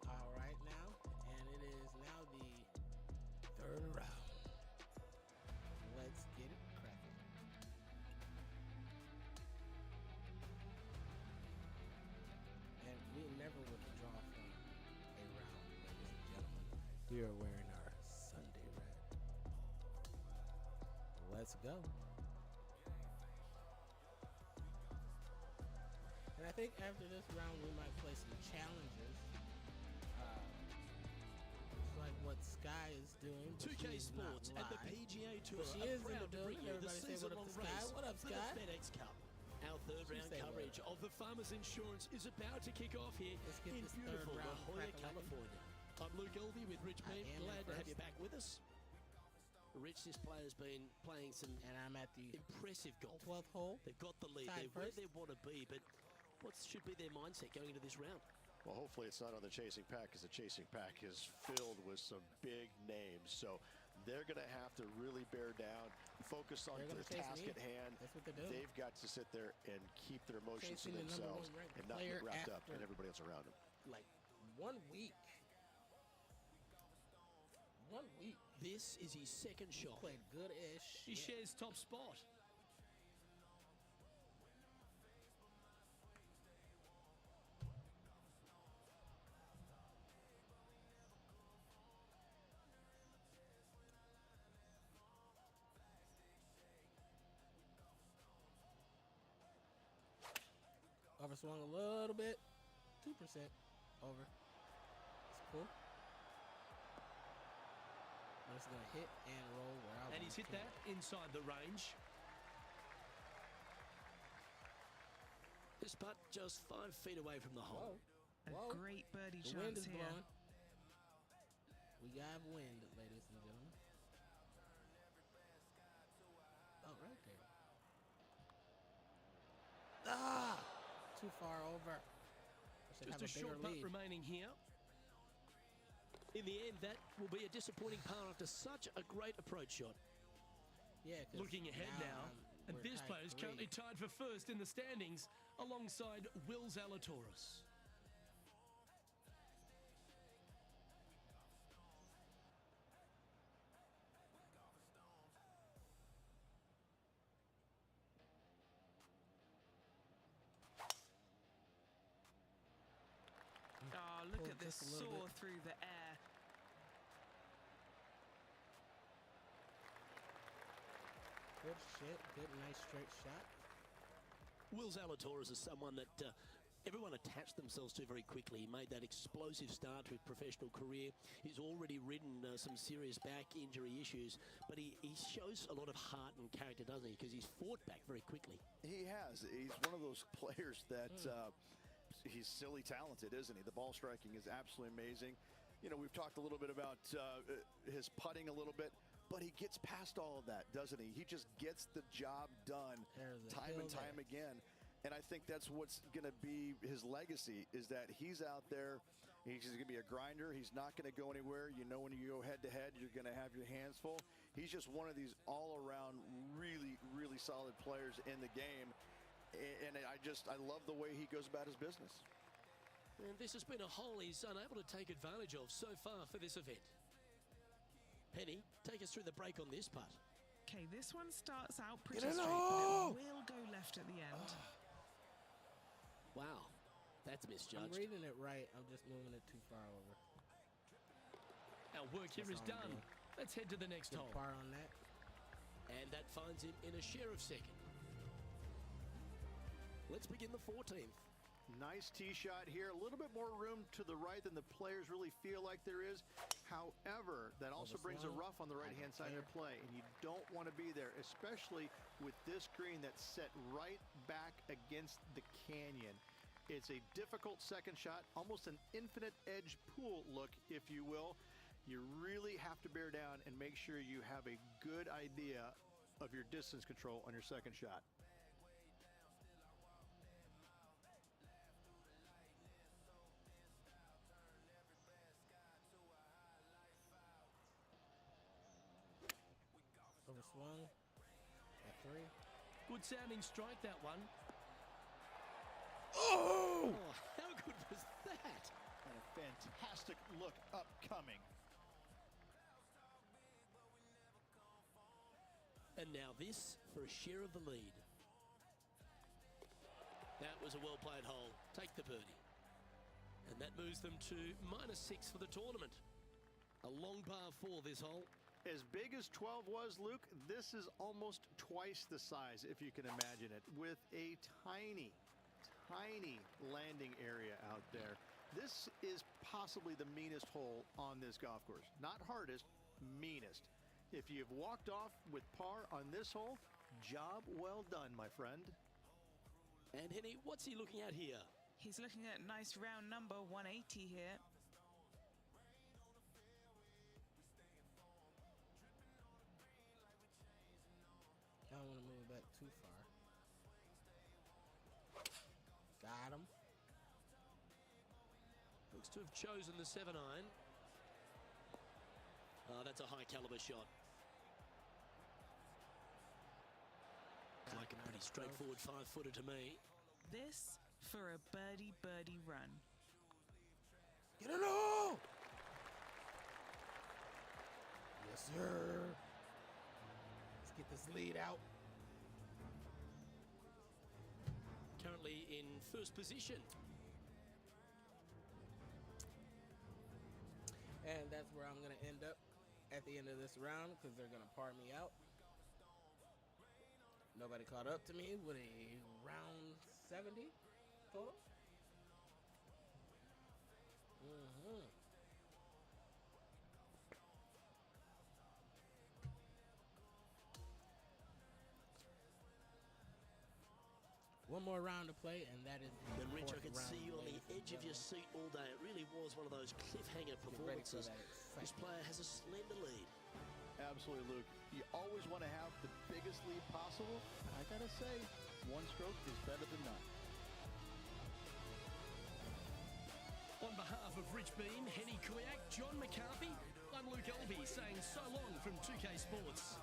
All right now, and it is now the third round. Let's get it cracking. And we never withdraw from a round, ladies and gentlemen. We are wearing our Sunday red. Let's go. And I think after this round, we might play some challenges. It's like what Sky is doing. but 2K she is not Sports and the live. PGA Tour But she are is in proud the to bring building. you the Everybody say what up season-long to Sky. race What up, for Sky? the FedEx Cup. Our third She round say what coverage of the Farmers Insurance is about to kick off here Let's get in this third beautiful La round Jolla, crack-a-lackin'. California. I'm Luke Elvey with Rich I Beam. am Glad at to have you first. back with us. Rich, this player's been playing some And I'm at the impressive golf. 12th hole. They've got the lead. Tied They're where first. they want to be, but what should be their mindset going into this round? Well, hopefully it's not on the chasing pack, because the chasing pack is filled with some big names. So they're going to have to really bear down, focus on They're the gonna chase task me. at hand. That's what they're doing. They've got to sit there and keep their emotions to Chasing the number themselves one ranked and not player get wrapped up after- in everybody else around them. Like 1 week. 1 week. This is his second shot. Played good-ish. He shares top spot. Overswung a little bit. 2% over. It's cool. But it's going to hit and roll where I And want he's hit to. that inside the range. This putt just 5 feet away from the hole. Whoa. A Whoa. great birdie The wind chance is here. blowing. We got wind, ladies and gentlemen. Oh, right there. Ah! Too far over. I should Just have a short bigger putt lead. remaining here. In the end, that will be a disappointing par after such a great approach shot. Yeah, 'cause Looking ahead now, and we're this tied player is 3. currently tied for first in the standings alongside Will Zalatoris. Oh, look Pulled at this just a little soar bit. through the air. Good shit. Good, nice straight shot. Will Zalatoris is someone that everyone attached themselves to very quickly. He made that explosive start to his professional career. He's already ridden some serious back injury issues, but he shows a lot of heart and character, doesn't he? Because he's fought back very quickly. He has. He's one of those players that he's silly talented, isn't he? The ball striking is absolutely amazing. You know, we've talked a little bit about his putting a little bit, but he gets past all of that, doesn't he? He just gets the job done time and time again. And I think that's what's going to be his legacy, is that he's out there. He's going to be a grinder. He's not going to go anywhere. You know, when you go head-to-head, you're going to have your hands full. He's just one of these all-around really, really solid players in the game. And I love the way he goes about his business. And this has been a hole he's unable to take advantage of so far for this event. Penny, take us through the break on this putt. Okay, this one starts out pretty straight, but it will go left at the end. Wow, that's misjudged. I'm reading it right. I'm just moving it too far over. Our work here is done. Let's head to the next hole. Par on that. And that finds him in a share of second. Let's begin the 14th. Nice tee shot here. A little bit more room to the right than the players really feel like there is. However, that also brings a rough on the right-hand side of the play, and you don't want to be there, especially with this green that's set right back against the canyon. It's a difficult second shot, almost an infinite edge pool look, if you will. You really have to bear down and make sure you have a good idea of your distance control on your second shot. Overswung at 3. Good sounding strike, that one. Oh! How good was that? And a fantastic look upcoming. And now this for a share of the lead. That was a well-played hole. Take the birdie. And that moves them to -6 for the tournament. A long par 4 this hole. As big as 12 was, Luke, this is almost twice the size, if you can imagine it, with a tiny, tiny landing area out there. This is possibly the meanest hole on this golf course. Not hardest, meanest. If you've walked off with par on this hole, job well done, my friend. And Henny, what's he looking at here? He's looking at nice round number 180 here. I don't want to move it back too far. Got him. Looks to have chosen the 7-iron. Oh, that's a high caliber shot. Like a pretty straightforward 5-footer to me. This for a birdie run. Get it all! Yes, sir. Let's get this lead out. Currently in first position. And that's where I'm going to end up at the end of this round, because they're going to par me out. Nobody caught up to me with a round 70 total. One more round to play, and that is the And Rich, I fourth could round, see you on the ladies and edge of your gentlemen. seat all day. It really was one of those cliffhanger Get ready for performances. that This player has a slender lead. Absolutely, Luke. You always want to have the biggest lead possible. I gotta say, one stroke is better than none. On behalf of Rich Beam, Henny Kuyak, John McCarthy, I'm Luke Elby saying so long from 2K Sports.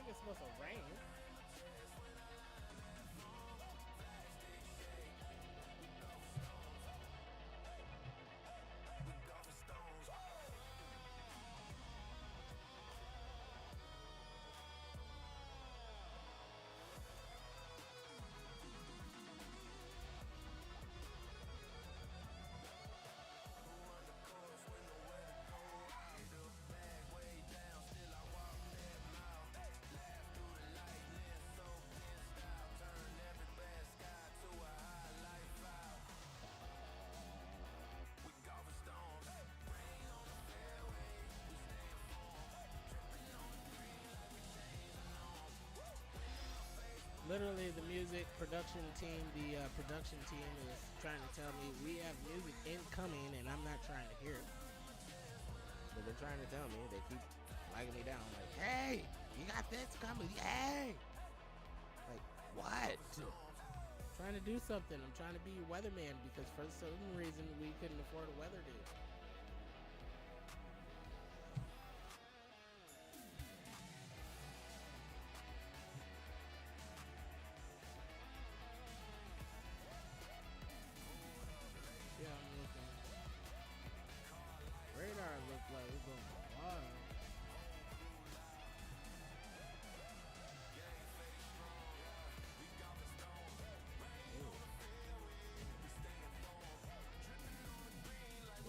it's supposed to rain. Literally, the music production team, the production team is trying to tell me we have music incoming, and I'm not trying to hear it. But they're trying to tell me. They keep flagging me down, like, "Hey, you got this coming? Hey!" Like, what? I'm trying to do something. I'm trying to be your weatherman because for some reason we couldn't afford a weather dude. Yeah, I'm looking. Radar look like it's going wild.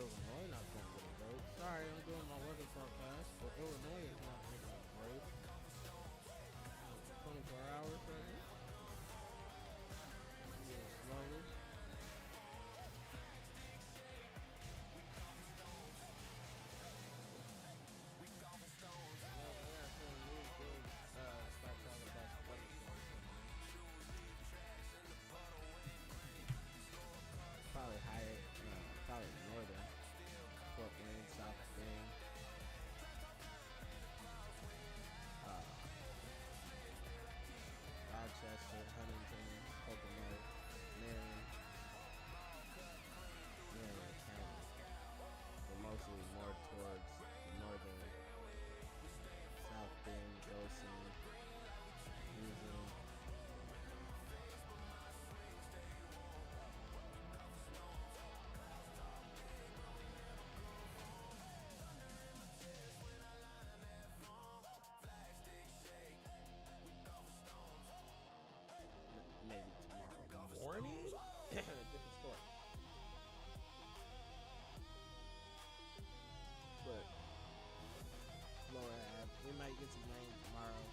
Illinois not going to get a break. Sorry, I'm doing my weather forecast, but Illinois is not getting a break. 24 hours right here. Yeah, slowly. Probably higher, probably northern. Fort Wayne, South Bend. Rochester, Huntington, Pocono, Marion. Marion County. But mostly more towards the northern. South Bend, Dothan, Newsom. Maybe tomorrow morning? Different story. But lower ab, we might get some rain tomorrow.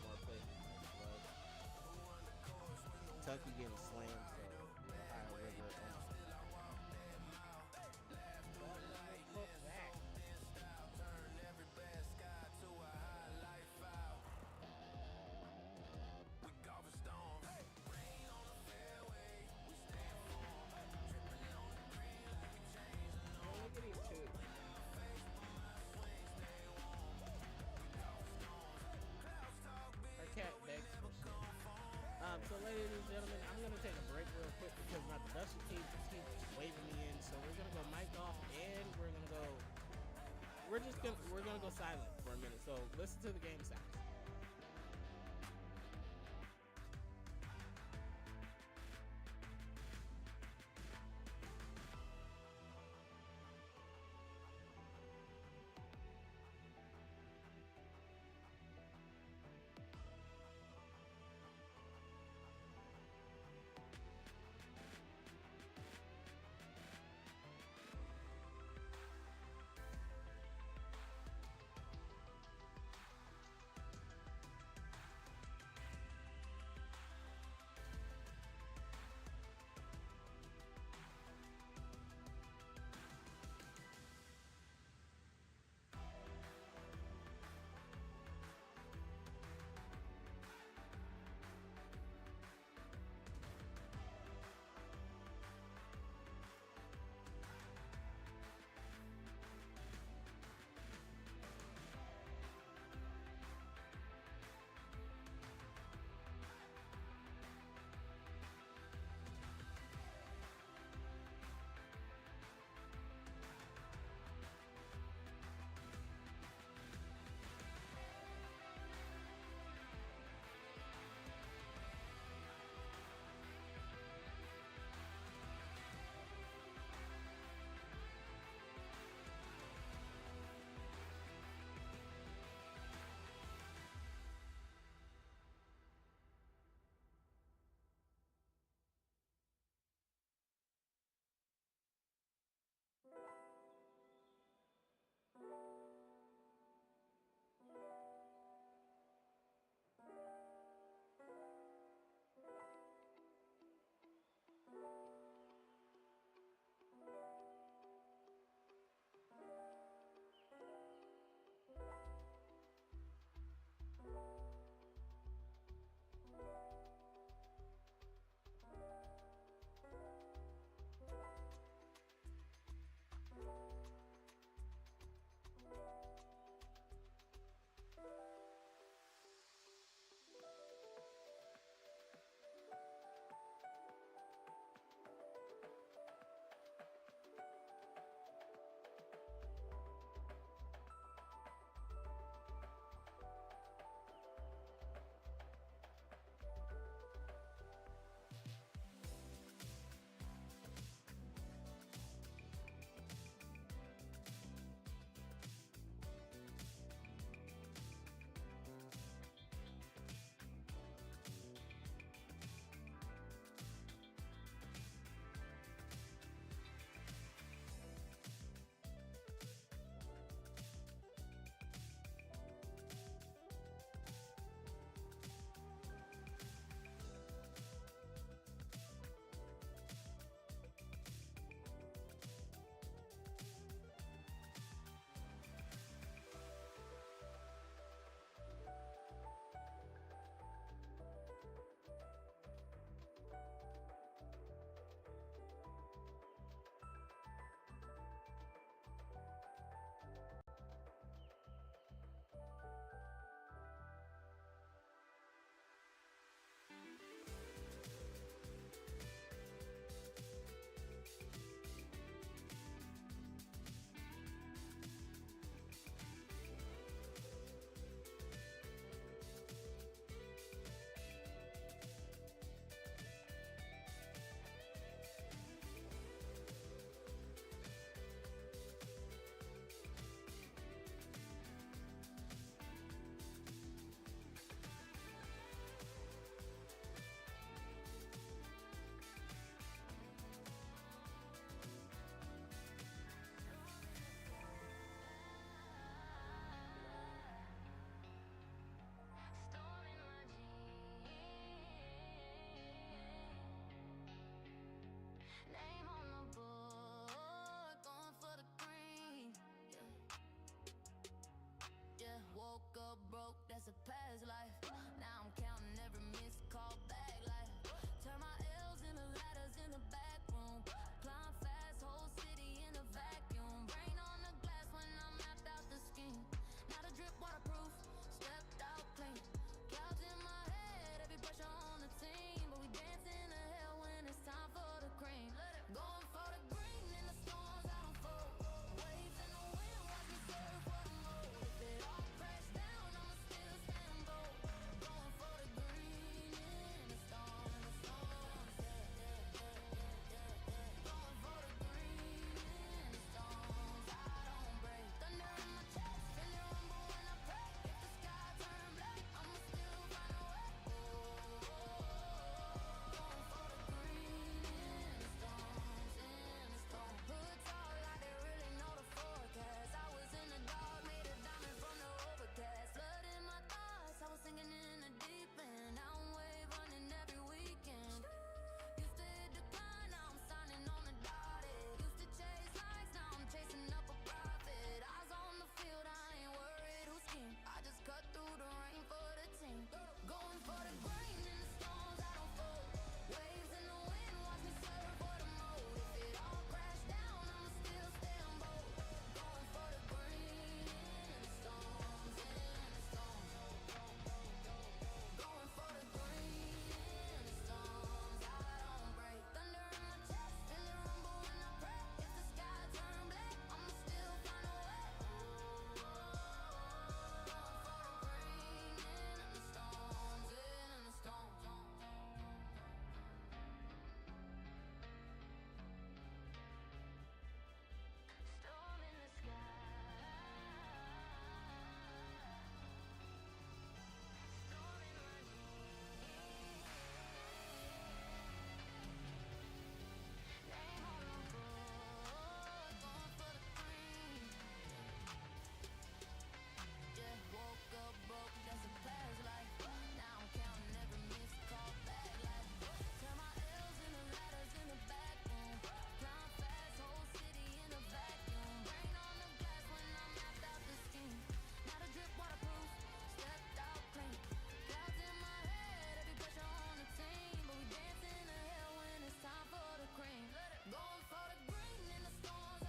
More places might flood. Kentucky getting slammed, so the Ohio River. Look back. Look at these two. Our cat begs for shit. So ladies and gentlemen, I'm gonna take a break real quick because my production team keeps waving me in. So we're gonna go mic off and we're gonna go silent for a minute. So listen to the game sounds.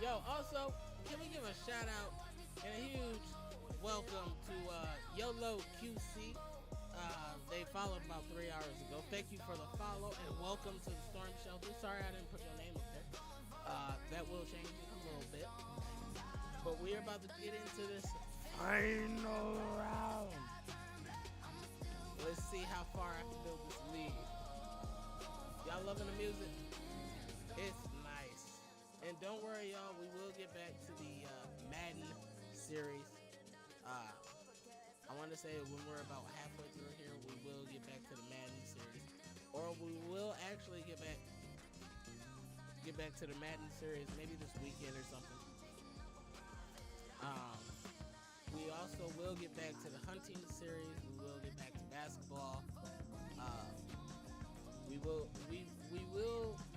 Yo, also, can we give a shout out and a huge welcome to YOLO QC. They followed about 3 hours ago. Thank you for the follow and welcome to the Storm Shelter. Sorry I didn't put your name up there. That will change a little bit. But we're about to get into this final round. Let's see how far I can build this lead. Y'all loving the music? It's nice. And don't worry, y'all. We will get back to the Madden series. I want to say when we're about halfway through here, we will get back to the Madden series, or we will actually get back to the Madden series maybe this weekend or something. We also will get back to the hunting series. We will get back to basketball. We will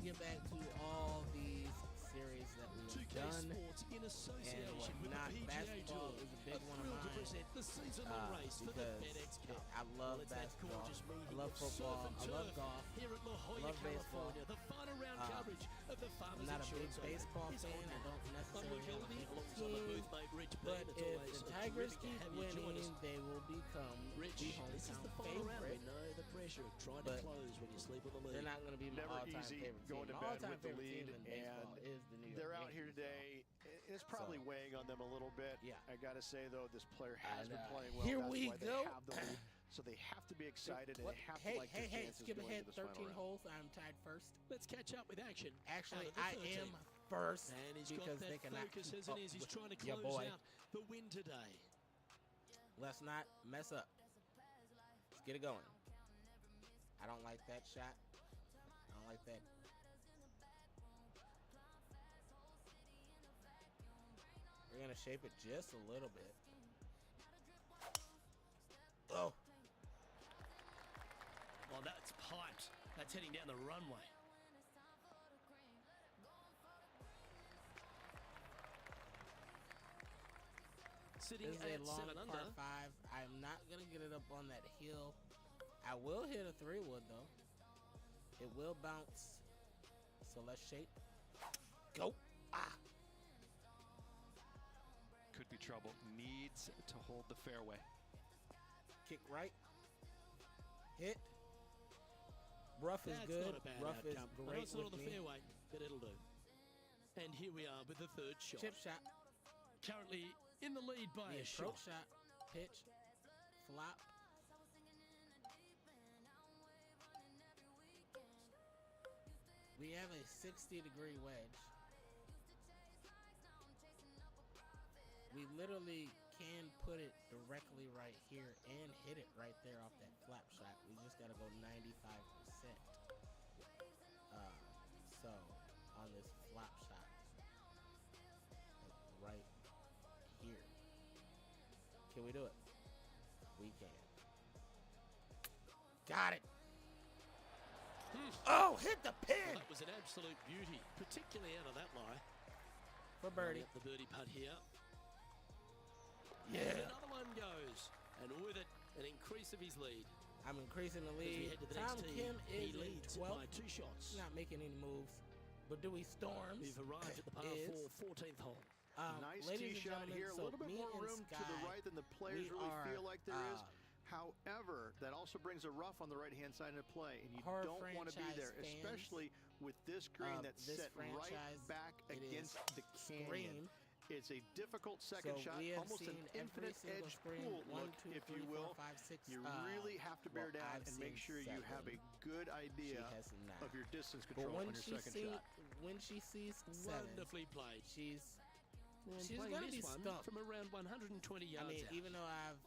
get back to all these series that we've done in association and with whatnot. the PGA Basketball Tour is a big one of thrilled to mine present the season-long race for the FedEx Cup. I love Well, it's that basketball. gorgeous I meeting love of football. surf and I love turf golf. here at La Jolla, love baseball. California. The final round coverage of the Farmers I'm not a big Insurance Open baseball is fan. on I now. don't I'm necessarily Luke have a Elby, favorite alongside my team. booth mate Rich But Payne. It's if always the a Tigers terrific to keep have you join winning, us. they will become Rich, the this is hometown the final round. We favorite. know the pressure of trying But to close when you sleep on the lead. They're not going to be my Never all-time easy favorite team. going to My bed all-time with the favorite lead, team in baseball and is the New York they're out here Yankees, today. It's probably So- weighing on them a little bit. Yeah. I got to say, though, this player has And, been playing well. here That's we why go. They have the lead. So they have to be excited, and What? they have Hey, to like hey, their hey! chances Skip going ahead into this 13 final round. holes. I'm tied first. Let's catch up with action. Actually, out of the I 13th. am first And he's because got they that cannot focus keep as up it is. He's with trying to your close boy. out the win today. Let's not mess up. Let's get it going. I don't like that shot. I don't like that. We're gonna shape it just a little bit. Oh, Well, that's piped. That's heading down the runway. Sitting this is a at long 7 par under. 5. I'm not gonna get it up on that hill. I will hit a 3-wood though. It will bounce. So let's shape. Go. Ah. Could be trouble. Needs to hold the fairway. Kick right. Hit. Rough is That's good. not a bad Rough is outcome. I know great it's not on with the me. fairway, but it'll do. And here we are with the third shot. Chip shot. Currently in the lead by The a shot. approach shot. Pitch. Flop. We have a 60-degree wedge. We literally can put it directly right here and hit it right there off that flap shot. We just got to go 95%. So, on this flop shot, like right here. Can we do it? We can. Got it. Oh, hit the pin That was an absolute beauty, particularly out of that lie. for birdie. Lining up the birdie putt here. Yeah. And another one goes. And with it, an increase of his lead. I'm increasing the As we lead. head to the Tom next tee, Kim he is in leads 12th. by 2 shots. Not making any moves. But Dewey Stormz We've arrived at the par is 4 14th hole. Nice ladies tee and shot gentlemen, here. A so little bit me more and room to Sky, the right than the players we really are, feel like there is. However, that also brings a rough on the right-hand side of play, and you Horror don't want to be there, franchise fans especially with this green that's this set right franchise, back it against is the canyon. Scream. It's a difficult second So shot, we have almost an seen every infinite single edge screen, pool 1, look, 2, if 3, you 4, will. 5, 6. You really have to bear well, down I've and make seen sure you have a 7. good idea She has 9. of your distance But control when on your she second shot. when she sees 7, Wonderfully played. she's And she's playing gonna this be one stumped. from around 120 yards I mean, out. even though I've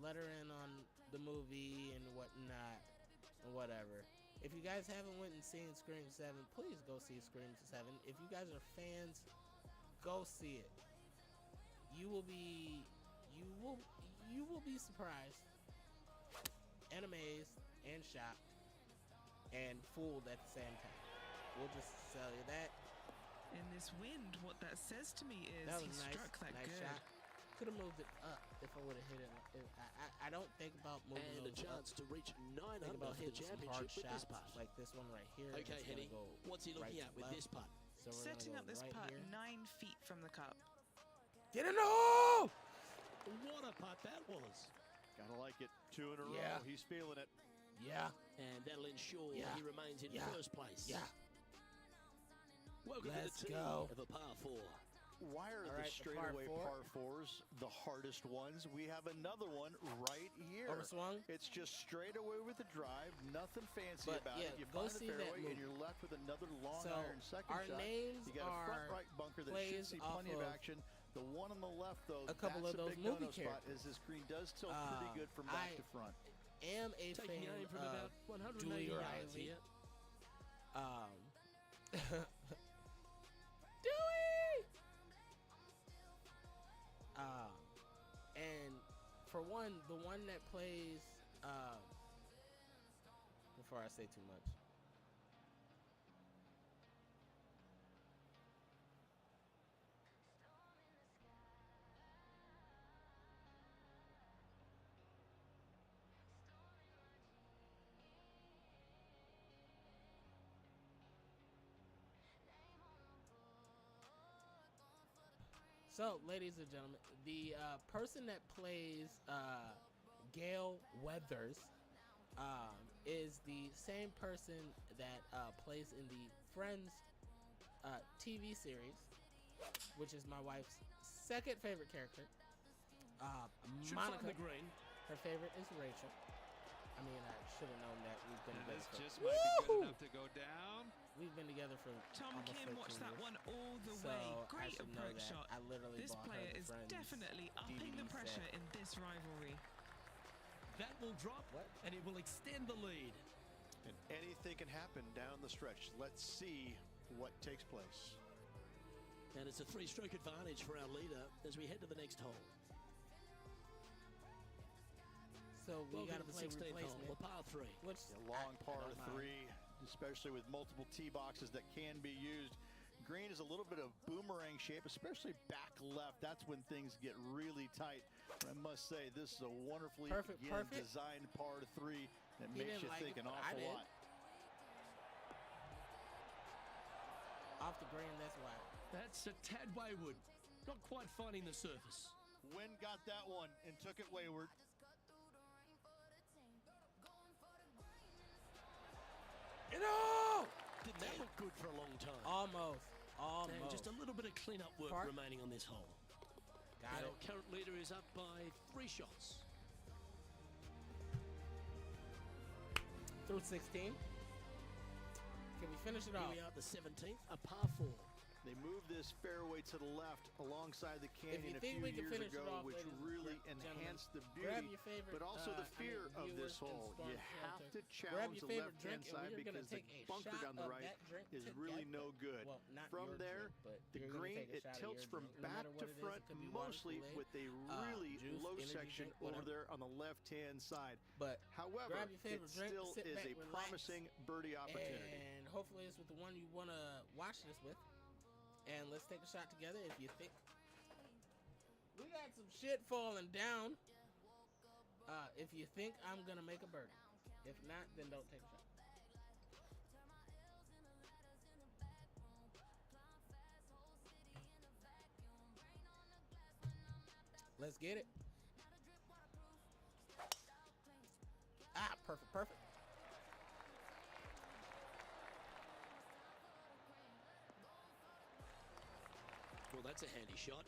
let her in on the movie and whatnot and whatever. If you guys haven't went and seen Scream 7, please go see Scream 7. If you guys are fans, go see it. You will be surprised and amazed and shocked and fooled at the same time. We'll just tell you that. In this wind, what that says to me is That he was nice. struck that Nice good. shot. Could have moved it up if I would have hit it. I don't think about moving And a those chance up. to reach 9 Think under about for the hitting some hard championship with this shots putt. like this one right here. Okay, It's gonna Henny, go what's he looking right at to with left. this putt? So we're Setting gonna up go this right putt here. 9 feet from the cup. Get in the hole! What a putt that was. Gotta like it. 2 in a Yeah. row. He's feeling it. Yeah. And that'll ensure Yeah. he remains in Yeah. first place. Yeah. Welcome Let's to the tee go. of a par 4. Why are All the right, the straightaway par par fours the hardest ones? We have another one right here. Overswung. It's just straight away with the drive, nothing fancy But, about yeah, it. You go find the see that fairway and movie. you're left with another long So, iron second our shot. names You got a front are right bunker that should plays see off plenty of of action. The one on the left, though, a couple that's of those a big movie no-no spot, characters. as this green does tilt pretty good from back I to front. Am a Taking fan aim from of about 180 Dewey yards Riley. here. Dewey! And for one, the one that plays, before I say too much. So, ladies and gentlemen, the person that plays Gale Weathers is the same person that plays in the Friends TV series, which is my wife's second favorite character. Should Monica, find the green. her favorite is Rachel. I mean, I should have known that. We've been And together this for, just might be good Woo! enough to go down. We've been together for Tom almost Kim 13 watched that years. one all the So, way. I Great should know approach that. shot. I literally This bought her player the is Friends definitely upping DVD the pressure set. in this rivalry. That will drop, What? and it will extend the lead. And anything can happen down the stretch. Let's see what takes place. And it's a 3-stroke advantage for our leader as we head to the next hole. So we Welcome got to to the play 16th hole, replacement. the par 3. Which A long I par don't mind. 3, especially with multiple tee boxes that can be used. Green is a little bit of boomerang shape, especially back left. That's when things get really tight. But I must say, this is a wonderfully Perfect. designed par 3 that He makes didn't you like think it, an but I awful did. lot. Off the green, that's why. That's a tad wayward. Not quite finding the surface. Wynn got that one and took it wayward. You know! Did that look good for a long time? Almost. And just a little bit of clean-up work Park. remaining on this hole. Got Our it. current leader is up by 3 shots. Through 16. Can we finish it Here off? we are at the 17th, a par 4. They moved this fairway to the left alongside the If canyon you a think few we can years finish it ago, off, which ladies and really gentlemen, enhanced the grab beauty, your favorite, but also the fear of viewers this and hole. Stormz You have fans. to Grab challenge your the favorite left-hand drink, and side we're gonna because the take a bunker shot down the of right that drink is really together. no good. Well, not From your there, drink, but the you're gonna green, take a it shot of tilts your from drink, no back matter what to it is. front, It could be water, mostly Kool-Aid, with a really juice, low energy section drink, over whatever. there on the left-hand side. But However, grab your favorite it drink, still sit is back, a relax, promising birdie opportunity. and hopefully it's with the one you want to watch this with. And let's take a shot together if you think. We got some shit falling down. If you think I'm going to make a birdie. If not, then don't take a shot. Let's get it. Perfect. Well, that's a handy shot.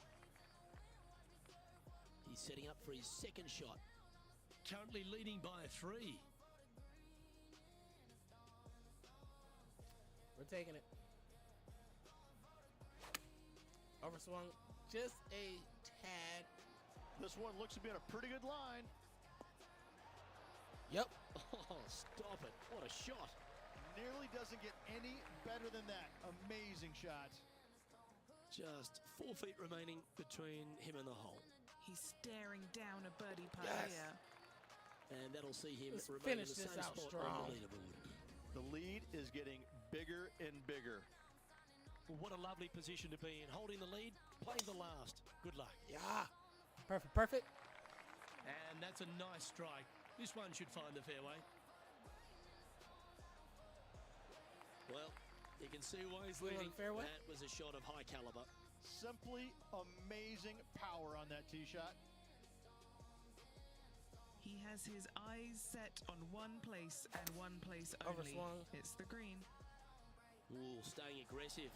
He's setting up for his second shot. Currently leading by 3. We're taking it. Overswung just a tad. This one looks to be in a pretty good line. Yep. Oh, stop it. What a shot. Nearly doesn't get any better than that. Amazing shot. Just 4 feet remaining between him and the hole. He's staring down a birdie putt Yes. here. And that'll see him Let's remain in finish the this same out spot strong. on the leaderboard. The lead is getting bigger and bigger. What a lovely position to be in. Holding the lead, playing the last. Good luck. Yeah. Perfect. And that's a nice strike. This one should find the fairway. Well, You can see why he's Still in leading. fairway? That was a shot of high caliber. Simply amazing power on that tee shot. He has his eyes set on one place and one place only. Overswung. It's the green. Ooh, staying aggressive.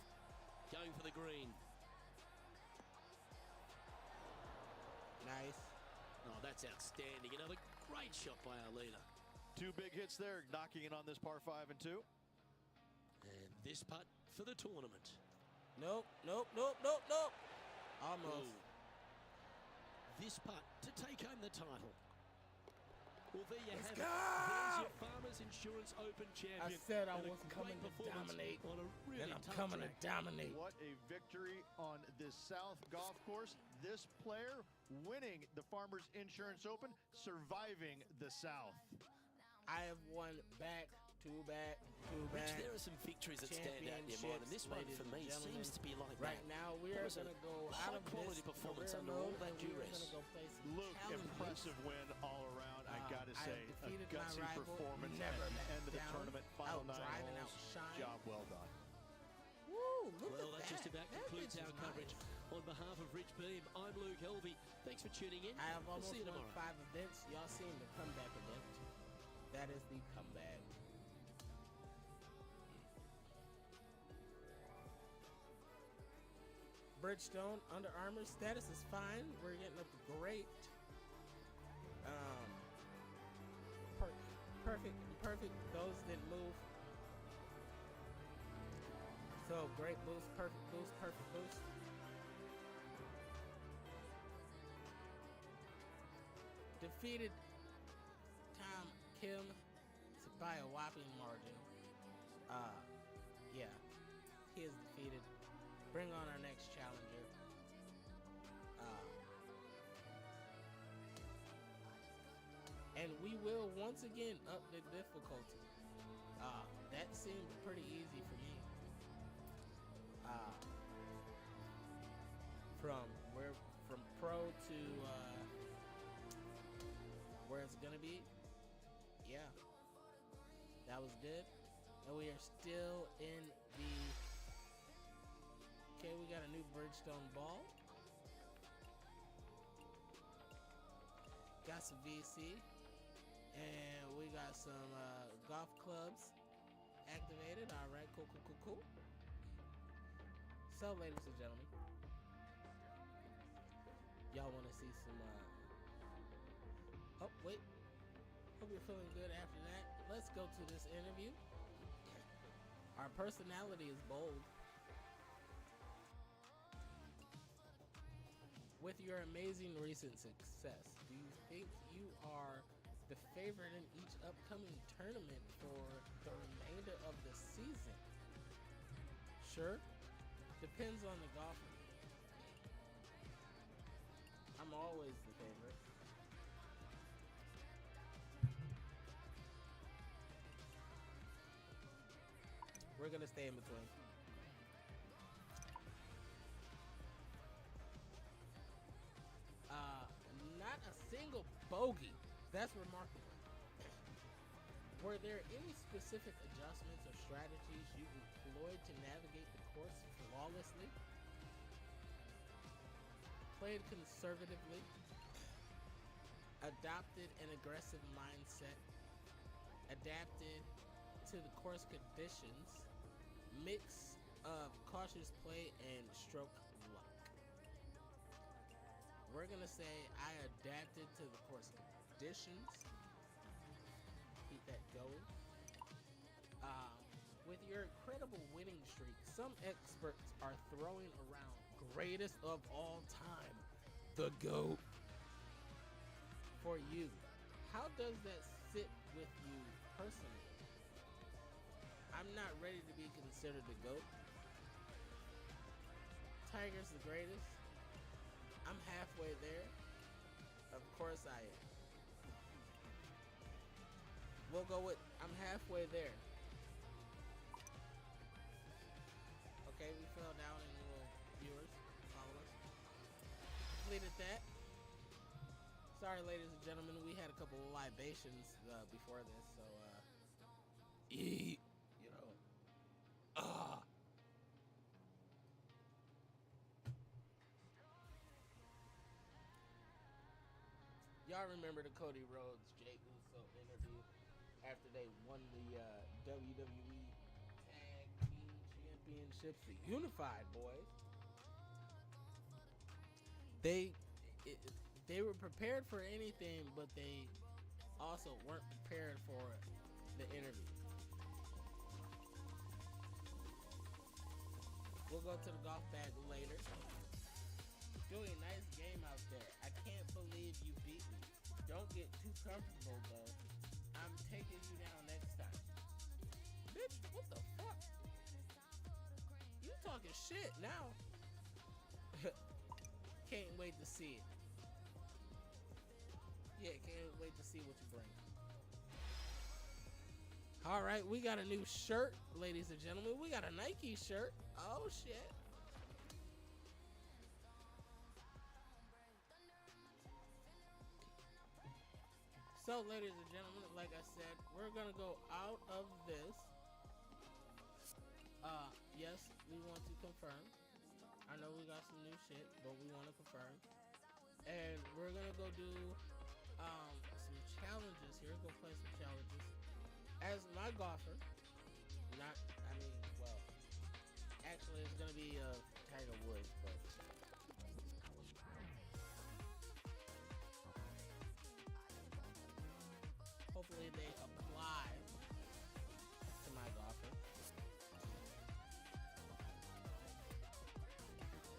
Going for the green. Nice. Oh, that's outstanding. Another great shot by our leader. 2 big hits there, knocking in on this par 5 and 2. And this putt for the tournament. Nope. Almost. Ooh. This putt to take home the title. Well, there you have it. There's your Farmers Insurance Open champion. I said I And a was great coming to performance dominate, on a really and I'm tough coming track. to dominate. What a victory on this South golf course. This player winning the Farmers Insurance Open, surviving the South. I have won back. Rich, there are some victories that stand out in your mind, and this one for me seems to be like right that. now. We That are was a going to go out of high-quality this performance career under mode, all that and we are duress. going to go play some Luke, challenges. impressive win all around. I gotta I say, have a defeated my gutsy rival, performance at never the backed end of the down, tournament. Final 9 outdrive and holes. outshine. Job well done. Woo, look Well, at that just about That concludes bitch our is coverage. nice. On behalf of Rich Beam, I'm Luke Helvey. Thanks for tuning in. I have We'll almost see you won tomorrow. 5 events. Y'all seen the comeback event. That is the comeback. Bridgestone, Under Armour status is fine. We're getting up to great. Perfect. Those didn't move. So great boost, perfect boost. Defeated Tom Kim by a whopping margin. Yeah, he is defeated. Bring on our next challenger. And we will once again up the difficulty. That seemed pretty easy for me. From pro to where it's gonna be. Yeah, that was good. And we are still in the. Okay, we got a new Bridgestone ball. Got some VC. And we got some golf clubs activated. All right, cool. So, ladies and gentlemen, y'all want to see some, oh, wait. Hope you're feeling good after that. Let's go to this interview. Our personality is bold. With your amazing recent success, do you think you are the favorite in each upcoming tournament for the remainder of the season? Sure. Depends on the golfer. I'm always the favorite. We're gonna stay in between. Not a single bogey. That's remarkable. Were there any specific adjustments or strategies you employed to navigate the course flawlessly? Played conservatively? Adopted an aggressive mindset? Adapted to the course conditions? Mix of cautious play and stroke luck. We're gonna say I adapted to the course conditions. Keep that going. With your incredible winning streak, some experts are throwing around greatest of all time, the GOAT. For you, how does that sit with you personally? I'm not ready to be considered the GOAT. Tiger's the greatest. I'm halfway there. Of course I am. We'll go with I'm halfway there. Okay, we fell down in little viewers. Follow us. Completed that. Sorry, ladies and gentlemen, we had a couple of libations before this, so you know. Y'all remember the Cody Rhodes Jey Uso interview after they won the WWE Tag Team Championships, the Unified Boys? They were prepared for anything, but they also weren't prepared for the interview. We'll go to the golf bag later. Joey, nice game out there. I can't believe you beat me. Don't get too comfortable, though. I'm taking you down next time. Bitch, what the fuck? You talking shit now. Can't wait to see it. Yeah, can't wait to see what you bring. All right, we got a new shirt, ladies and gentlemen. We got a Nike shirt. Oh, shit. So, ladies and gentlemen, like I said, we're going to go out of this. Yes, we want to confirm. I know we got some new shit, but we want to confirm. And we're going to go do some challenges here. Go play some challenges. As my golfer, actually it's going to be Tiger Woods, but hopefully they apply to my golfer.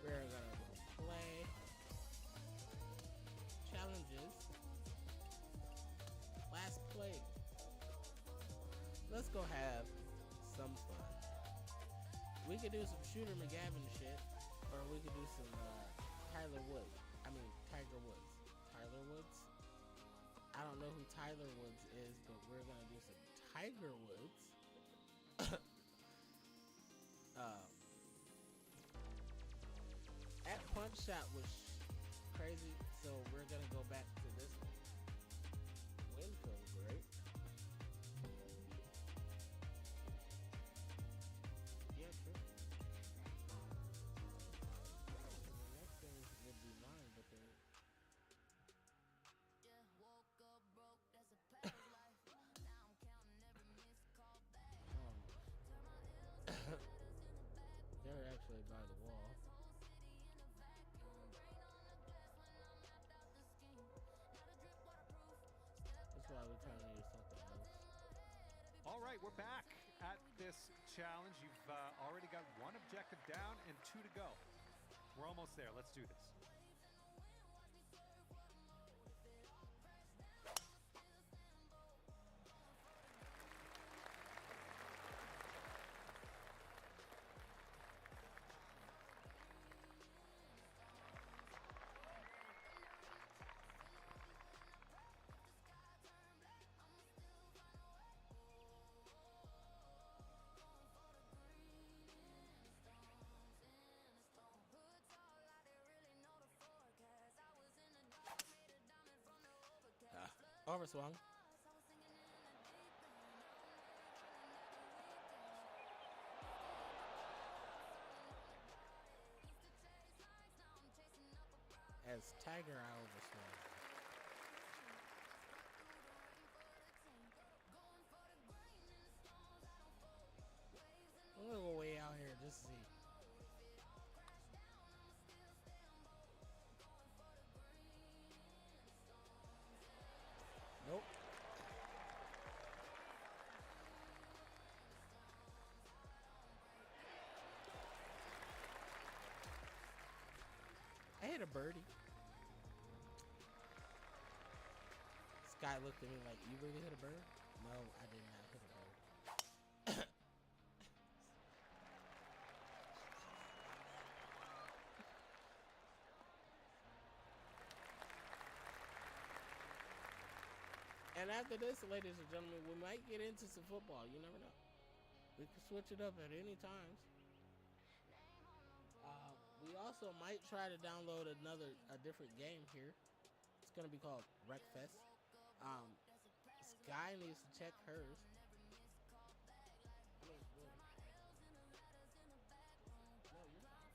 We're going to play challenges. Last play. Let's go have some fun. We could do some Shooter McGavin shit, or we could do some Tiger Woods. Tyler Woods? I don't know who Tyler Woods is, but we're gonna do some Tiger Woods. At punch shot was crazy, so we're gonna go back to this one. Wind feels great. Yeah, true. The next thing would be mine, but they're... They're actually by the wall. That's why we're trying to use something else. All right, we're back at this challenge. You've already got one objective down and 2 to go. We're almost there. Let's do this. Overswung. As Tiger, I overswung. I'm gonna go way out here just to see. Nope. I hit a birdie. This guy looked at me like, you really hit a bird? No, I did not hit a bird. And after this, ladies and gentlemen, we might get into some football. You never know. We can switch it up at any time. We also might try to download a different game here. It's gonna be called Wreckfest. Sky needs to check hers. I mean, really. No, you're fine.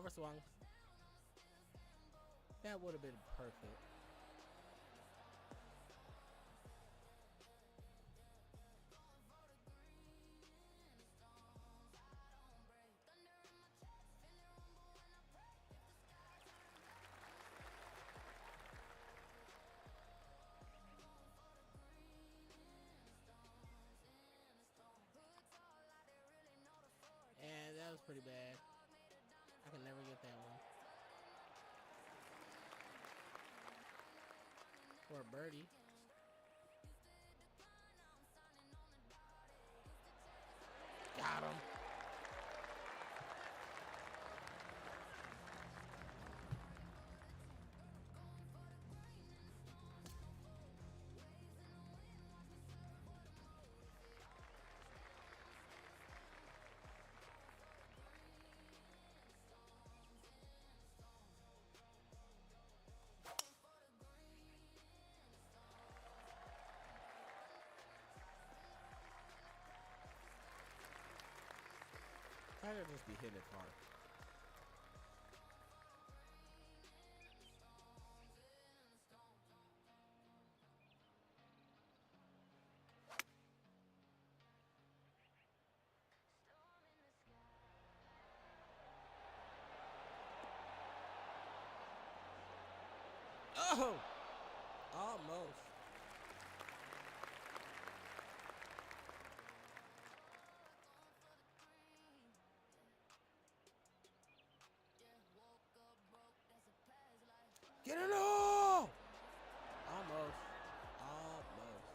Overswung. That would have been perfect. And that was pretty bad. I can never get that one. For a birdie. Got him. Tiger just be hitting it hard. Oh! Almost. Get it all! Almost. Almost.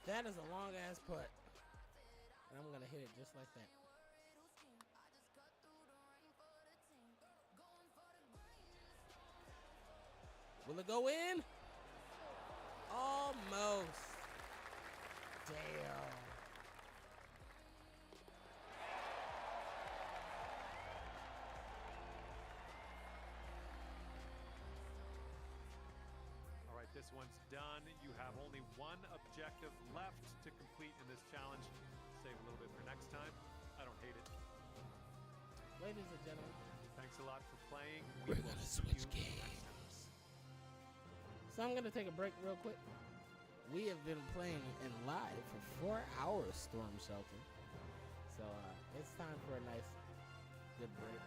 That is a long ass putt. And I'm gonna hit it just like that. Will it go in? Almost. Damn. All right, this one's done. You have only one objective left to complete in this challenge. Save a little bit for next time. I don't hate it. Ladies and gentlemen, thanks a lot for playing. We're gonna switch games. So I'm gonna take a break real quick. We have been playing in live for 4 hours, Storm Shelter. So it's time for a nice, good break.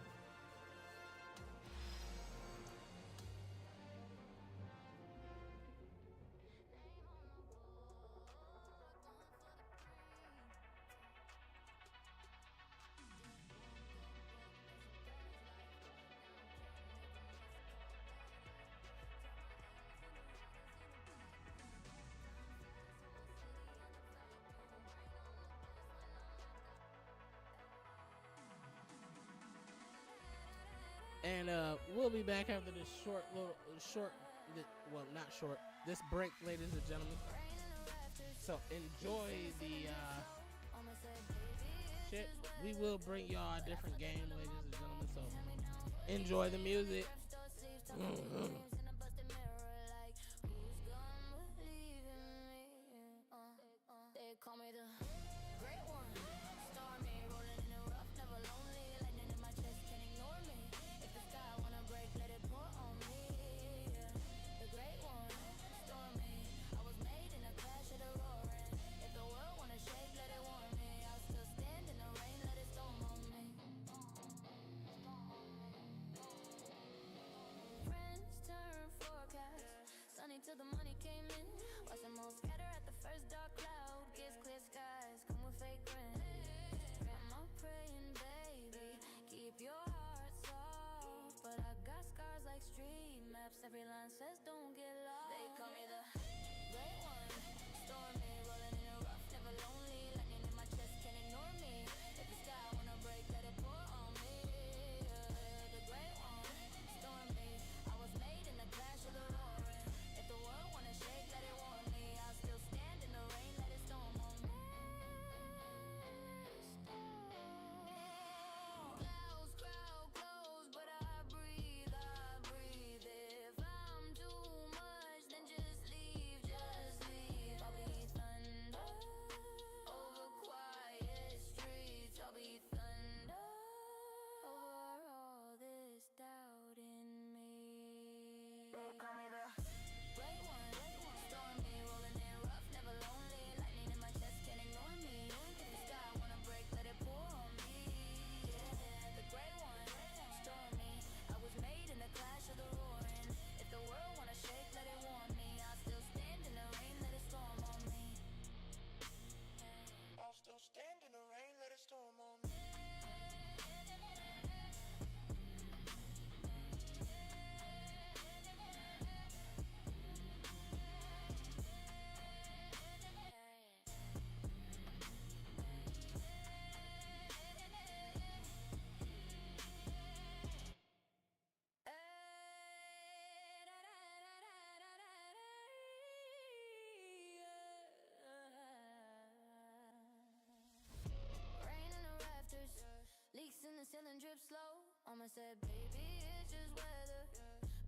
And we'll be back after this well, not short, this break, ladies and gentlemen. So enjoy the shit. We will bring y'all a different game, ladies and gentlemen. So enjoy the music. They call me the great one. Stormy, rolling in the rough, never lonely. Lightning in my chest, can't ignore me. If the sky wanna break, let it pour on me. The great one, stormy. I was made in a crash of the roaring. If the world wanna shake, let it warm me. I'll still stand in the rain, let it storm on me. every line says don't get lost. They call me the great one. Stormy, rolling in the rough, never lonely. Lightning in my chest, can't ignore me. If the sky wanna break, let it pour on me. The great one. Stormy, I was made in the clash of the roaring. If the world wanna shake, let it warm me. I'll still stand in the rain, let it storm on me. Clouds crowd close, but I breathe, I breathe. If I'm too much, then just leave, just leave. I'll be thunder over quiet streets. I'll be thunder over all this doubt in me. They call me the great one. Stormy, rolling in rough, never lonely. Lightning in my chest, can't ignore me. If the sky wanna break, let it pour on me. Yeah, the great one. Stormy, I was made in the clash of the roaring. If the world wanna shake, let it warm me. I'll still stand in the rain, let it storm on me. I'll still stand in the rain, let it storm on me. Rain in the rafters, leaks in the ceiling drip slow. Mama said, baby, it's just weather.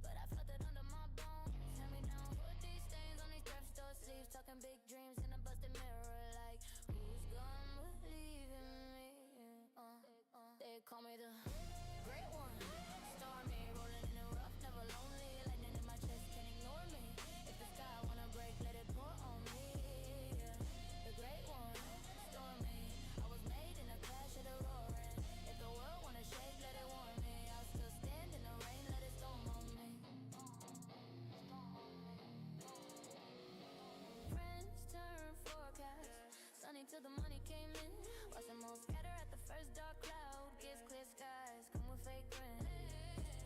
But I felt it under my bones. Hand me down, put these stains on these thrift store sleeves. Talking big dreams in a busted mirror. Like, who's gonna believe in me? They call me the great one. Stormy, rolling in the rough, never lonely. Lightning in my chest, can't ignore me. If the sky wanna break, let it pour on me. Yeah, the great one. Stormy, I was made in a clash of the roaring. If the world wanna shake, let it warm me. I'll still stand in the rain, let it storm on me. Friends turn forecast, sunny till the money came in. Watch them all scatter at the first dark cloud. Gives clear skies, come with fake grin.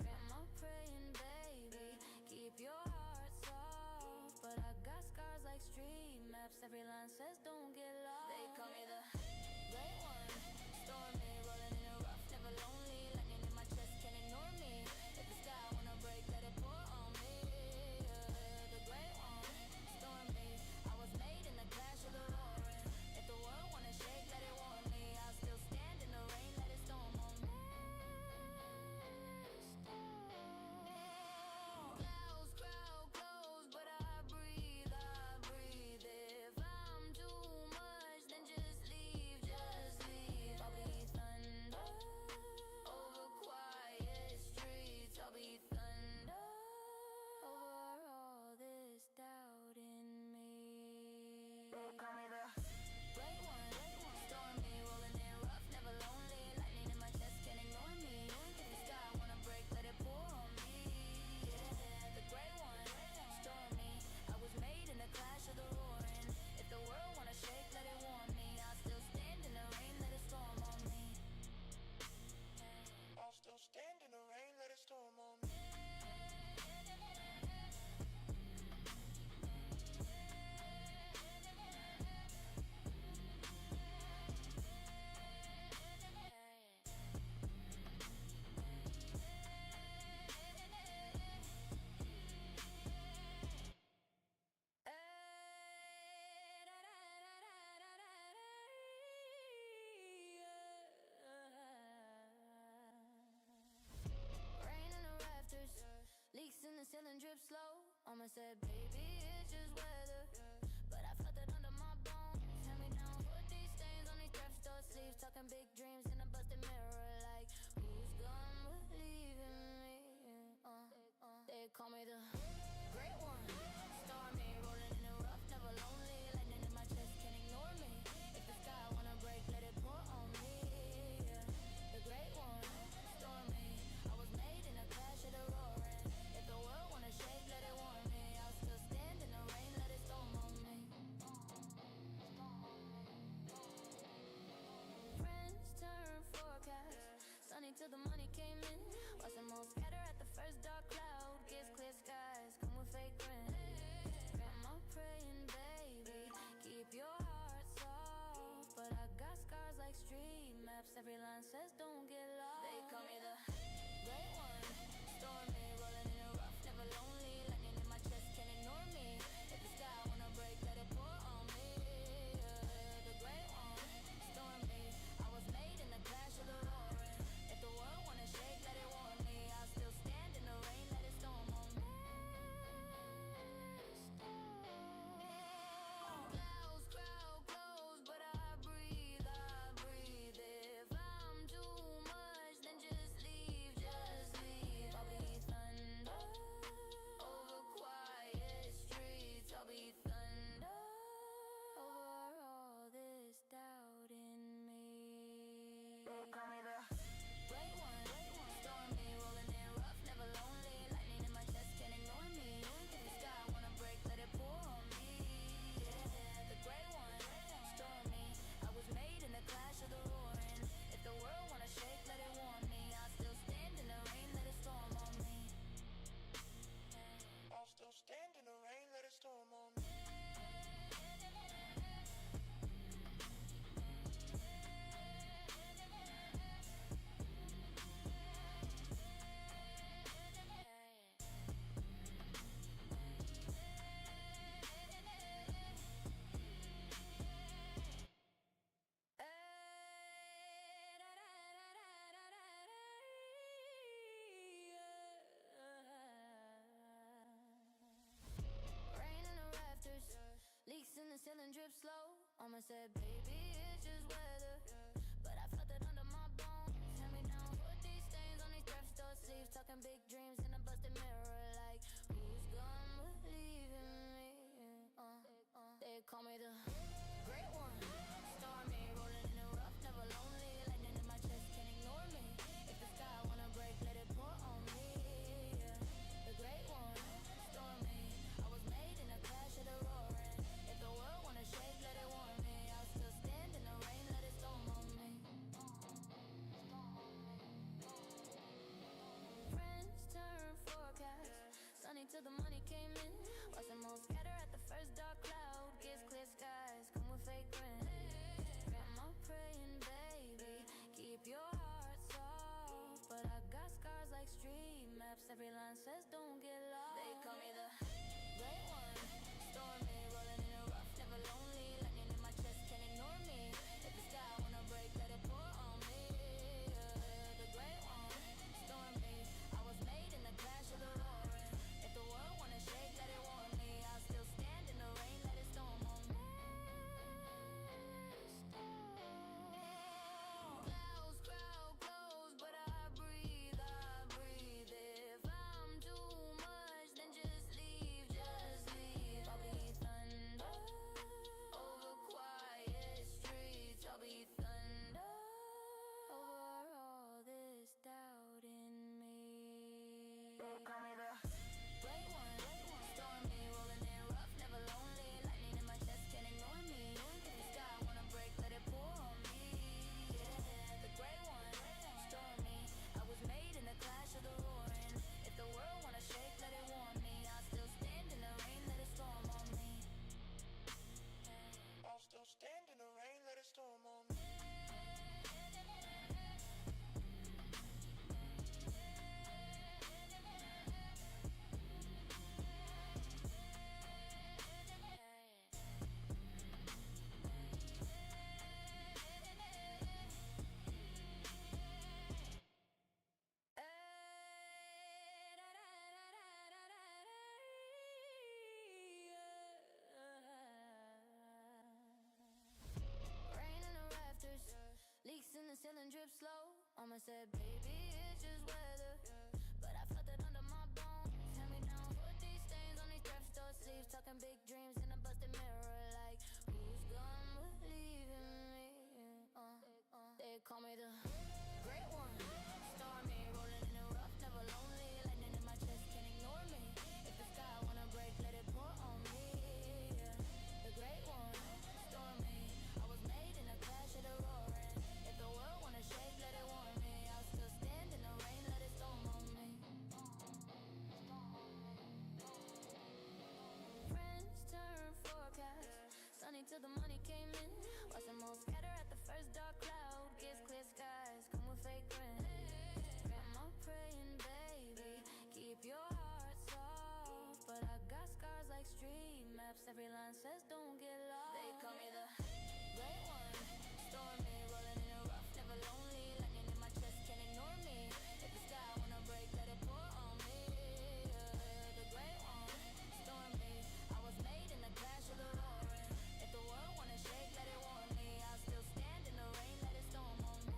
Grandma praying, baby, keep your heart soft. But I got scars like street maps. Every line says don't get lost. They call me the great one. Stormy, rolling in the rough, never lonely. Lightning in my chest, can't ignore me. If the sky wanna break, let it pour on me. The great one. Stormy, I was made in the clash of the roaring. If the world wanna shake, let it warm me. I'll still stand in the rain, let it storm on me. Clouds crowd close, but I breathe, I breathe. If I'm too much, then just leave, just leave. I'll be thunder over quiet streets. I'll be thunder over all this doubt in me. They call me the great one. Stormy, rolling in rough, never lonely. Lightning in my chest, can't ignore me. If the sky wanna break, let it pour on me. Yeah, the great one. Stormy, I was made in the clash of the roaring. If the world wanna shake, let it warm me. I'll still stand in the rain, let it storm on me. I'll still stand in the rain, let it storm on me. Rain in the rafters, leaks in the ceiling drip slow. Mama said, baby, it's just weather. But I felt it under my bones. Hand me down, put these stains on these thrift store sleeves. Talking big dreams in a busted mirror. Like, who's gonna believe in me? They call me the great one. Stormy, rolling in the rough, never lonely. Lightning in my chest, can't ignore me. If the sky wanna break, let it pour on me. Yeah, the great one. Stormy, I was made in a clash of the roaring. If the world wanna shake, let it warm me. I'll still stand Mama said, baby, it's just weather. But I felt it under my bones. Hand me down, put these stains on these thrift store sleeves. Talking big dreams in a busted mirror. Like, who's gonna believe in me? They call me the great one. Stormy, rolling in the rough, never lonely. Lightning in my chest, can't ignore me. If the sky wanna break, let it pour on me. Yeah. The great one, stormy. I was made in a clash of the roaring. If the world wanna shake, let it warm me. I'll still stand in the rain, let it storm on me. Friends turn forecast, sunny till the money came in. Watch them all scatter at the first dark cloud. Gets clear skies, come with fake grin. Grandma praying, baby, keep your heart soft. But I got scars like street maps. Every line says don't get lost. They call me the great one. Stormy, rolling in the rough, never lonely. Lightning in my chest, can't ignore me. If the sky wanna break, let it pour on me. Yeah, the great one. Stormy, I was made in the clash of the roaring. If the world wanna shake, let it warm me. I'll still stand in the rain, let it storm on me. Clouds crowd close, but I breathe, I breathe. If I'm too much, then just leave, just leave. I'll be thunder over quiet streets. I'll be thunder over all this doubt in me. They call me the great one. Stormy, rolling in rough, never lonely. Lightning in my chest, can't ignore me. If the sky wanna break, let it pour on me. Yeah, the great one. Stormy, I was made in the clash of the roaring. If the world wanna shake, let it warm me. I'll still stand in the rain, let it storm on me. I'll still stand in the rain, let it storm on me. Rain in the rafters, leaks in the ceiling drip slow. Mama said, baby, it's just weather. But I felt it under my bones. Hand me down, put these stains on these thrift store sleeves. Talking big dreams in a busted mirror. Like, who's gonna believe in me? They call me the great one. Stormy, rolling in the rough, never lonely. Lightning in my chest, can't ignore me. If the sky wanna break, let it pour on me. Yeah, the great one. Stormy, I was made in a clash of the roaring. If the world wanna shake, let it warm me. I'll still stand in the rain, let it storm on me. Friends turn forecast, sunny till the money came in. Watch them all scatter at the first dark cloud. Gets clear skies, come with fake grin. Grandma praying, baby, keep your heart soft. But I got scars like street maps. Every line says don't get lost. They call me the great one. Stormy, rolling in the rough, never lonely. Lightning in my chest, can't ignore me. If the sky wanna break, let it pour on me. Yeah, the great one. Stormy, I was made in the clash of the roaring. If the world wanna shake, let it warm me. I'll still stand in the rain, let it storm on me.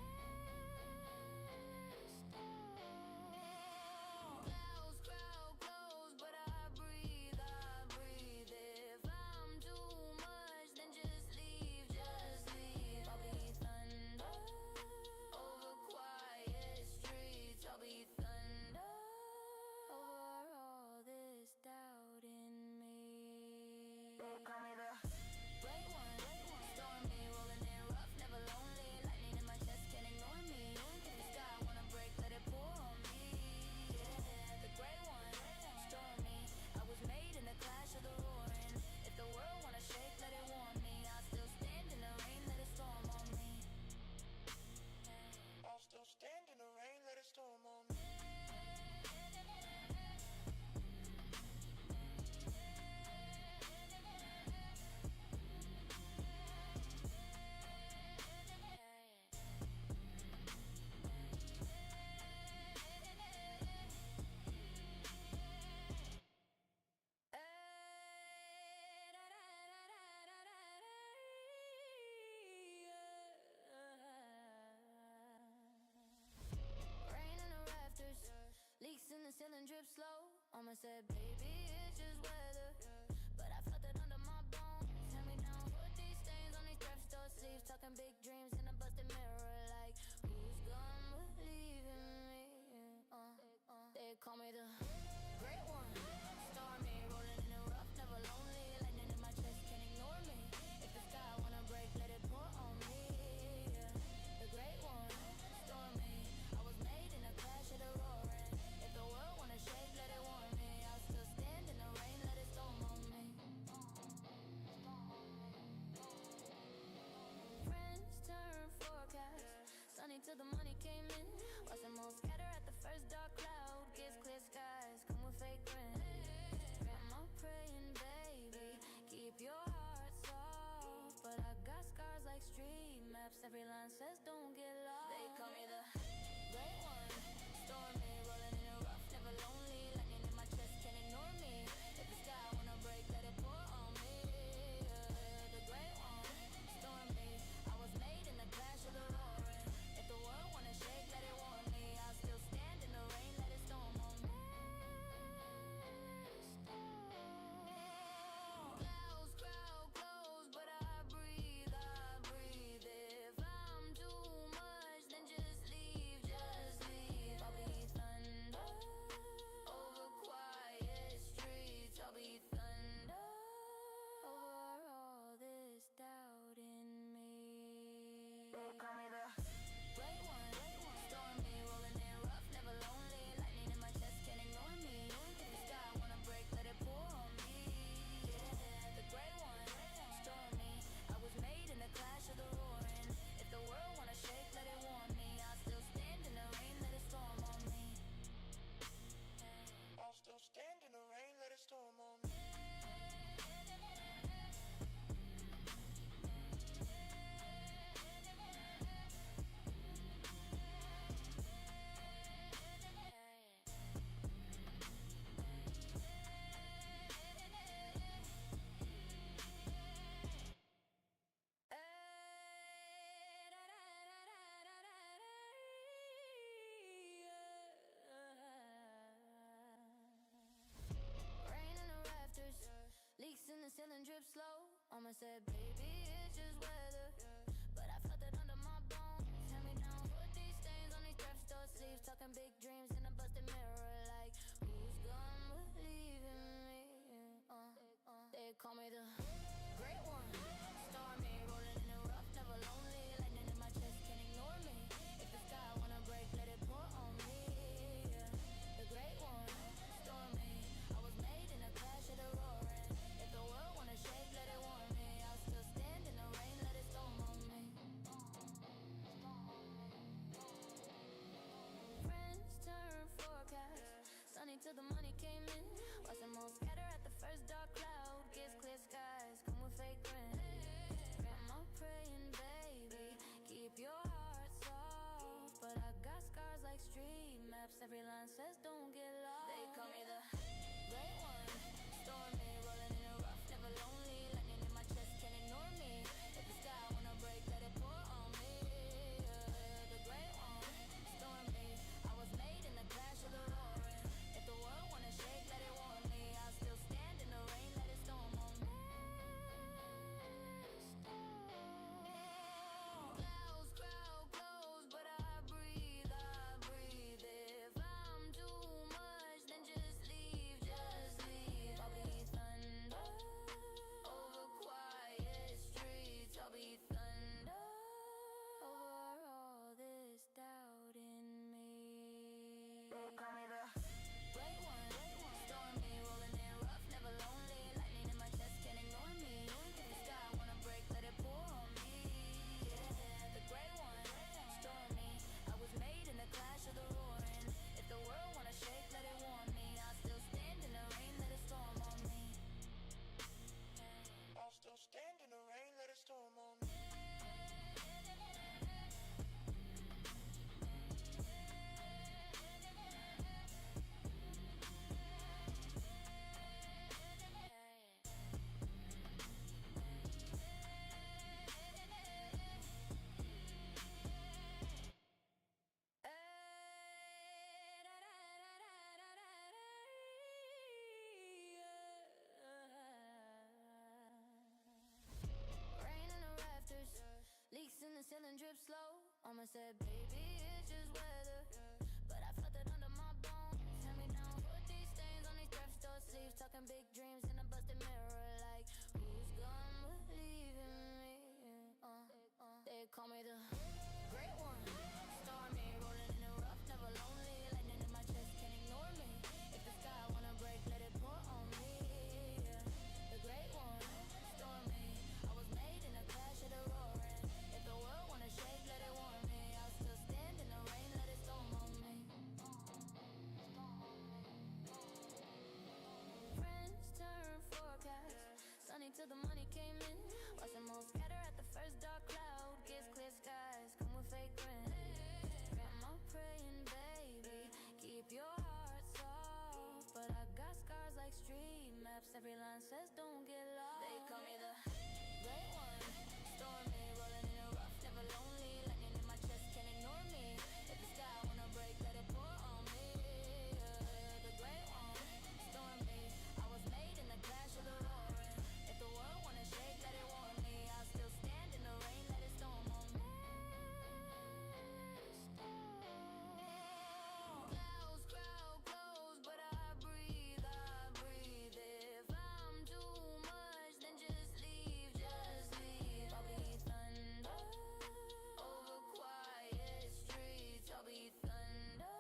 Clouds crowd close, but I breathe, I breathe. If I'm too much, then just leave, just leave. Mama said, baby, it's just weather. But I felt it under my bones. Hand me down, put these stains on these thrift store sleeves. Talking big dreams in a busted mirror. Like, who's gonna believe in me? They call me the great one. Stormy, rolling in the rough, never lonely. Lightning in my chest, can't ignore me. If the sky wanna break, let it pour on me. Yeah. The great one, stormy. I was made in a clash of the roaring. If the world wanna shake, let it warm me. I'll still stand in the rain, let it storm on me. Friends turn forecast, sunny till the money came in. Watch them all scatter at the first dark cloud. Gives clear skies, come with fake grin. Grandma praying, baby, keep your heart soft. But I got scars like street maps. Every line says don't get lost. They call me the great one. Stormy, rolling in the rough, never lonely. Lightning in my chest, can't ignore me. If the sky wanna break, let it pour on me. Yeah, the great one. Stormy, I was made in the clash of the roaring. If the world wanna shake, let it warm me. I'll still stand in the rain, let it storm on me. Clouds crowd close, but I breathe, I breathe. If I'm too much, then just leave, just leave. I'll be thunder over quiet streets. I'll be thunder over all this doubt in me. They call me the great one. Stormy, rolling in rough, never lonely. Lightning in my chest, can't ignore me. If the sky wanna break, let it pour on me. Yeah, the great one. Stormy, I was made in the clash of the roaring. If the world wanna shake, let it warm me. I'll still stand in the rain, let it storm on me. I'll still stand in the rain, let it storm on me. Rain in the rafters, leaks in the ceiling, drip slow. Mama said, baby, it's just weather. But I felt it under my bones. Hand me down, put these stains on these thrift store sleeves. Talking big dreams in a busted mirror. Like, who's gonna believe in me? They call me the great one. Stormy, rolling in the rough, never lonely. Lightning in my chest, can't ignore me. If the sky wanna break, let it pour on me. Yeah. The great one, stormy. I was made in a clash of the roaring. If the world wanna shake, let it warm me. I'll still stand in the rain, let it storm on me. Friends turn forecast, sunny till the money came in. Watch them all scatter at the first dark cloud. Gives clear skies, come with fake grin. Grandma praying, baby, keep your heart soft. But I got scars like street maps. Every line says don't get lost. They call me the great one. Stormy, rolling in the rough, never lonely. Lightning in my chest, can't ignore me. If the sky wanna break, let it pour on me. Yeah, the great one. Stormy, I was made in the clash of the roaring. If the world wanna shake, let it warm me. I'll still stand in the rain, let it storm on me. Clouds crowd close, but I breathe, I breathe. If I'm too much, then just leave, just leave. I'll be thunder Almost said, baby, it's just weather. But I felt it under my bones. Hand me down, put these stains on these thrift store sleeves. Talking big dreams in a busted mirror. Like, who's gonna believe in me? They call me the great one. Stormy, rolling in the rough, never lonely. Lightning in my chest, can't ignore me. If the sky wanna break, let it pour on me. Yeah. The great one, stormy. I was made in a clash of the roaring. If the world wanna shake, let it warm me. I'll still stand in the rain, let it storm on me. Friends turn forecast, sunny till the money came in. Watch them all scatter at the first dark cloud. Gets clear skies, come with fake grin. Grandma praying, baby, keep your heart soft. But I got scars like street maps. Every line says don't get lost. They call me the great one. Stormy, rolling in the rough, never lonely. Lightning in my chest, can't ignore me. If the sky wanna break, let it pour on me. Yeah, the great one. Stormy, I was made in the clash of the roaring. If the world wanna shake, let it warm me. I'll still stand in the rain, let it storm on me. Clouds crowd close, but I breathe, I breathe. If I'm too much, then just leave, just leave. I'll be thunder over quiet streets. I'll be thunder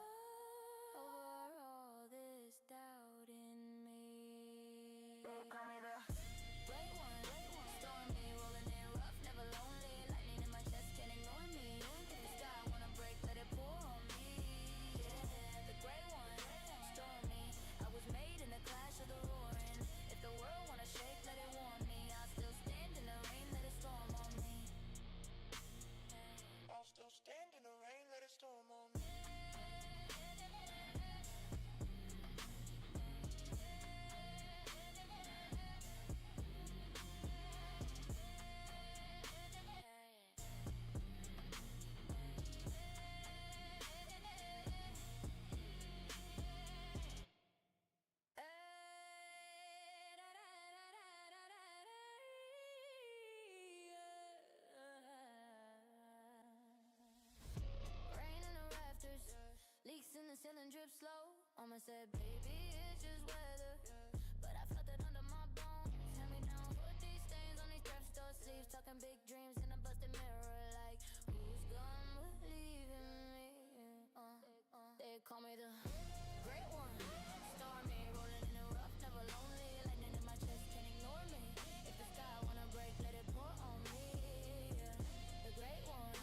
over all this doubt in me. They call me the great one. Stormy, rolling in rough, never lonely. Lightning in my chest, can't ignore me. If the sky wanna break, let it pour on me. Yeah, the great one. Stormy, I was made in the clash of the roaring. If the world wanna shake, let it warm me. I'll still stand in the rain, let it storm on me. I'll still stand in the rain, let it storm on me. Rain in the rafters, leaks in the ceiling drip slow. Almost said, baby, it's just weather. But I felt it under my bones. Hand me down, put these stains on these thrift store sleeves. Talking big dreams in a busted mirror. Like, who's gonna believe in me? They call me the great one. Stormy, rolling in the rough, never lonely. Lightning in my chest, can't ignore me. If the sky wanna break, let it pour on me. Yeah, the great one.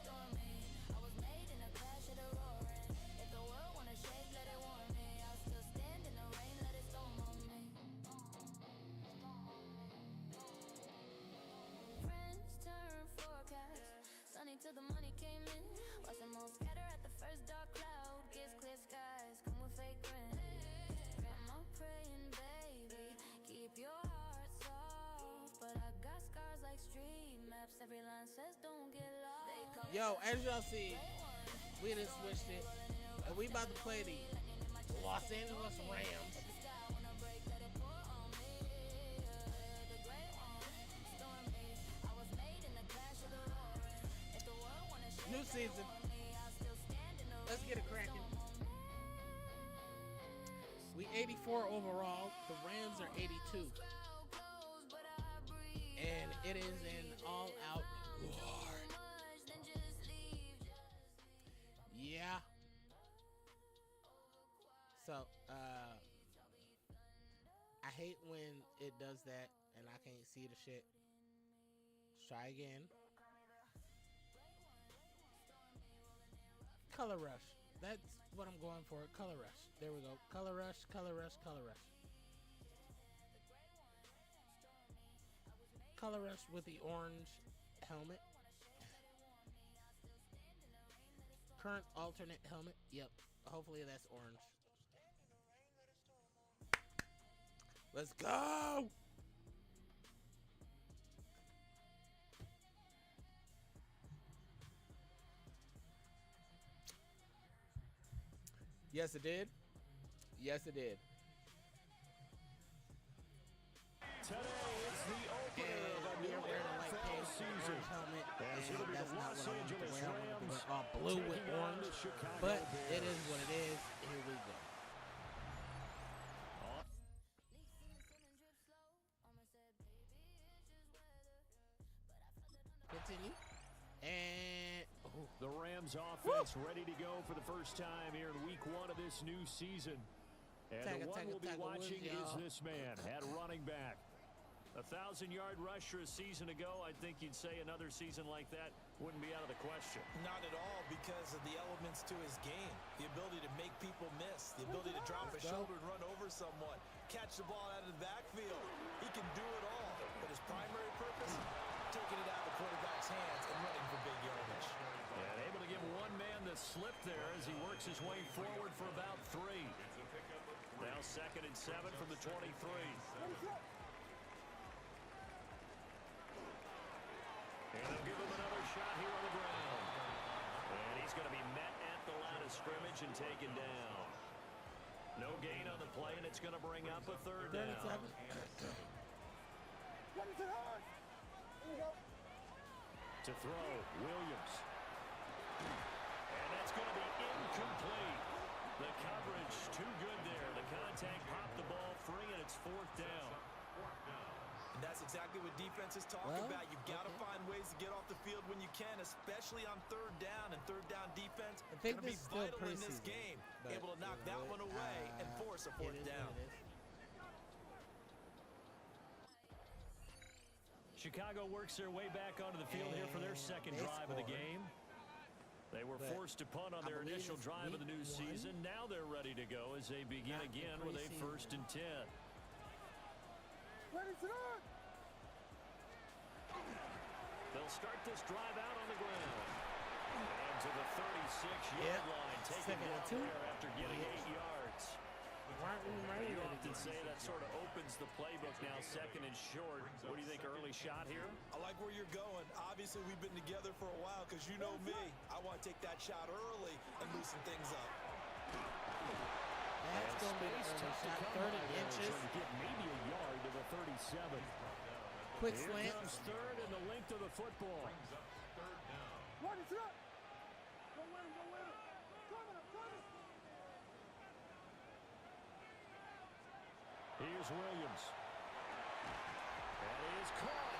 Stormy, I was made in a clash of the roaring. If the world wanna shake, let it warm me. I'll still stand in the rain, let it storm on me. Friends turn forecast, sunny till the money came in. Watch them all scatter at the first dark cloud. Gets clear skies, come with fake grin. Grandma praying, baby, keep your heart soft. But I got scars like street maps. Every line says don't get lost. They call me Yo, as y'all see, we done switched it, and we about to play the Los Angeles Rams. the sky wanna break, let it pour on me. Yeah, the great one. Stormy, I was made in the clash of the roaring. If the world wanna shake, New let it season. warm me. I'll still stand in the Let's rain, get it let cracking. storm on me. We 84 overall. The Rams are 82. Crowd close, but I breathe. And it is an all-out war. Much, then just leave, Yeah. So, I hate when it does that and I can't see the shit. Let's try again. Color rush. That's what I'm going for. Color rush. There we go. Color rush, color rush, color rush. Color rush with the orange helmet. Current alternate helmet. Yep. Hopefully that's orange. Let's go! Yes, it did. Yes, it did. Today is the opener And of a we new are wearing a light NFL pink season. orange helmet, As and it'll be that's the not Los what I want the Angeles way I want it to Rams look. all blue with orange. But it is what it is. Here we go. Continue. And the Rams offense ready to go for the first time here in week 1 of this new season. And the one we'll be watching is this man at running back. 1,000-yard rusher a season ago. I think you'd say another season like that wouldn't be out of the question. Not at all, because of the elements to his game. The ability to make people miss, the ability to drop a shoulder and run over someone, catch the ball out of the backfield. He can do it all, but his primary purpose, taking it out of the quarterback's hands and running for big yardage. And able to give one man the slip there as he works his way forward for about 3. Now 2nd and 7 from the 23. And they'll give him another shot here on the ground. And he's going to be met at the line of scrimmage and taken down. No gain on the play, and it's going to bring up a 3rd down. To throw, Williams. And that's going to be incomplete. The coverage too good there. The contact popped the ball free, and it's 4th down. And that's exactly what defenses talk about. You've got to find ways to get off the field when you can, especially on 3rd down. And 3rd down defense is going to be vital in this game. Able to knock that one away and force a 4th down. Chicago works their way back onto the field here for their 2nd drive of the game. They were forced to punt on their initial drive of the new season. Now they're ready to go as they begin again with a 1st and 10. They'll start this drive out on the ground. And to the 36-yard line, taking it there after getting 8 yards. You often say that sort of opens the playbook now, 2nd and short. What do you think, early shot here? I like where you're going. Obviously, we've been together for a while because you know me. I want to take that shot early and loosen things up. That's going to be an early shot, 30 inches. Get maybe a yard to the 37. Quick Here slant. comes 3rd and the length of the football. Here's Williams. That is caught.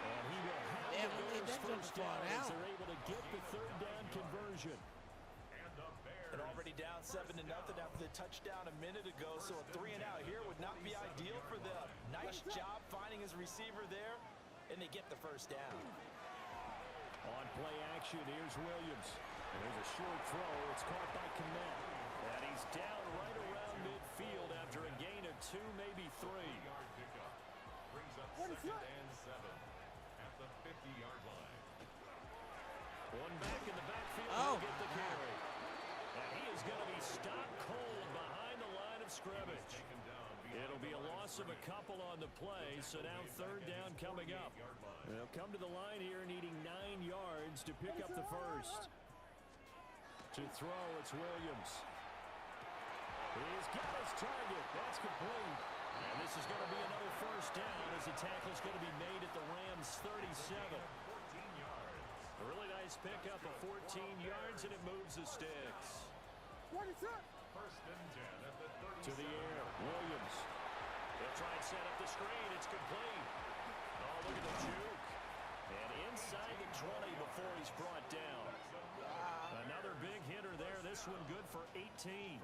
And he will have to go his 1st down as they're able to get the 3rd down conversion. And already down 7-0 after the touchdown a minute ago, so a 3 and out here would not be ideal for them. Nice job finding his receiver there, and they get the 1st down. On play action, here's Williams. And there's a short throw. It's caught by Kmet. And he's down right around midfield after a gain of 2, maybe 3. Brings up 2nd and 7 at the 50-yard line. One back in the backfield. He'll get the carry. And he is going to be stopped cold behind the line of scrimmage. It'll be a loss of a couple on the play, so now 3rd down coming up. They'll come to the line here needing 9 yards to pick up the 1st. To throw, it's Williams. He's got his target. That's complete. And this is going to be another 1st down as the tackle's going to be made at the Rams' 37. A really nice pickup of 14 yards, and it moves the sticks. 1st and 10 at the 37. To the air, Williams. They'll try and set up the screen. It's complete. Oh, look at the juke. And inside the 20 before he's brought down. Another big hitter there. This one good for 18.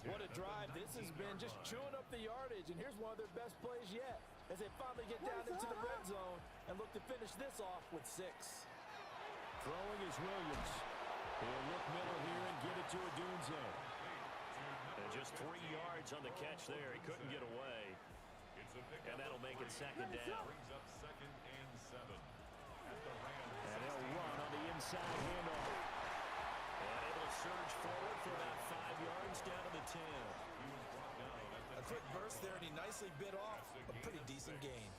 What a drive this has been, just chewing up the yardage. And here's one of their best plays yet as they finally get down into the red zone and look to finish this off with 6. Throwing is Williams. He'll look middle here and get it to Odunze. And just 3 yards on the catch there. He couldn't get away. And that'll make it 2nd down. Brings up 2nd and 7 at the Rams. And he'll run on the inside handoff. And able to surge forward for about 5 yards down to the 10. A quick burst there, and he nicely bit off a pretty decent gain.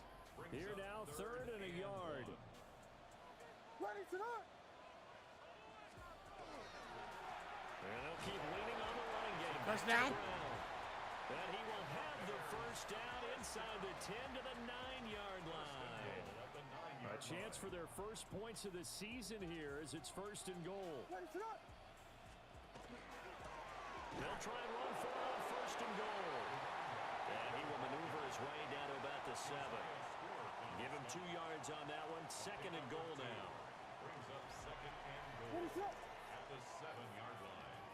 Here now, 3rd and a yard. And they'll keep leaning on the running game. 1st down. And he will have the 1st down inside the 10 to the 9-yard line. At the 9-yard A chance for their first points of the season here as it's 1st and goal. They'll try and run for it on 1st and goal. And he will maneuver his way down to about the 7. Give him 2 yards on that one. 2nd and goal now. Brings up 2nd and goal at the 7-yard line.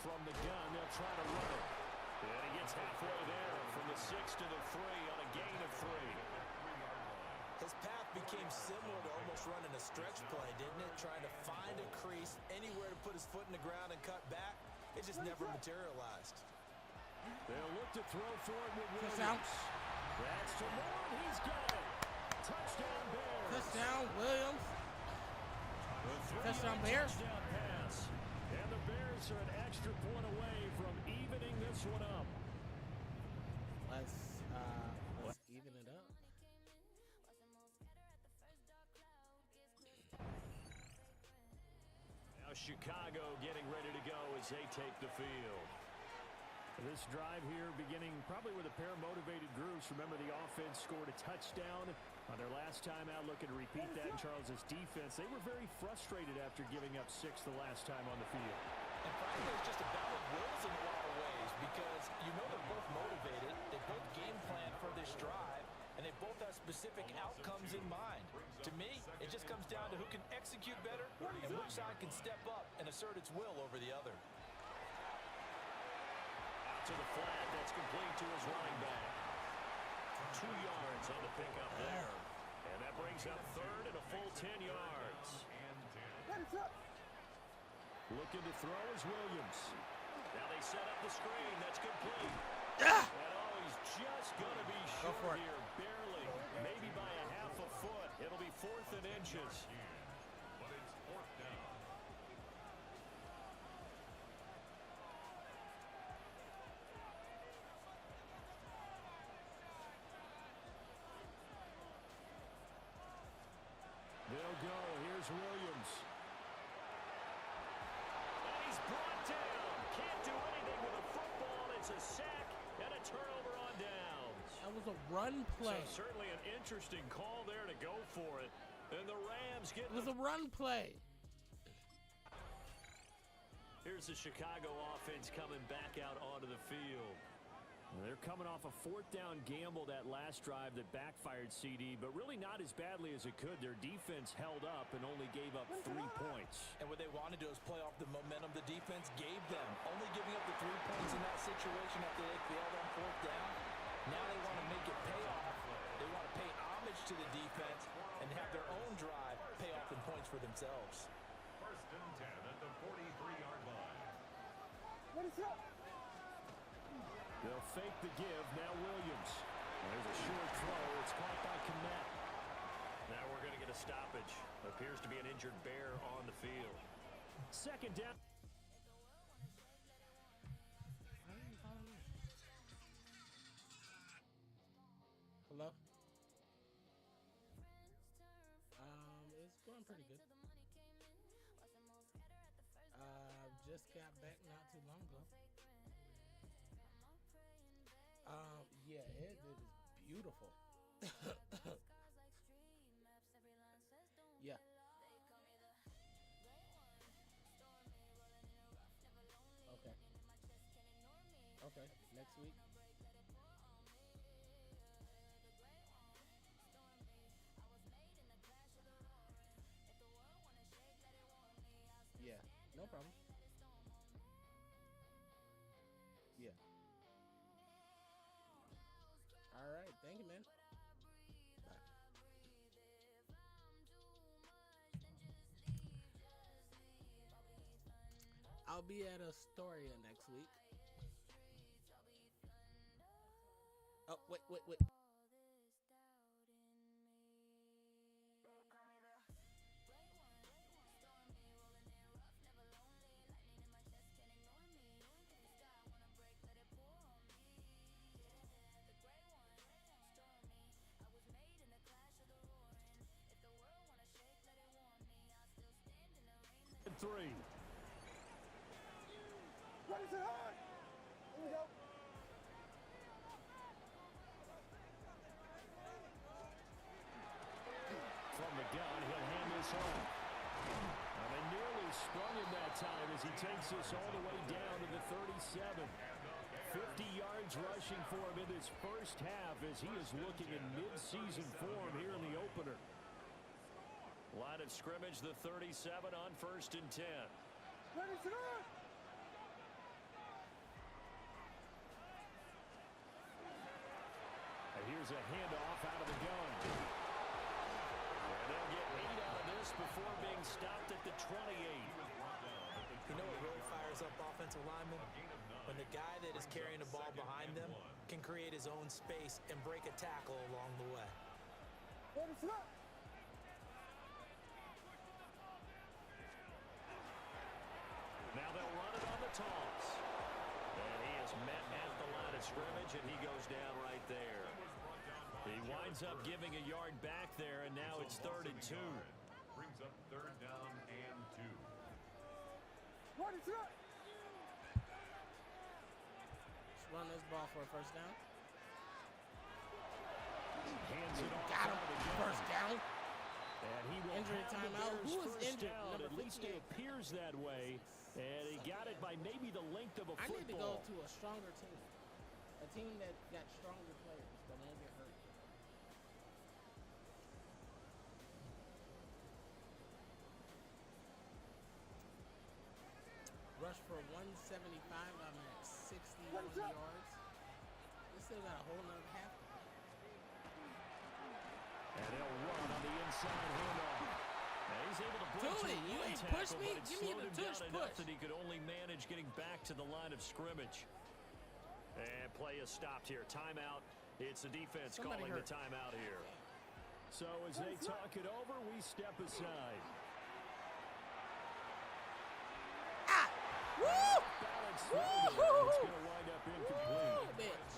From the gun, they'll try to run it. And he gets halfway there from the 6 to the 3 on a gain of 3. His path became similar to almost running a stretch play, didn't it? Trying to find a crease, anywhere to put his foot in the ground and cut back. It just never materialized. They'll look to throw for it with Williams. Touchdown. That's to Moore. He's got it. Touchdown Bears. Touchdown, Williams. Touchdown, Bears. Touchdown pass. And the Bears are an extra point away from evening this one up. Let's even it up. Now Chicago getting ready to go as they take the field. This drive here beginning probably with a pair of motivated groups. Remember, the offense scored a touchdown on their last time out, looking to repeat that in Charles's defense. They were very frustrated after giving up 6 the last time on the field. And frankly, it's just a battle of wills in a lot of ways because you know they're both motivated, they both game plan for this drive, and they both have specific outcomes in mind. To me, it just comes down to who can execute better and which side can step up and assert its will over the other. To the flat, that's complete to his running back. 2 yards on the pickup there. And that brings up 3rd and a full 10 yards. Looking to throw is Williams. Now they set up the screen. That's complete. And he's just going to be short here, barely. Maybe by a half a foot. It'll be 4th and inches. But it's 4th down. They'll go. Here's Williams. And he's brought down. Can't do anything with a football. It's a sack and a turnover on downs. That was a run play. So certainly an interesting call there to go for it. And the Rams get It was a run play. Here's the Chicago offense coming back out onto the field. They're coming off a 4th down gamble that last drive that backfired CD, but really not as badly as it could. Their defense held up and only gave up 3 points. And what they wanted to do is play off the momentum the defense gave them. Only giving up the 3 points in that situation after they failed on 4th down. Now they want to make it pay off. They want to pay homage to the defense and have their own drive pay off in points for themselves. 1st and 10 at the 43-yard line. They'll fake the give. Now Williams. There's a short throw. It's caught by Kmet. Now we're going to get a stoppage. Appears to be an injured Bear on the field. 2nd down. Hello? It's going pretty good. Just got back not too long ago. Yeah, it is beautiful. Yeah. Okay. Okay, next week. Yeah, no problem. Yeah. All right, thank you, man. Bye. I'll be at Astoria next week. Oh, wait. And 3. himself. And they nearly sprung him that time as he takes this all the way down to the 37. 50 yards rushing for him in this first half as he is looking in mid-season form here in the opener. Line of scrimmage, the 37 on 1st and 10. And here's a handoff out of the gun. And they'll get 8 out of this before being stopped at the 28. You know what really fires up offensive linemen? When the guy that is carrying the ball behind them can create his own space and break a tackle along the way. Now they'll run it on the toss. And he is met at the line of scrimmage, and he goes down right there. He winds up giving a yard back there, and now it's 3rd and 2. Brings up 3rd down and 2. Run this ball for a first down. Hands it off. Got him. First down. And he will Injury have the timeout. Bears Who is first injured? down. Number At least it 58. appears that way. And he got it by maybe the length of a I football. need to go to a stronger team. A team that got stronger players that won't get hurt. Rush for 175. I'm at 61 yards. They still got a whole nother half. And they'll run on the inside handoff. And he's able to break Tootie, to you one ain't tackle, push me. but it Give me slowed the him tush down enough push. that he could only manage getting back to the line of scrimmage. And play is stopped here. Timeout. It's the defense Somebody calling hurt. the timeout here. So as they talk it over, we step aside. Woo! Balance through there, and it's going to wind up incomplete. Bitch.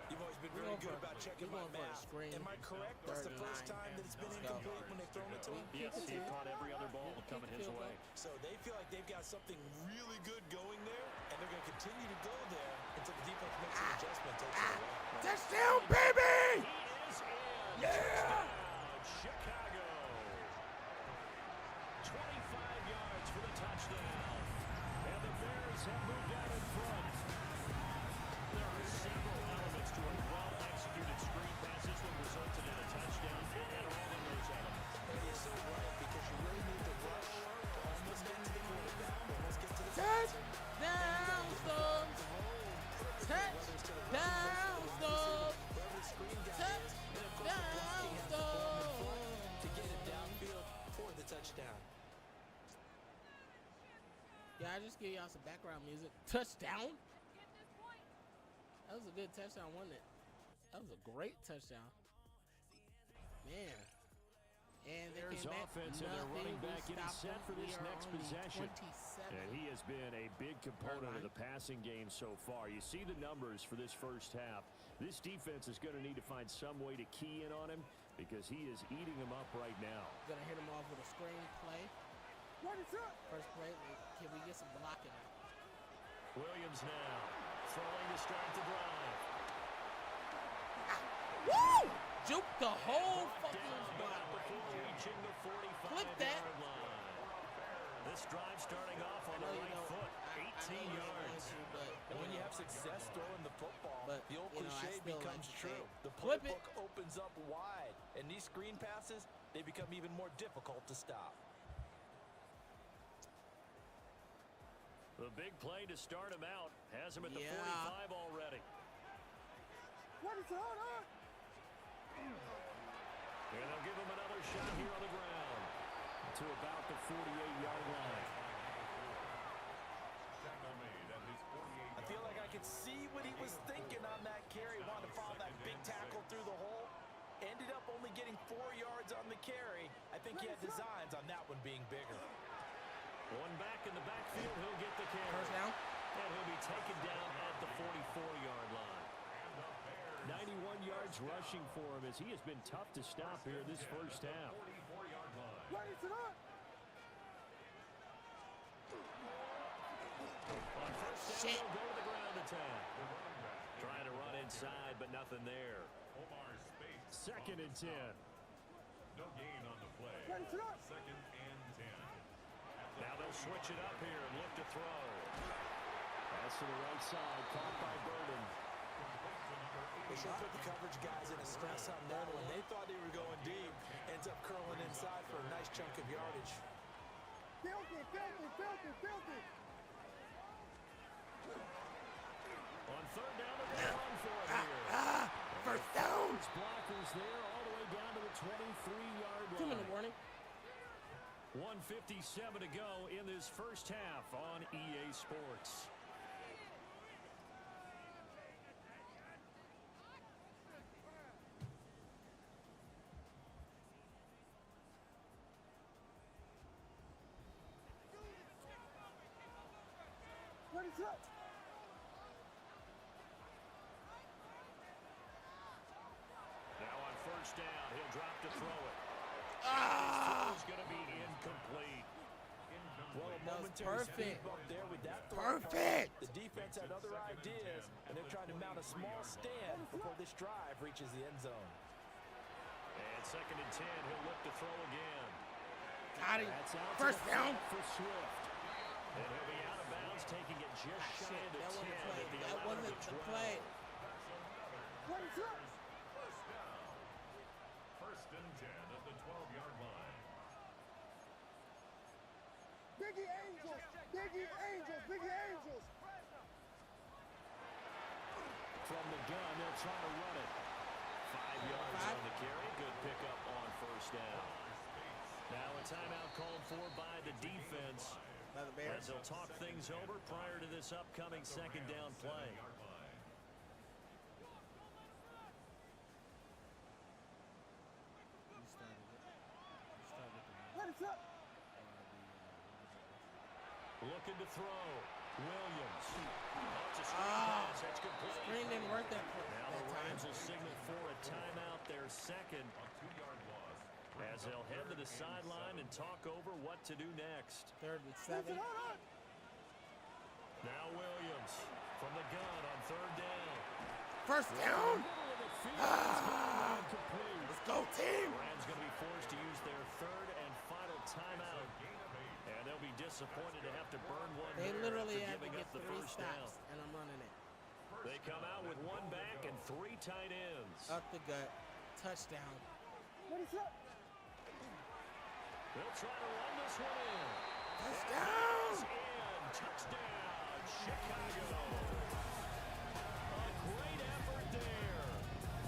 You've always been We're very going good for- about checking we're my going for a math. screen. Am I correct? That's the 3rd and first 9. time that it's been Let's go. incomplete when they've thrown it to him? Yes, he caught every other ball coming his way. So they feel like they've got something really good going there, and they're going to continue to go there until the defense makes an adjustment, takes it away. Touchdown, baby! He is in. Yeah! Touchdown, Chicago. 25 yards for the touchdown. And the Bears have moved out in front. There are several elements to a well-executed screen pass. This one resulted in a touchdown, and all of those elements. And you're so right, because you really need the rush to almost get to the quarterback, almost get to the Touchdown, Stormz! Touchdown, Stormz! Touchdown, Stormz! to get it downfield for the touchdown. Yeah, I just give y'all some background music. Touchdown? That was a good touchdown, wasn't it? That was a great touchdown. Man. And they Bears came back. offense and their running back getting set for this next possession. 27. And he has been a big component of the passing game so far. You see the numbers for this first half. This defense is going to need to find some way to key in on him because he is eating them up right now. Gonna hit him off with a screen play. What is up? First play, can we get some blocking? Williams now throwing to start the drive. Woo! Juke the whole fucking Down spot. before reaching the 45-yard Flip that. line. This drive starting off on the right foot, 18 yards. And when you have success throwing the football, But, the old you know, I cliche still becomes like to true. say, The flip it. playbook opens up wide, and these screen passes, they become even more difficult to stop. The big play to start him out has him at the Yeah. 45 already. And they'll give him another shot here on the ground to about the 48-yard line. I feel like I could see what he was thinking on that carry. Wanted to follow that big tackle through the hole. Ended up only getting 4 yards on the carry. I think he had designs on that one being bigger. One back in the backfield, he'll get the carry. First down. And he'll be taken down at the 44-yard line. 91 yards rushing for him as he has been tough to stop here this first half. On first down, they'll go to the ground attack. Trying to run inside, but nothing there. 2nd and 10. No gain on the play. 2nd and Now they'll switch it up here and look to throw. Pass to the right side, caught by Burden. They should put the coverage guys in a stress on them when they thought they were going deep. Ends up curling inside for a nice chunk of yardage. Filthy, filthy, filthy, filthy. On third down, they're going for it here. First down. Blockers there all the way down to the 23-yard line. 2-minute warning. 1:57 to go in this first half on EA Sports. What is up? Now on first down, he'll drop to throw it. It's going to be incomplete. Well, a That was momentary speed perfect. bump there with that throw. Perfect. The defense had other ideas, and they're trying to mount a small stand before this drive reaches the end zone. And 2nd and 10, he'll look to throw again. Got it. That's out to First the down. flat for Swift. And he'll be out of bounds, taking it just shy Shit, of the that 10 wasn't the play. at the That 11 wasn't to the 12. play. What is up? First and 10 at the 12-yard line. Biggie Angels, Biggie Angels, Biggie Angels. From the gun, they'll try to run it. 5 yards on the carry. Good pickup on first down. Now a timeout called for by the defense By the Bears. as they'll talk things over prior to this upcoming 2nd down play. What is up? Looking to throw. Williams. It's a screen pass. That's complete. Screen didn't work that Now the time. Rams will signal for a timeout, their second, as they'll head to the sideline and talk over what to do next. 3rd and 7. Now Williams from the gun on 3rd down. First down. Incomplete. Let's go, team. The Rams going to be forced to use their 3rd and final timeout. And they'll be disappointed to have to burn one They here literally after had to giving get up the 3 first down. stops, and I'm running it. They come out with 1 back and 3 tight ends. Up the gut. Touchdown. What is up? They'll try to run this one in. Touchdown. And touchdown, Chicago. A great effort there.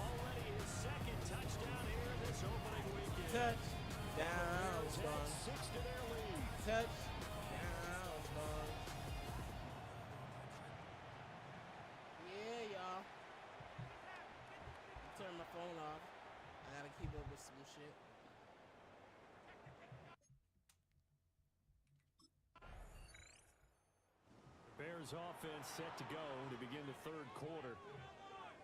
Already his 2nd touchdown here this opening weekend. Touchdown, Bears son. add 6 to their lead. Touchdown, son. Yeah, y'all. Turn my phone off. I gotta keep up with some shit. Bears offense set to go to begin the 3rd quarter.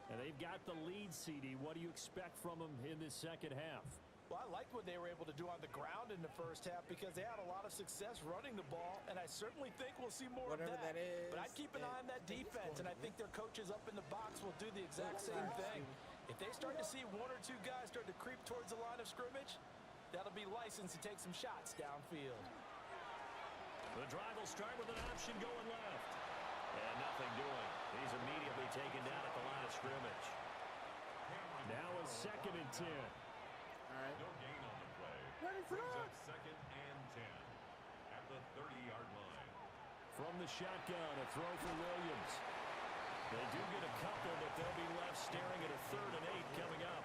And they've got the lead, CD. What do you expect from them in this second half? Well, I liked what they were able to do on the ground in the first half because they had a lot of success running the ball, and I certainly think we'll see more Whatever of that. that is, But I'd keep an eye on that defense, and I think their coaches up in the box will do the exact same thing. If they start to see 1 or 2 guys start to creep towards the line of scrimmage, that'll be licensed to take some shots downfield. The drive will start with an option going left. And nothing doing. He's immediately taken down at the line of scrimmage. Now a 2nd and 10. All right. No gain on the play. Brings up 2nd and 10 at the 30-yard line. From the shotgun, a throw for Williams. They do get a couple, but they'll be left staring at a 3rd and 8 coming up.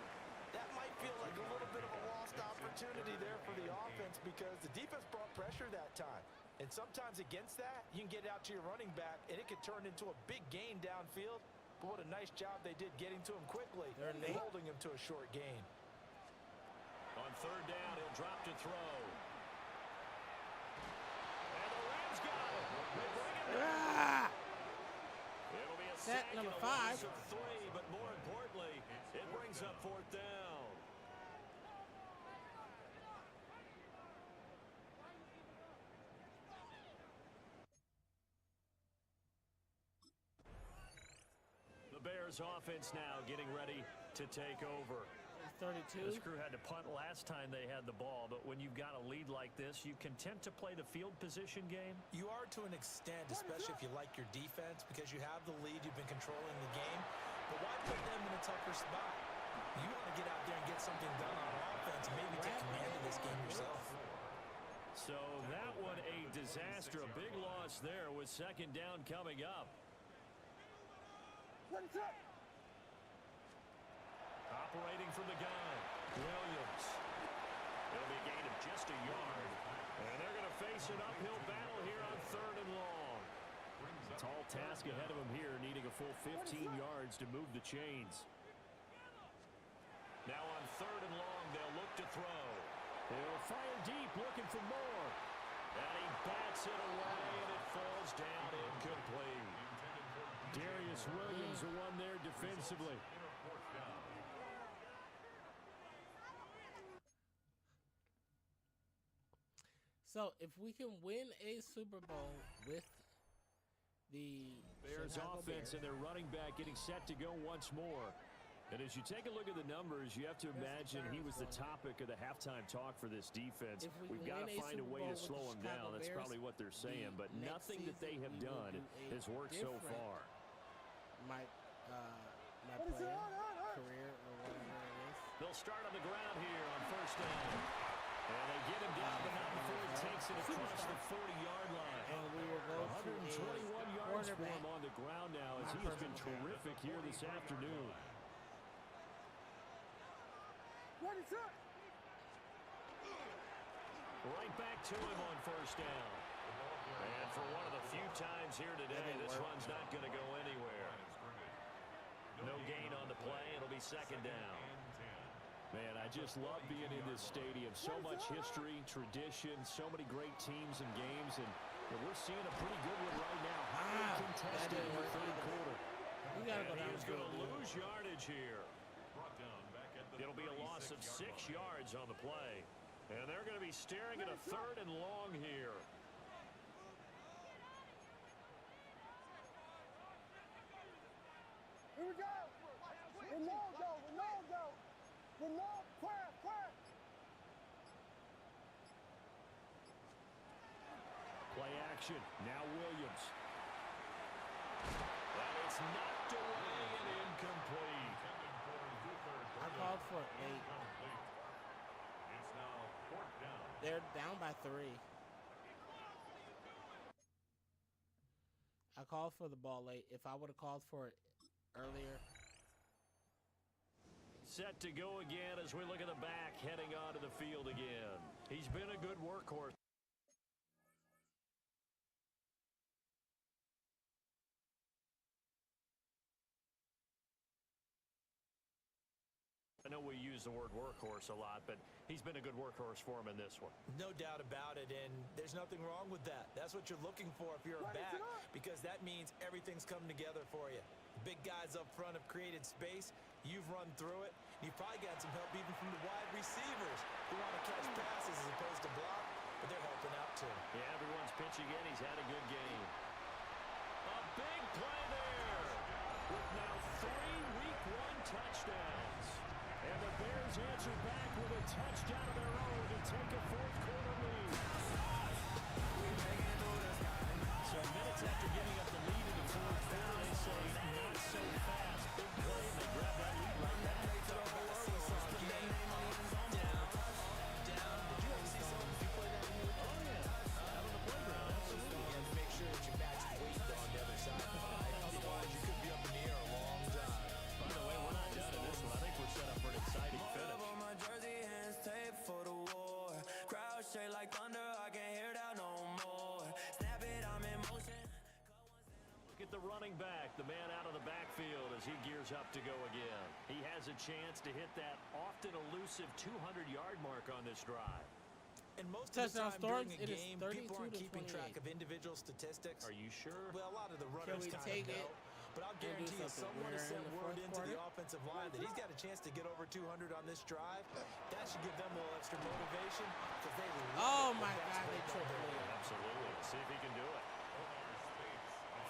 That might feel like a little bit of a lost opportunity there for the offense because the defense brought pressure that time. And sometimes against that, you can get out to your running back, and it could turn into a big gain downfield. But what a nice job they did getting to him quickly and holding him to a short gain. On 3rd down, he'll drop to throw. And the Rams got it. They bring it down. It'll be a Set sack number and a 5. loss of 3, but more importantly, it brings up 4th down. The Bears offense now getting ready to take over. 32. This crew had to punt last time they had the ball, but when you've got a lead like this, you content to play the field position game? You are to an extent, especially if you like your defense, because you have the lead, you've been controlling the game. But why put them in a tougher spot? You want to get out there and get something done on offense and maybe take command of this game yourself. So that one a disaster, a big loss there with second down coming up. Operating from the gun, Williams. It'll be a gain of just a yard. And they're going to face an uphill battle here on 3rd and long. Tall task ahead of them here, needing a full 15 yards to move the chains. Now on 3rd and long, they'll look to throw. He'll fire deep, looking for more. And he bats it away, and it falls down incomplete. Darius Williams, the one there defensively. So if we can win a Super Bowl with the Bears offense and their running back getting set to go once more. And as you take a look at the numbers, you have to imagine he was the topic of the halftime talk for this defense. We've got to find a way to slow him down. That's probably what they're saying. But nothing that they have done has worked so far. My player, career, or whatever it is. They'll start on the ground here on 1st down. And they get him down, but not before he takes it across the 40-yard line. And we will go 121 yards for him on the ground now, as he has been terrific here this afternoon. Right back to him on 1st down. And for one of the few times here today, this one's not going to go anywhere. No gain on the play. It'll be 2nd down. Man, I just love being in this stadium. So much history, tradition, so many great teams and games, and we're seeing a pretty good one right now. Highly contested in the 3rd quarter. And he's going to lose yardage here. It'll be a loss of 6 yards on the play. And they're going to be staring at a 3rd and long here. Here we go. Ronaldo. Play action. Now Williams. And it's knocked away and incomplete. I called for it late. It's now 4th down. They're down by 3. I called for the ball late. If I would have called for it earlier. Set to go again as we look at the back heading onto the field again. He's been a good workhorse. I know we use the word workhorse a lot, but he's been a good workhorse for him in this one. No doubt about it, and there's nothing wrong with that. That's what you're looking for if you're a back, because that means everything's come together for you. Big guys up front have created space. You've run through it. You've probably got some help even from the wide receivers who want to catch passes as opposed to block, but they're helping out too. Yeah, everyone's pitching in. He's had a good game. A big play there with now 3 Week 1 touchdowns. And the Bears answer back with a touchdown of their own to take a 4th quarter lead. So minutes after giving up the lead in the 4th quarter, they say not so fast. Big play, and they grab that lead right back. The running back, the man out of the backfield as he gears up to go again. He has a chance to hit that often elusive 200-yard mark on this drive. And most of the time Stormz, during a game, people aren't keeping track of individual statistics. Are you sure? Well, a lot of the runners kind of know. But I'll guarantee you, someone has sent word into the offensive line that he's got a chance to get over 200 on this drive. That should give them a little extra motivation because they really my God, they tripped me. Absolutely. Let's see if he can do it.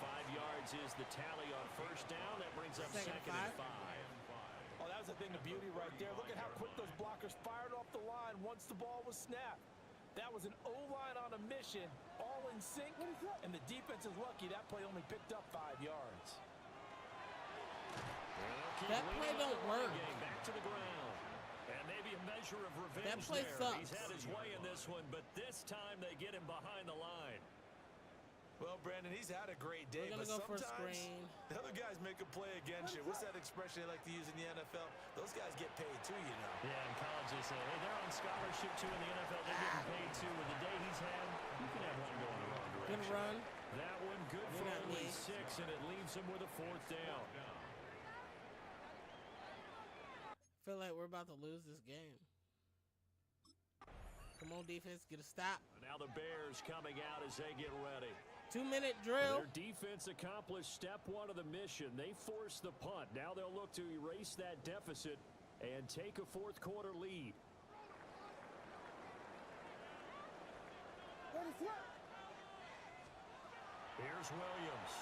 5 yards is the tally on 1st down. That brings up 2nd and 5. Oh, that That was a thing of beauty right there. Look at how quick those blockers fired off the line once the ball was snapped. That was an O-line on a mission, all in sync, and the defense is lucky that play only picked up 5 yards. That play don't work. Back to the ground. And maybe a measure of revenge that play there. Sucks. He's had his way in this one, but this time they get him behind the line. Well, Brandon, he's had a great day, We're but gonna go for a sometimes screen. the other guys make a play against you. What's that expression they like to use in the NFL? Those guys get paid too, you know. Yeah, in college they say, hey, they're on scholarship too. In the NFL, they're getting paid too. With the day he's had, you can have one going the wrong direction. Good run. That one good for only 6, and it leaves him with a 4th down. Feel like we're about to lose this game. Come on, defense, get a stop. Now the Bears coming out as they get ready. 2-minute drill. Their defense accomplished step 1 of the mission. They forced the punt. Now they'll look to erase that deficit and take a 4th quarter lead. Here's Williams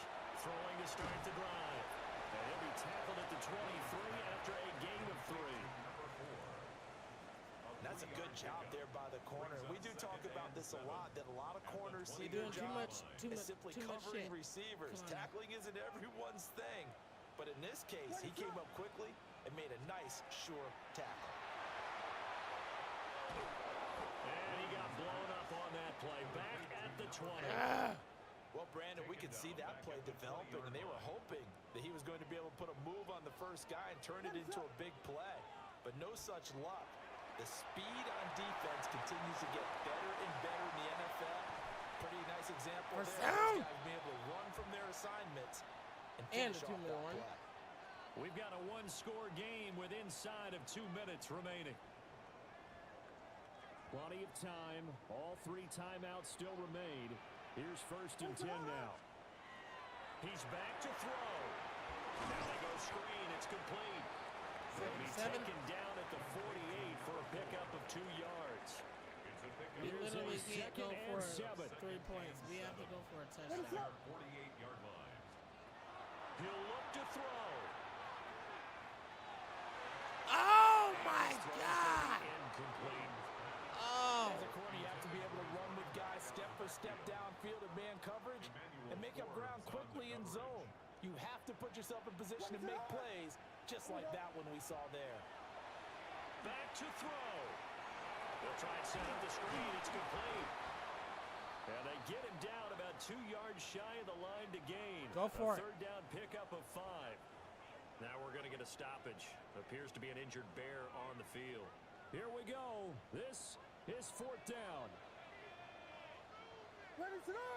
throwing to start the drive. And he'll be tackled at the 23 after a gain of 3. That's a good job there by the corner. We do talk about this a lot, that a lot of corners see You're their doing job too as much simply shit. covering receivers. Tackling isn't everyone's thing. But in this case, he came up quickly and made a nice, sure tackle. And he got blown up on that play. Back at the 20. Well, Brandon, we could see that play developing, and they were hoping that he was going to be able to put a move on the first guy and turn it into a big play. But no such luck. The speed on defense continues to get better and better in the NFL. Pretty nice example there. These guys being able to run from their assignments and finish off that play. We've got a 1-score game with inside of 2 minutes remaining. Plenty of time. All 3 timeouts still remain. Here's 1st and 10 now. He's back to throw. Now they go screen. It's complete. He's taken down at the 48 for a pickup of 2 yards. We literally can't go for 3 points. We have to go for a touchdown. 48-yard line. He'll look to throw. Oh my God! Incomplete. Oh. As a corner, you have to be able to run with guys step for step downfield in man coverage and make up ground quickly in zone. You have to put yourself in position to make plays, just like that one we saw there. Back to throw. They'll try and set up the screen. It's complete. And they get him down about 2 yards shy of the line to gain. Go for it. 3rd down pickup of 5. Now we're going to get a stoppage. Appears to be an injured Bear on the field. Here we go. This is 4th down. Ready to go.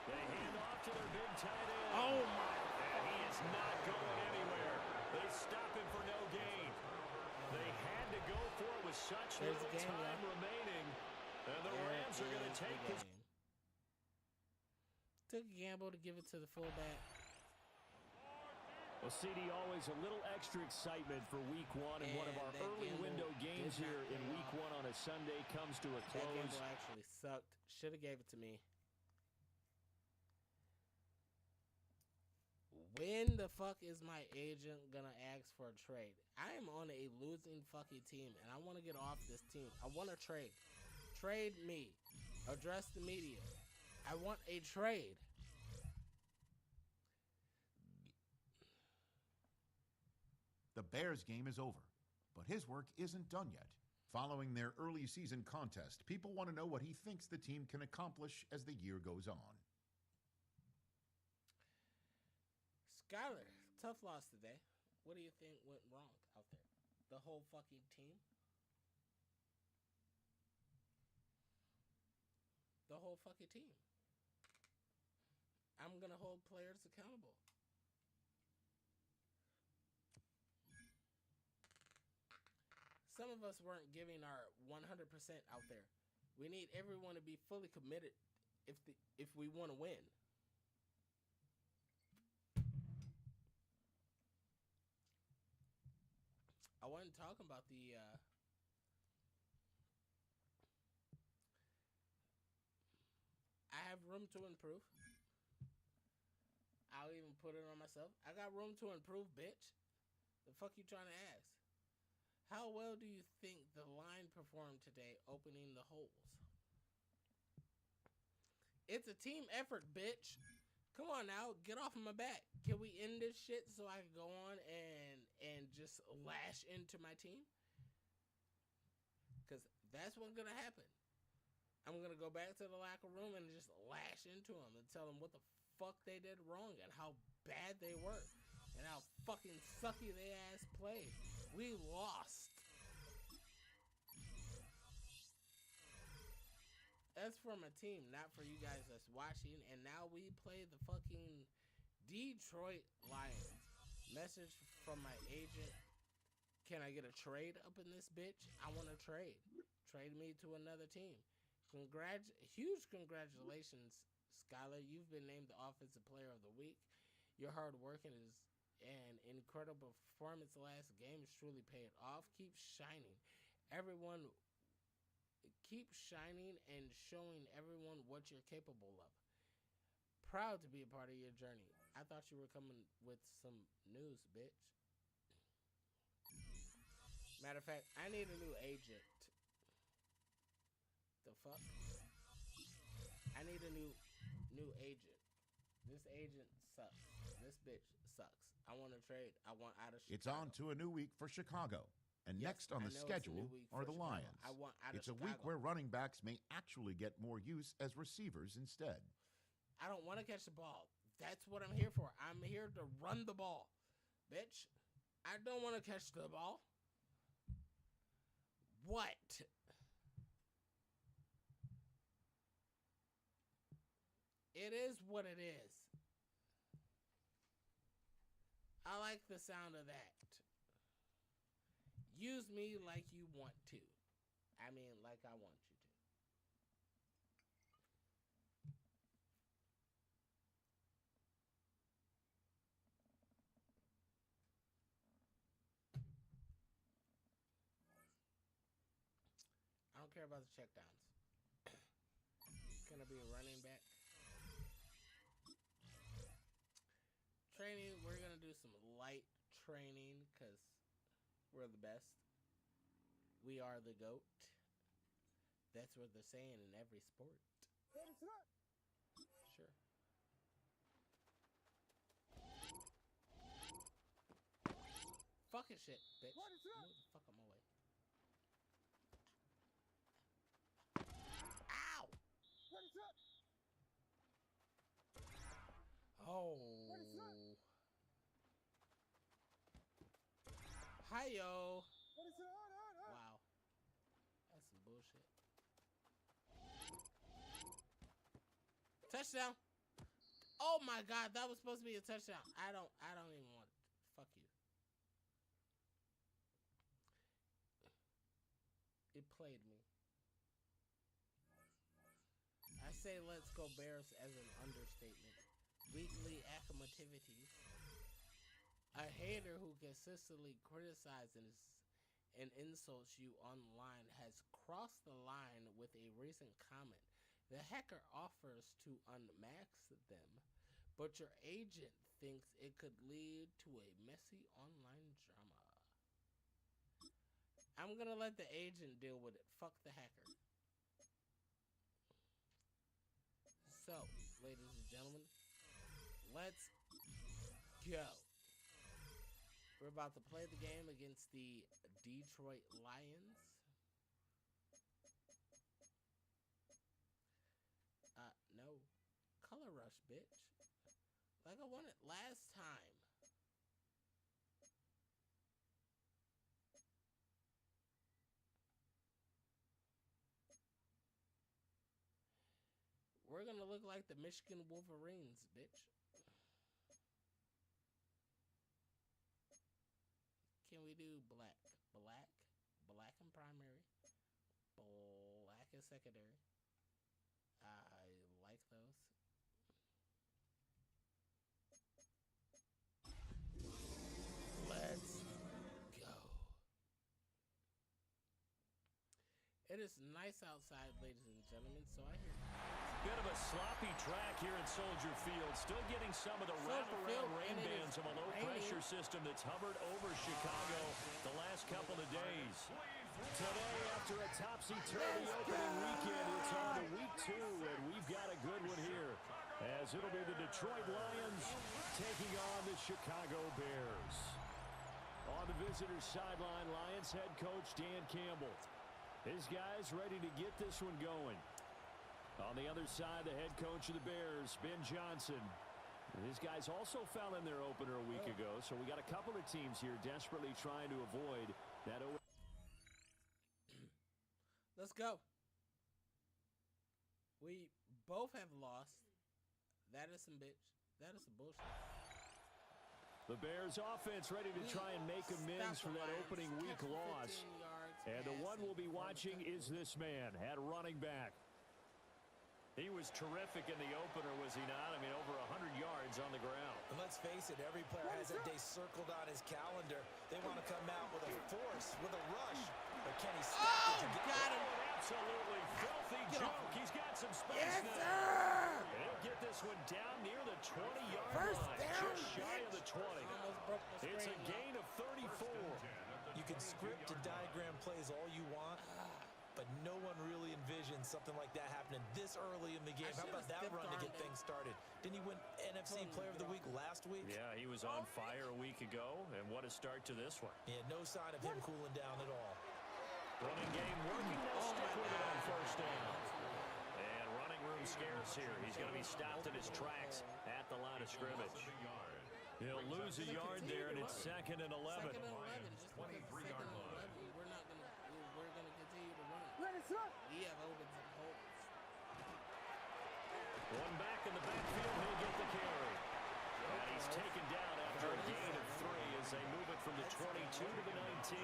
They hand off to their big tight end. Oh my. And he is not going anywhere. They stop him for no gain. They had to go for it with such little time remaining. And the Rams are going to take this. Took a gamble to give it to the fullback. Well, CD, always a little extra excitement for Week 1, and one of our early window games here in Week 1 on a Sunday comes to a That close. gamble actually sucked. Should have gave it to me. When the fuck is my agent gonna ask for a trade? I am on a losing fucking team, and I want to get off this team. I want a trade. Trade me. Address the media. I want a trade. The Bears game is over, but his work isn't done yet. Following their early season contest, people want to know what he thinks the team can accomplish as the year goes on. Skyler, tough loss today. What do you think went wrong out there? The whole fucking team? The whole fucking team. I'm going to hold players accountable. Some of us weren't giving our 100% out there. We need everyone to be fully committed if we want to win. I wasn't talking about the I have room to improve. I'll even put it on myself. I got room to improve, bitch. The fuck you trying to ask? How well do you think the line performed today opening the holes? It's a team effort, bitch. Come on now, get off of my back. Can we end this shit so I can go on and just lash into my team? Because that's what's going to happen. I'm going to go back to the locker room and just lash into them and tell them what the fuck they did wrong and how bad they were and how fucking sucky they ass played. We lost. That's from a team, not for you guys that's watching. And now we play the fucking Detroit Lions. Message from my agent. Can I get a trade up in this bitch? I want to trade. Trade me to another team. Huge congratulations, Skylar. You've been named the Offensive Player of the Week. Your hard work and incredible performance last game is truly paid off. Keep shining. Everyone, keep shining and showing everyone what you're capable of. Proud to be a part of your journey. I thought you were coming with some news, bitch. Matter of fact, I need a new agent. The fuck? I need a new agent. This agent sucks. This bitch sucks. I want to trade. I want out of Chicago. It's on to a new week for Chicago. And Yes, next on I the know it's a schedule new week are for the Chicago. Lions. I want out of It's a week Chicago. where running backs may actually get more use as receivers instead. I don't want to catch the ball. That's what I'm here for. I'm here to run the ball. Bitch, I don't want to catch the ball. What? It is what it is. I like the sound of that. Use me like you want to. I mean, like I want you to. I don't care about the checkdowns. Gonna be a running back. Training, we're gonna do some light training because we're the best. We are the GOAT. That's what they're saying in every sport. Sure. Fucking shit, bitch. Move the fuck out my way. Ow! Oh. Hi-yo. Wow. That's some bullshit. Touchdown. Oh my god, that was supposed to be a touchdown. I don't even want it. Fuck you. It played me. I say let's go Bears as an understatement. Weekly acclimativities. A hater who consistently criticizes and insults you online has crossed the line with a recent comment. The hacker offers to unmask them, but your agent thinks it could lead to a messy online drama. I'm gonna let the agent deal with it. Fuck the hacker. So, ladies and gentlemen, let's go. We're about to play the game against the Detroit Lions. No. Color rush, bitch. Like I won it last time. We're gonna look like the Michigan Wolverines, bitch. Can we do black? Black in primary. Black in secondary. I like those. Let's go. It is nice outside, ladies and gentlemen, so I hear. Bit of a sloppy track here in Soldier Field. Still getting some of the wraparound rain bands of a low-pressure system that's hovered over Chicago the last couple of days. Today, after a topsy-turvy opening weekend, it's on to week 2, and we've got a good one here, as it'll be the Detroit Lions taking on the Chicago Bears. On the visitors' sideline, Lions head coach Dan Campbell. His guys ready to get this one going. On the other side, the head coach of the Bears, Ben Johnson. His guys also fell in their opener a week ago, so we got a couple of teams here desperately trying to avoid that. Let's go. We both have lost. That is some bitch. That is some bullshit. The Bears offense ready to try and make amends for that opening week loss. And the one we'll be watching is this man at running back. He was terrific in the opener, was he not? I mean, over 100 yards on the ground. And let's face it, every player has that day circled on his calendar. They want to come out with a force, with a rush. But can he stop it? Got him. Absolutely filthy joke. He's got some space now. Sir. He'll get this one down near the 20-yard First line. down, Just shy of the 20. It's a screen. gain of 34. You can script and diagram plays all you want, but no one really envisions something like that happening this early in the game. How about that run to get things started? Didn't he win NFC Player of the Week last week? Yeah, he was on fire a week ago, and what a start to this one. Yeah, no sign of him cooling down at all. Running game working. They'll stick with it on first down. And running room scarce here. He's going to be stopped in his tracks at the line of scrimmage. He'll lose a yard there, and it's 2nd and 11. 2nd and 11. Just because it's 2nd and 11, we're going to continue to run. We have open some holes. One back in the backfield, he'll get the carry. And he's taken down after a gain of 3 as they move it from the 22 to the 19.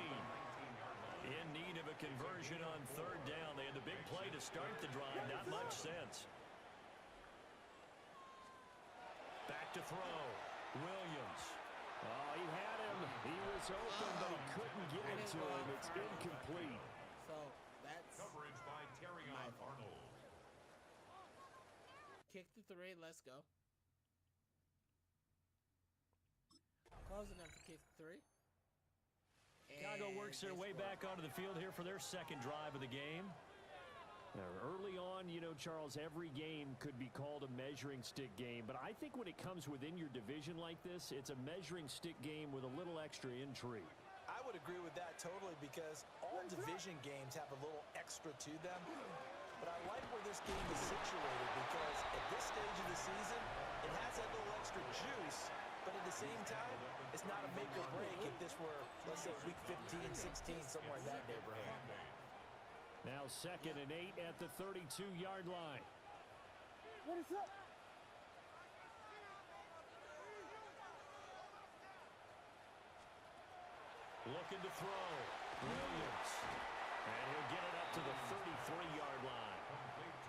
In need of a conversion on 3rd down. They had the big play to start the drive. Not much sense. Back to throw. Williams. Oh, he had him. He was open, but he couldn't get it to him. It's incomplete. So that's coverage by Tryin Arnold. Kick the 3. Let's go. Close enough to kick the 3. Chicago works their way back onto the field here for their 2nd drive of the game. Early on, you know, Charles, every game could be called a measuring stick game, but I think when it comes within your division like this, it's a measuring stick game with a little extra intrigue. I would agree with that totally, because all division games have a little extra to them. But I like where this game is situated, because at this stage of the season, it has that little extra juice. But at the same time, it's not a make or break if this were, let's say, week 15, 16, somewhere in that neighborhood. Now 2nd and 8 at the 32-yard line. What is up? Looking to throw. Williams. And he'll get it up to the 33-yard line.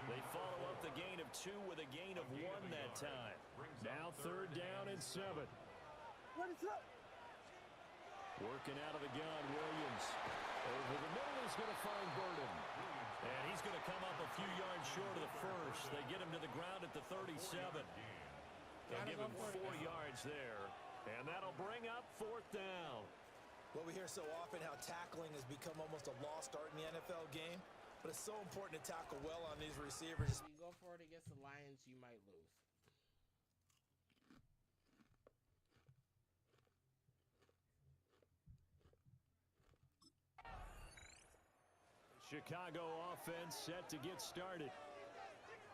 They follow up the gain of 2 with a gain of 1 that time. Now 3rd down and 7. What is up? Working out of the gun, Williams. Over the middle, he's going to find Burden. And he's going to come up a few yards short of the first. They get him to the ground at the 37. They'll give him 4 yards there. And that'll bring up 4th down. Well, we hear so often how tackling has become almost a lost art in the NFL game. But it's so important to tackle well on these receivers. If you go for it against the Lions, you might lose. Chicago offense set to get started.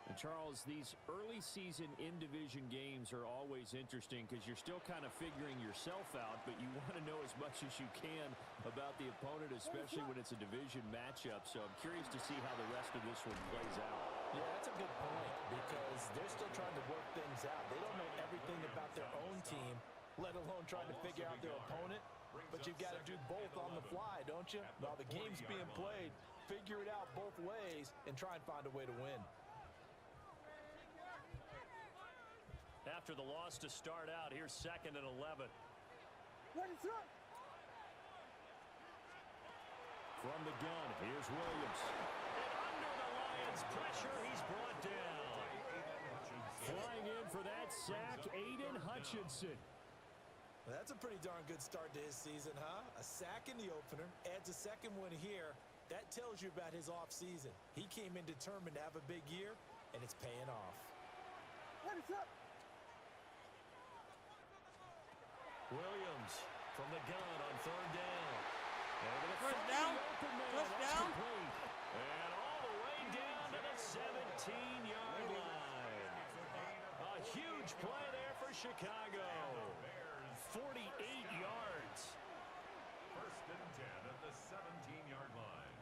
And Charles, these early season in-division games are always interesting because you're still kind of figuring yourself out, but you want to know as much as you can about the opponent, especially when it's a division matchup. So I'm curious to see how the rest of this one plays out. Yeah, that's a good point, because they're still trying to work things out. They don't know everything about their own team, let alone trying to figure out their opponent. But you've got to do both on the fly, don't you? While the game's being played, figure it out both ways and try and find a way to win. After the loss to start out, here's 2nd and 11. What is up? from the gun. Here's Williams. And under the Lions' pressure, he's brought down. Flying in for that sack, Aiden Hutchinson. Well, that's a pretty darn good start to his season, huh? A sack in the opener, adds a second one here. That tells you about his offseason. He came in determined to have a big year, and it's paying off. Williams from the gun on third down. First down. Touchdown. And all the way down to the 17-yard line. A huge play there for Chicago. 48 yards. First and 10 at the 17-yard line.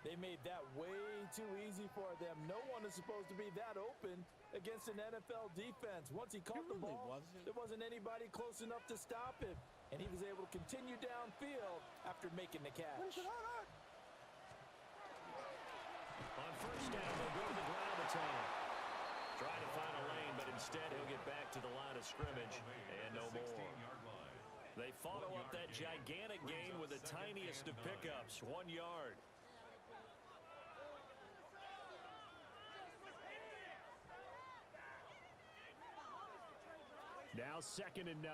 They made that way too easy for them. No one is supposed to be that open against an NFL defense. Once he caught the ball, there wasn't anybody close enough to stop him. And he was able to continue downfield after making the catch. On first down, they'll go to the ground attack. Try to find a lane, but instead he'll get back to the line of scrimmage and no more. They follow up that gigantic gain with the tiniest of pickups, 1 yard. Now 2nd and 9.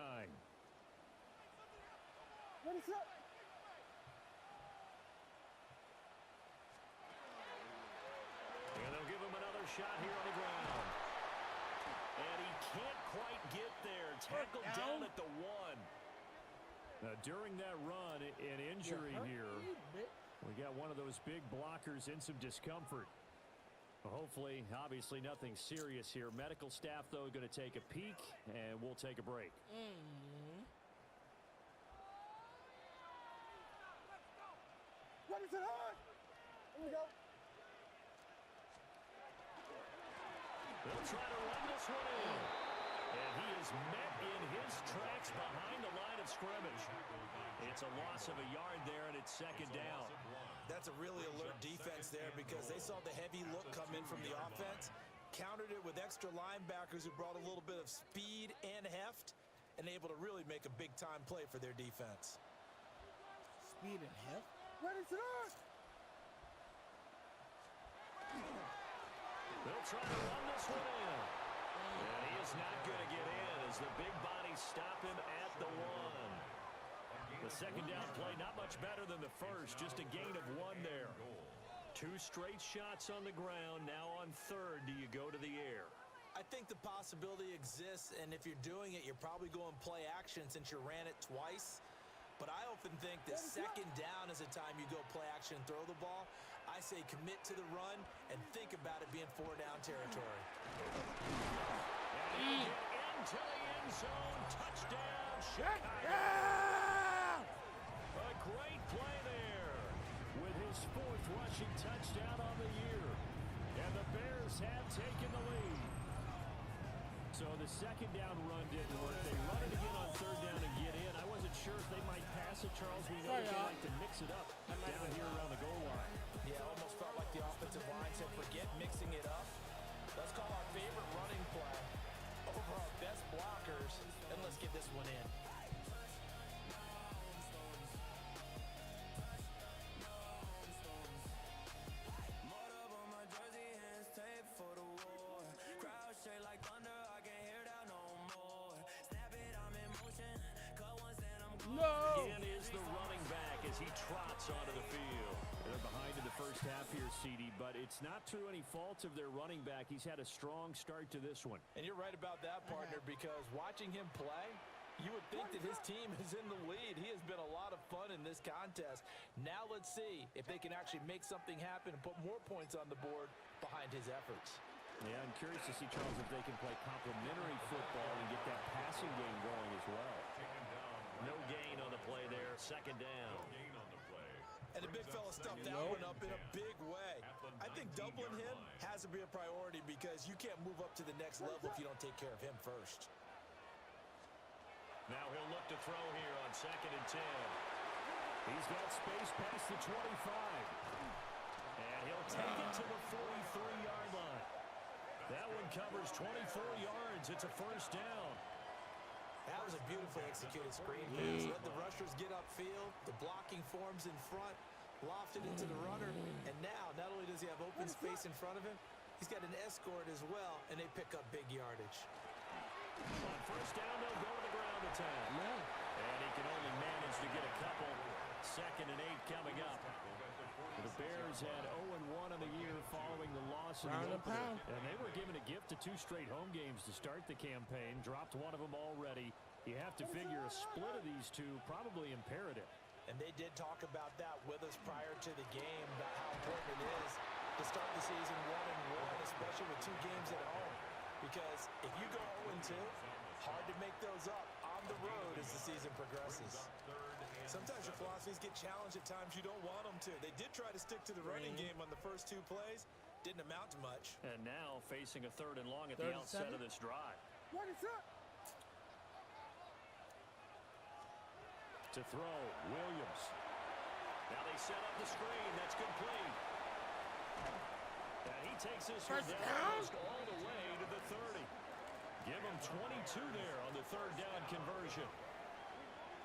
And they'll give him another shot here on the ground. And he can't quite get there. Tackled down at the 1. During that run, an injury here. We got one of those big blockers in some discomfort. Hopefully, obviously, nothing serious here. Medical staff, though, going to take a peek, and we'll take a break. They'll try to run this one in. And he is met in his tracks behind the line of scrimmage. It's a loss of a yard there, and it's 2nd down. That's a really alert defense there because they saw the heavy look come in from the offense, countered it with extra linebackers who brought a little bit of speed and heft, and able to really make a big-time play for their defense. Speed and heft? They'll try to run this one in. And he is not going to get in as the big bodies stop him at the 1. The 2nd down play, not much better than the first, just a gain of 1 there. 2 straight shots on the ground. Now on 3rd, do you go to the air? I think the possibility exists, and if you're doing it, you're probably going play action since you ran it twice. But I often think that 2nd down is a time you go play action and throw the ball. I say commit to the run and think about it being 4-down territory. And into the end zone. Touchdown, Chicago. A great play there with his 4th rushing touchdown on the year. And the Bears have taken the lead. So the 2nd down run didn't work. They run it again on 3rd down and get in. I wasn't sure if they might pass it, Charles. We know they like to mix it up down here around the goal line. Yeah, almost felt like the offensive line said, forget mixing it up. Let's call our favorite running play over our best blockers, and let's get this one in. Again is the running back as he trots onto the field. They're behind in the first half here, CD, but it's not through any fault of their running back. He's had a strong start to this one. And you're right about that, partner, because watching him play, you would think that his team is in the lead. He has been a lot of fun in this contest. Now let's see if they can actually make something happen and put more points on the board behind his efforts. Yeah, I'm curious to see, Charles, if they can play complementary football and get that passing game going as well. No gain on the play there, 2nd down. And the big fella stuffed that one up in a big way. I think doubling him has to be a priority because you can't move up to the next level if you don't take care of him first. Now he'll look to throw here on 2nd and 10. He's got space past the 25. And he'll take it to the 43-yard line. That one covers 24 yards. It's a 1st down. That was a beautifully executed screen pass. Let the rushers get upfield. The blocking forms in front. lofted into the runner, and now not only does he have open space in front of him, he's got an escort as well, and they pick up big yardage. On first down, they'll go to the ground attack. And he can only manage to get a couple. 2nd and 8 coming up. The Bears had 0-1 on the year following the loss in the opener. And they were given a gift of 2 straight home games to start the campaign. Dropped one of them already. You have to figure a split of these two probably imperative. And they did talk about that with us prior to the game, about how important it is to start the season 1-1, especially with 2 games at home. Because if you go 0-2, hard to make those up on the road as the season progresses. Sometimes your philosophies get challenged at times you don't want them to. They did try to stick to the running game on the first 2 plays. Didn't amount to much. And now facing a 3rd and long at the outset of this drive. What is up? To throw, Williams. Now they set up the screen. That's complete. And he takes this one down almost all the way to the 30. Give him 22 there on the 3rd down conversion.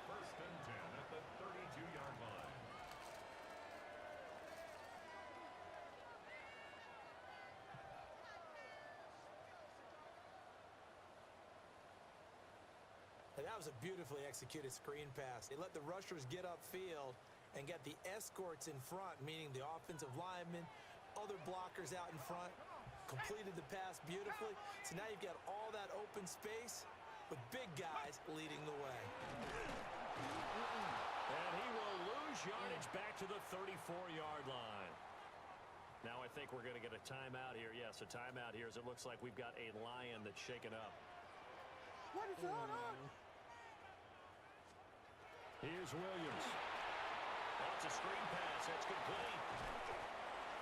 1st and 10 at the 32-yard line. And that was a beautifully executed screen pass. They let the rushers get upfield and get the escorts in front, meaning the offensive linemen, other blockers out in front, completed the pass beautifully. So now you've got all that open space with big guys leading the way. And he will lose yardage back to the 34-yard line. Now I think we're going to get a timeout here. Yes, a timeout here as it looks like we've got a Lion that's shaken up. What is going on? Here's Williams. That's a screen pass. That's complete.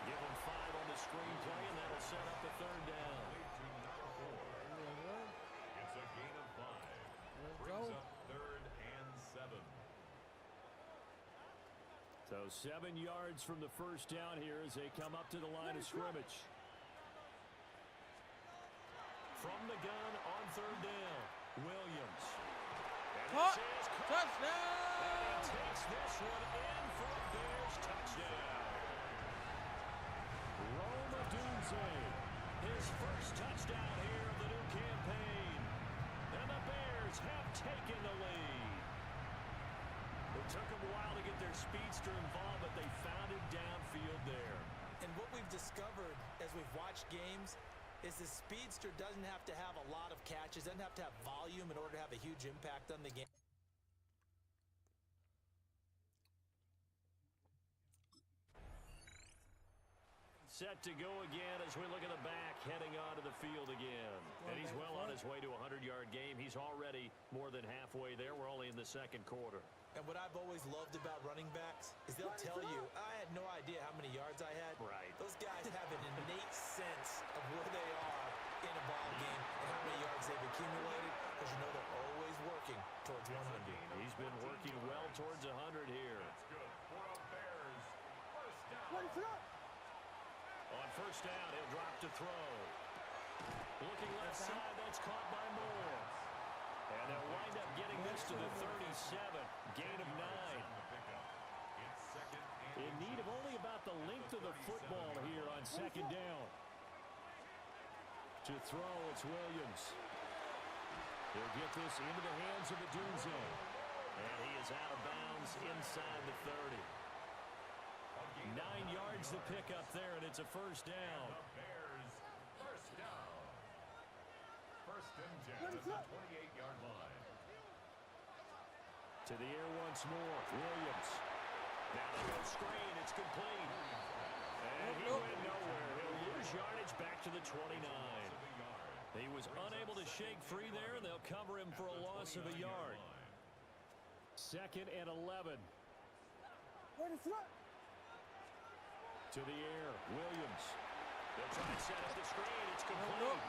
Give him 5 on the screen play, and that'll set up the 3rd down. It's a gain of 5. Brings up 3rd and 7. So 7 yards from the first down here as they come up to the line of scrimmage. From the gun on 3rd down, Williams. And touchdown! And he takes this one in for a Bears touchdown. Roma Dunze, his first touchdown here of the new campaign. And the Bears have taken the lead. It took them a while to get their speedster involved, but they found it downfield there. And what we've discovered as we've watched games is the speedster doesn't have to have a lot of catches, doesn't have to have volume in order to have a huge impact on the game. Set to go again as we look at the back, heading onto the field again. And he's well on his way to a 100-yard game. He's already more than halfway there. We're only in the 2nd quarter. And what I've always loved about running backs is they'll tell you, I had no idea how many yards I had. Right. Those guys have an innate sense of where they are in a ball game and how many yards they've accumulated, because you know they're always working towards 100. He's been working well towards 100 here. That's good for a Bears. 1st down. What is up? On first down, he'll drop to throw. Looking left side, that's caught by Moore. And they'll wind up getting this to the 37, gain of 9. In need of only about the length of the football here on 2nd down. To throw, it's Williams. He'll get this into the hands of Madunze. And he is out of bounds inside the 30. 9 yards to pick up there, and it's a first down. The Bears, 1st down. 1st and 10 at the 28-yard line. To the air once more, Williams. Now they go screen, it's complete. And he went nowhere. He'll lose yardage back to the 29. He was unable to shake free there, and they'll cover him for a loss of a yard. 2nd and 11. What is up? To the air, Williams. They'll try to set up the screen. It's complete.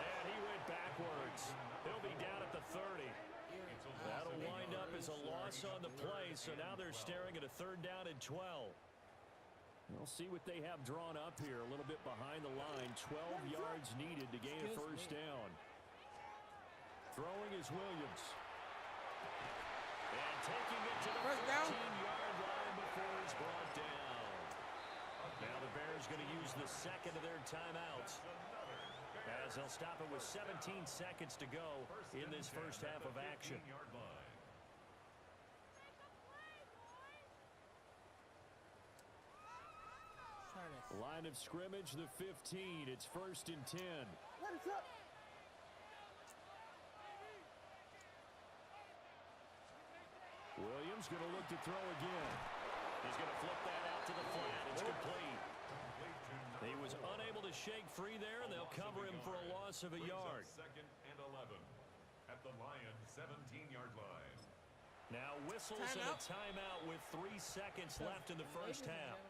And he went backwards. He'll be down at the 30. That'll wind up as a loss on the play, so now they're staring at a 3rd down and 12. We'll see what they have drawn up here a little bit behind the line. 12 yards needed to gain a first down. Throwing is Williams. And taking it to the 15-yard line before he's brought down. is going to use the second of their timeouts, as they'll stop it with 17 seconds to go in this first half of action. Line of scrimmage, the 15. It's 1st and 10. Williams going to look to throw again. He's going to flip that out to the flat. It's complete. He was unable to shake free there, and they'll cover him for a loss of a yard. 2nd and 11 at the Lions 17-yard line. Now whistles and a timeout with 3 seconds left in the first half.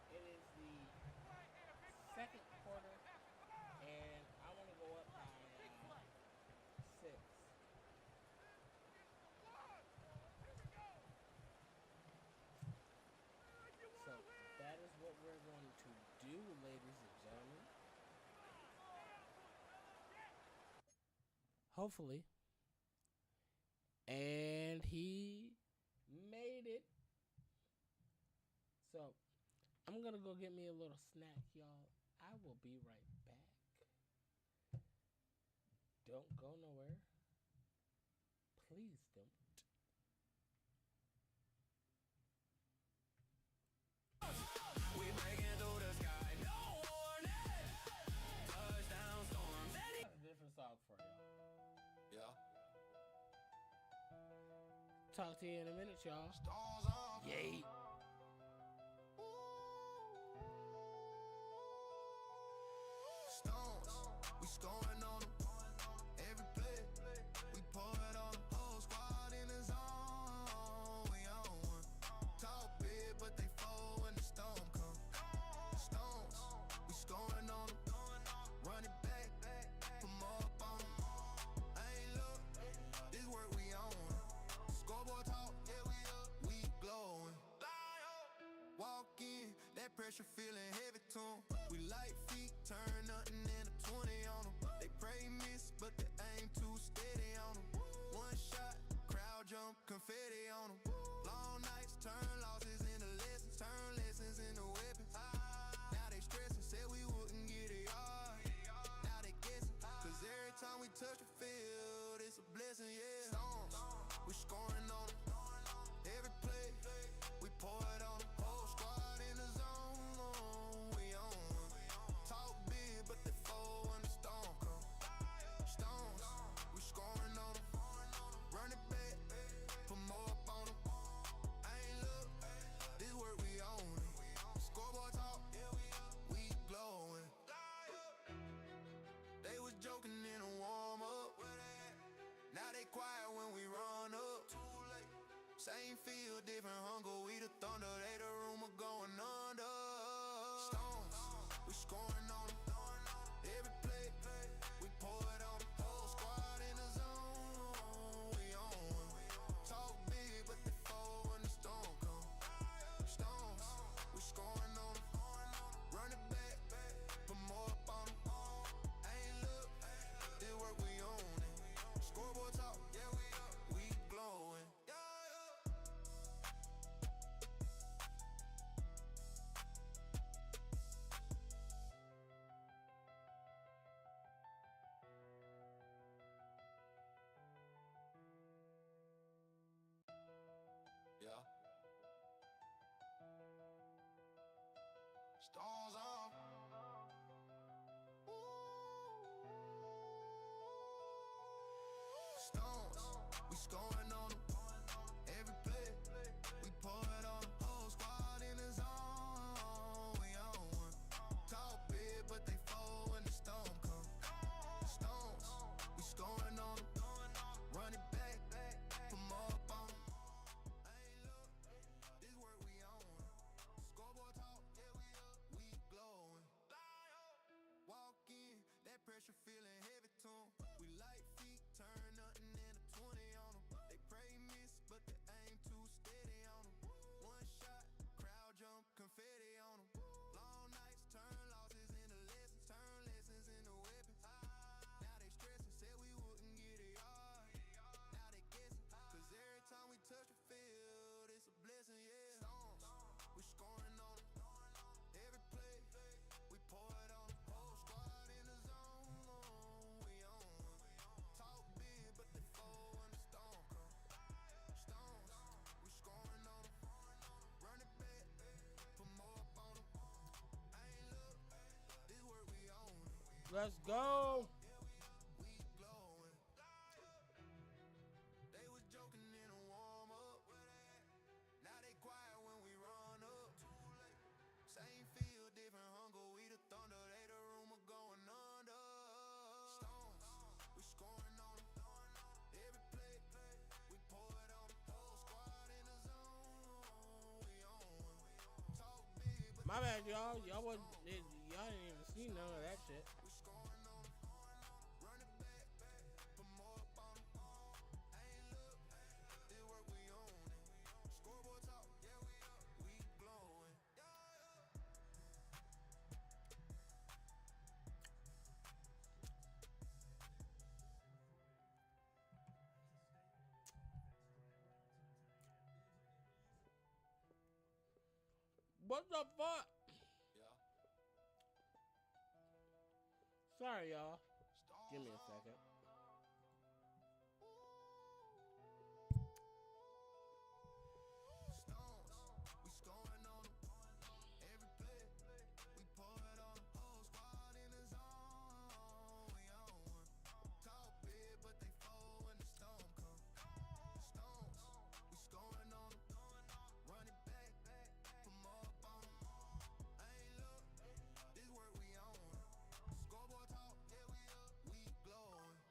It is the second quarter, and I want to go up by 6. So that is what we're going to do, ladies and gentlemen. Hopefully. And he made it. So I'm going to go get me a little snack, y'all. I will be right back. Don't go nowhere. Please don't. We breaking through the sky, no warning. Touchdown Stormz. A different song for y'all. Yeah. Talk to you in a minute, y'all. Yay. Stones, we scoring on them. Every play, we pour it on them. Whole squad in the zone. We on one. Talk big, but they fold when the storm come. Stones, we scoring on them. Run it back, put more up on them. I ain't look, this work we on. Scoreboard talk, yeah we up, we glowing. Walk in, that pressure feeling heavy to 'em. We light feet, turn nothing into 20 on them. They pray miss, but they aim too steady on them. One shot, crowd jump, confetti on them. Long nights turn losses into lessons, turn lessons into weapons. Now they stressing, said we wouldn't get a yard. Now they guessing, cause every time we touch the field, it's a blessing, yeah. Storms, we scoring on them. Every play, we pour it on them. Whole squad in the zone, we on one. Talk big, but they fold when the storm come. Stones, we scoring on them. Run it back, put more up on them. I ain't look, this work we own it. Scoreboard talk, we glowing. They was joking in a warm up. Now they quiet when we run up. Same field, different hunger. We the thunder, they the rumor going under. Stones, we scoring on them. Every play, we pour it on them. Whole squad in the zone, we on one. Talk big, but they fold when the storm come. Stones, we scoring on them. Run it back, put more up on them. I ain't look, this work we own it. Scoreboard talk, yeah we up, we glowing. Yeah. Stars on. Stones, we scoring on them. Every play, we pour it on them. Whole squad in the zone, we on one. Talk big, but they fold when the storm come. Stones, we scoring on them. Run it back, put more up on them. I ain't look, this work we on. Scoreboard talk, yeah we up, we glowing. Walk in, that pressure feeling heavy to 'em. We light feet, turn nothing into 20 on them. They Let's go. They was joking in a warm up. Now they quiet when we run up. Same field, different hunger. We the thunder, they the rumor going under. Stormz, we scoring on them. Every play, we pour it on them. Whole squad in the zone. We on one. Talk big, but My bad, y'all. Y'all didn't even see none of that shit. we scoring on them. Run it back, put more up on them. Ain't look, this work we own it. Scoreboard talk, yeah we up, we glowing. What the fuck? Yeah. Sorry, y'all. Give me a second. Stormz, we scoring on them. Every play, we pour it on them. Whole squad in the zone. We on one. Talk big, but they fold when the storm come. Stormz, we scoring on them. Run it back, put more up on them. Ain't look, this work we on. Scoreboard talk, yeah we up, we glowing.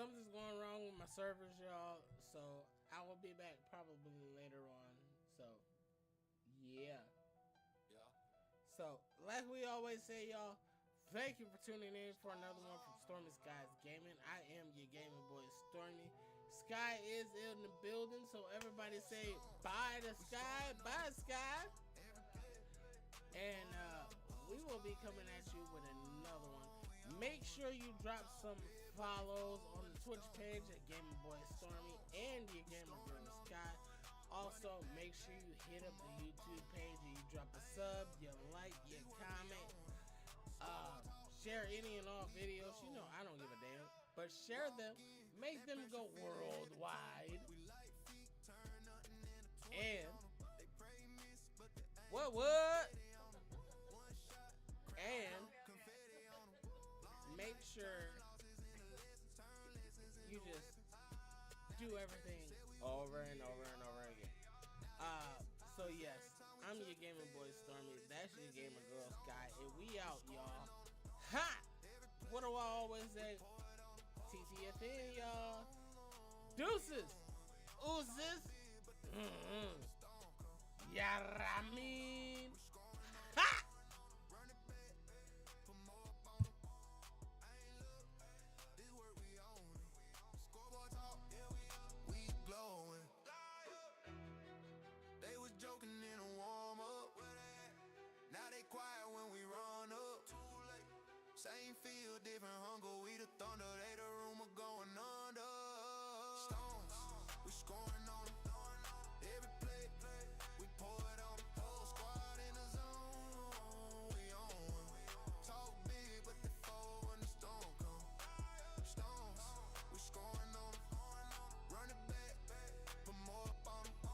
something's going wrong with my servers, y'all. So I will be back probably later on. So yeah. So like we always say, y'all, thank you for tuning in for another one from Stormy Sky's Gaming. I am your gaming boy, Stormy. Sky is in the building, so everybody say bye to Sky, bye Sky. And we will be coming at you with another one. Make sure you drop some follows on the Twitch page at Gaming Boy Stormy and your gamer girl Sky. Also, make sure you hit up the YouTube page and you drop a sub, you like, you comment, share any and all videos. You know I don't give a damn, but share them, make them go worldwide. And what? And make sure you just do everything over and over and over again. So yes, I'm your gamer boy Stormy. That's your gamer girl Sky, and we out, y'all. Ha! What do I always say? TTFN, y'all. Deuces. Oozes. Yaramin. Ha! Same field, different hunger. We the thunder, they the rumor going under. Stones, we scoring on them. Every play, we pour it on them. Whole squad in the zone. We on. Talk big, but they fall when the storm come. Stones, we scoring on them. Run it back, put more up on them.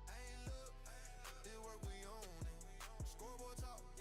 Ain't look, this work we own it. Scoreboard talk.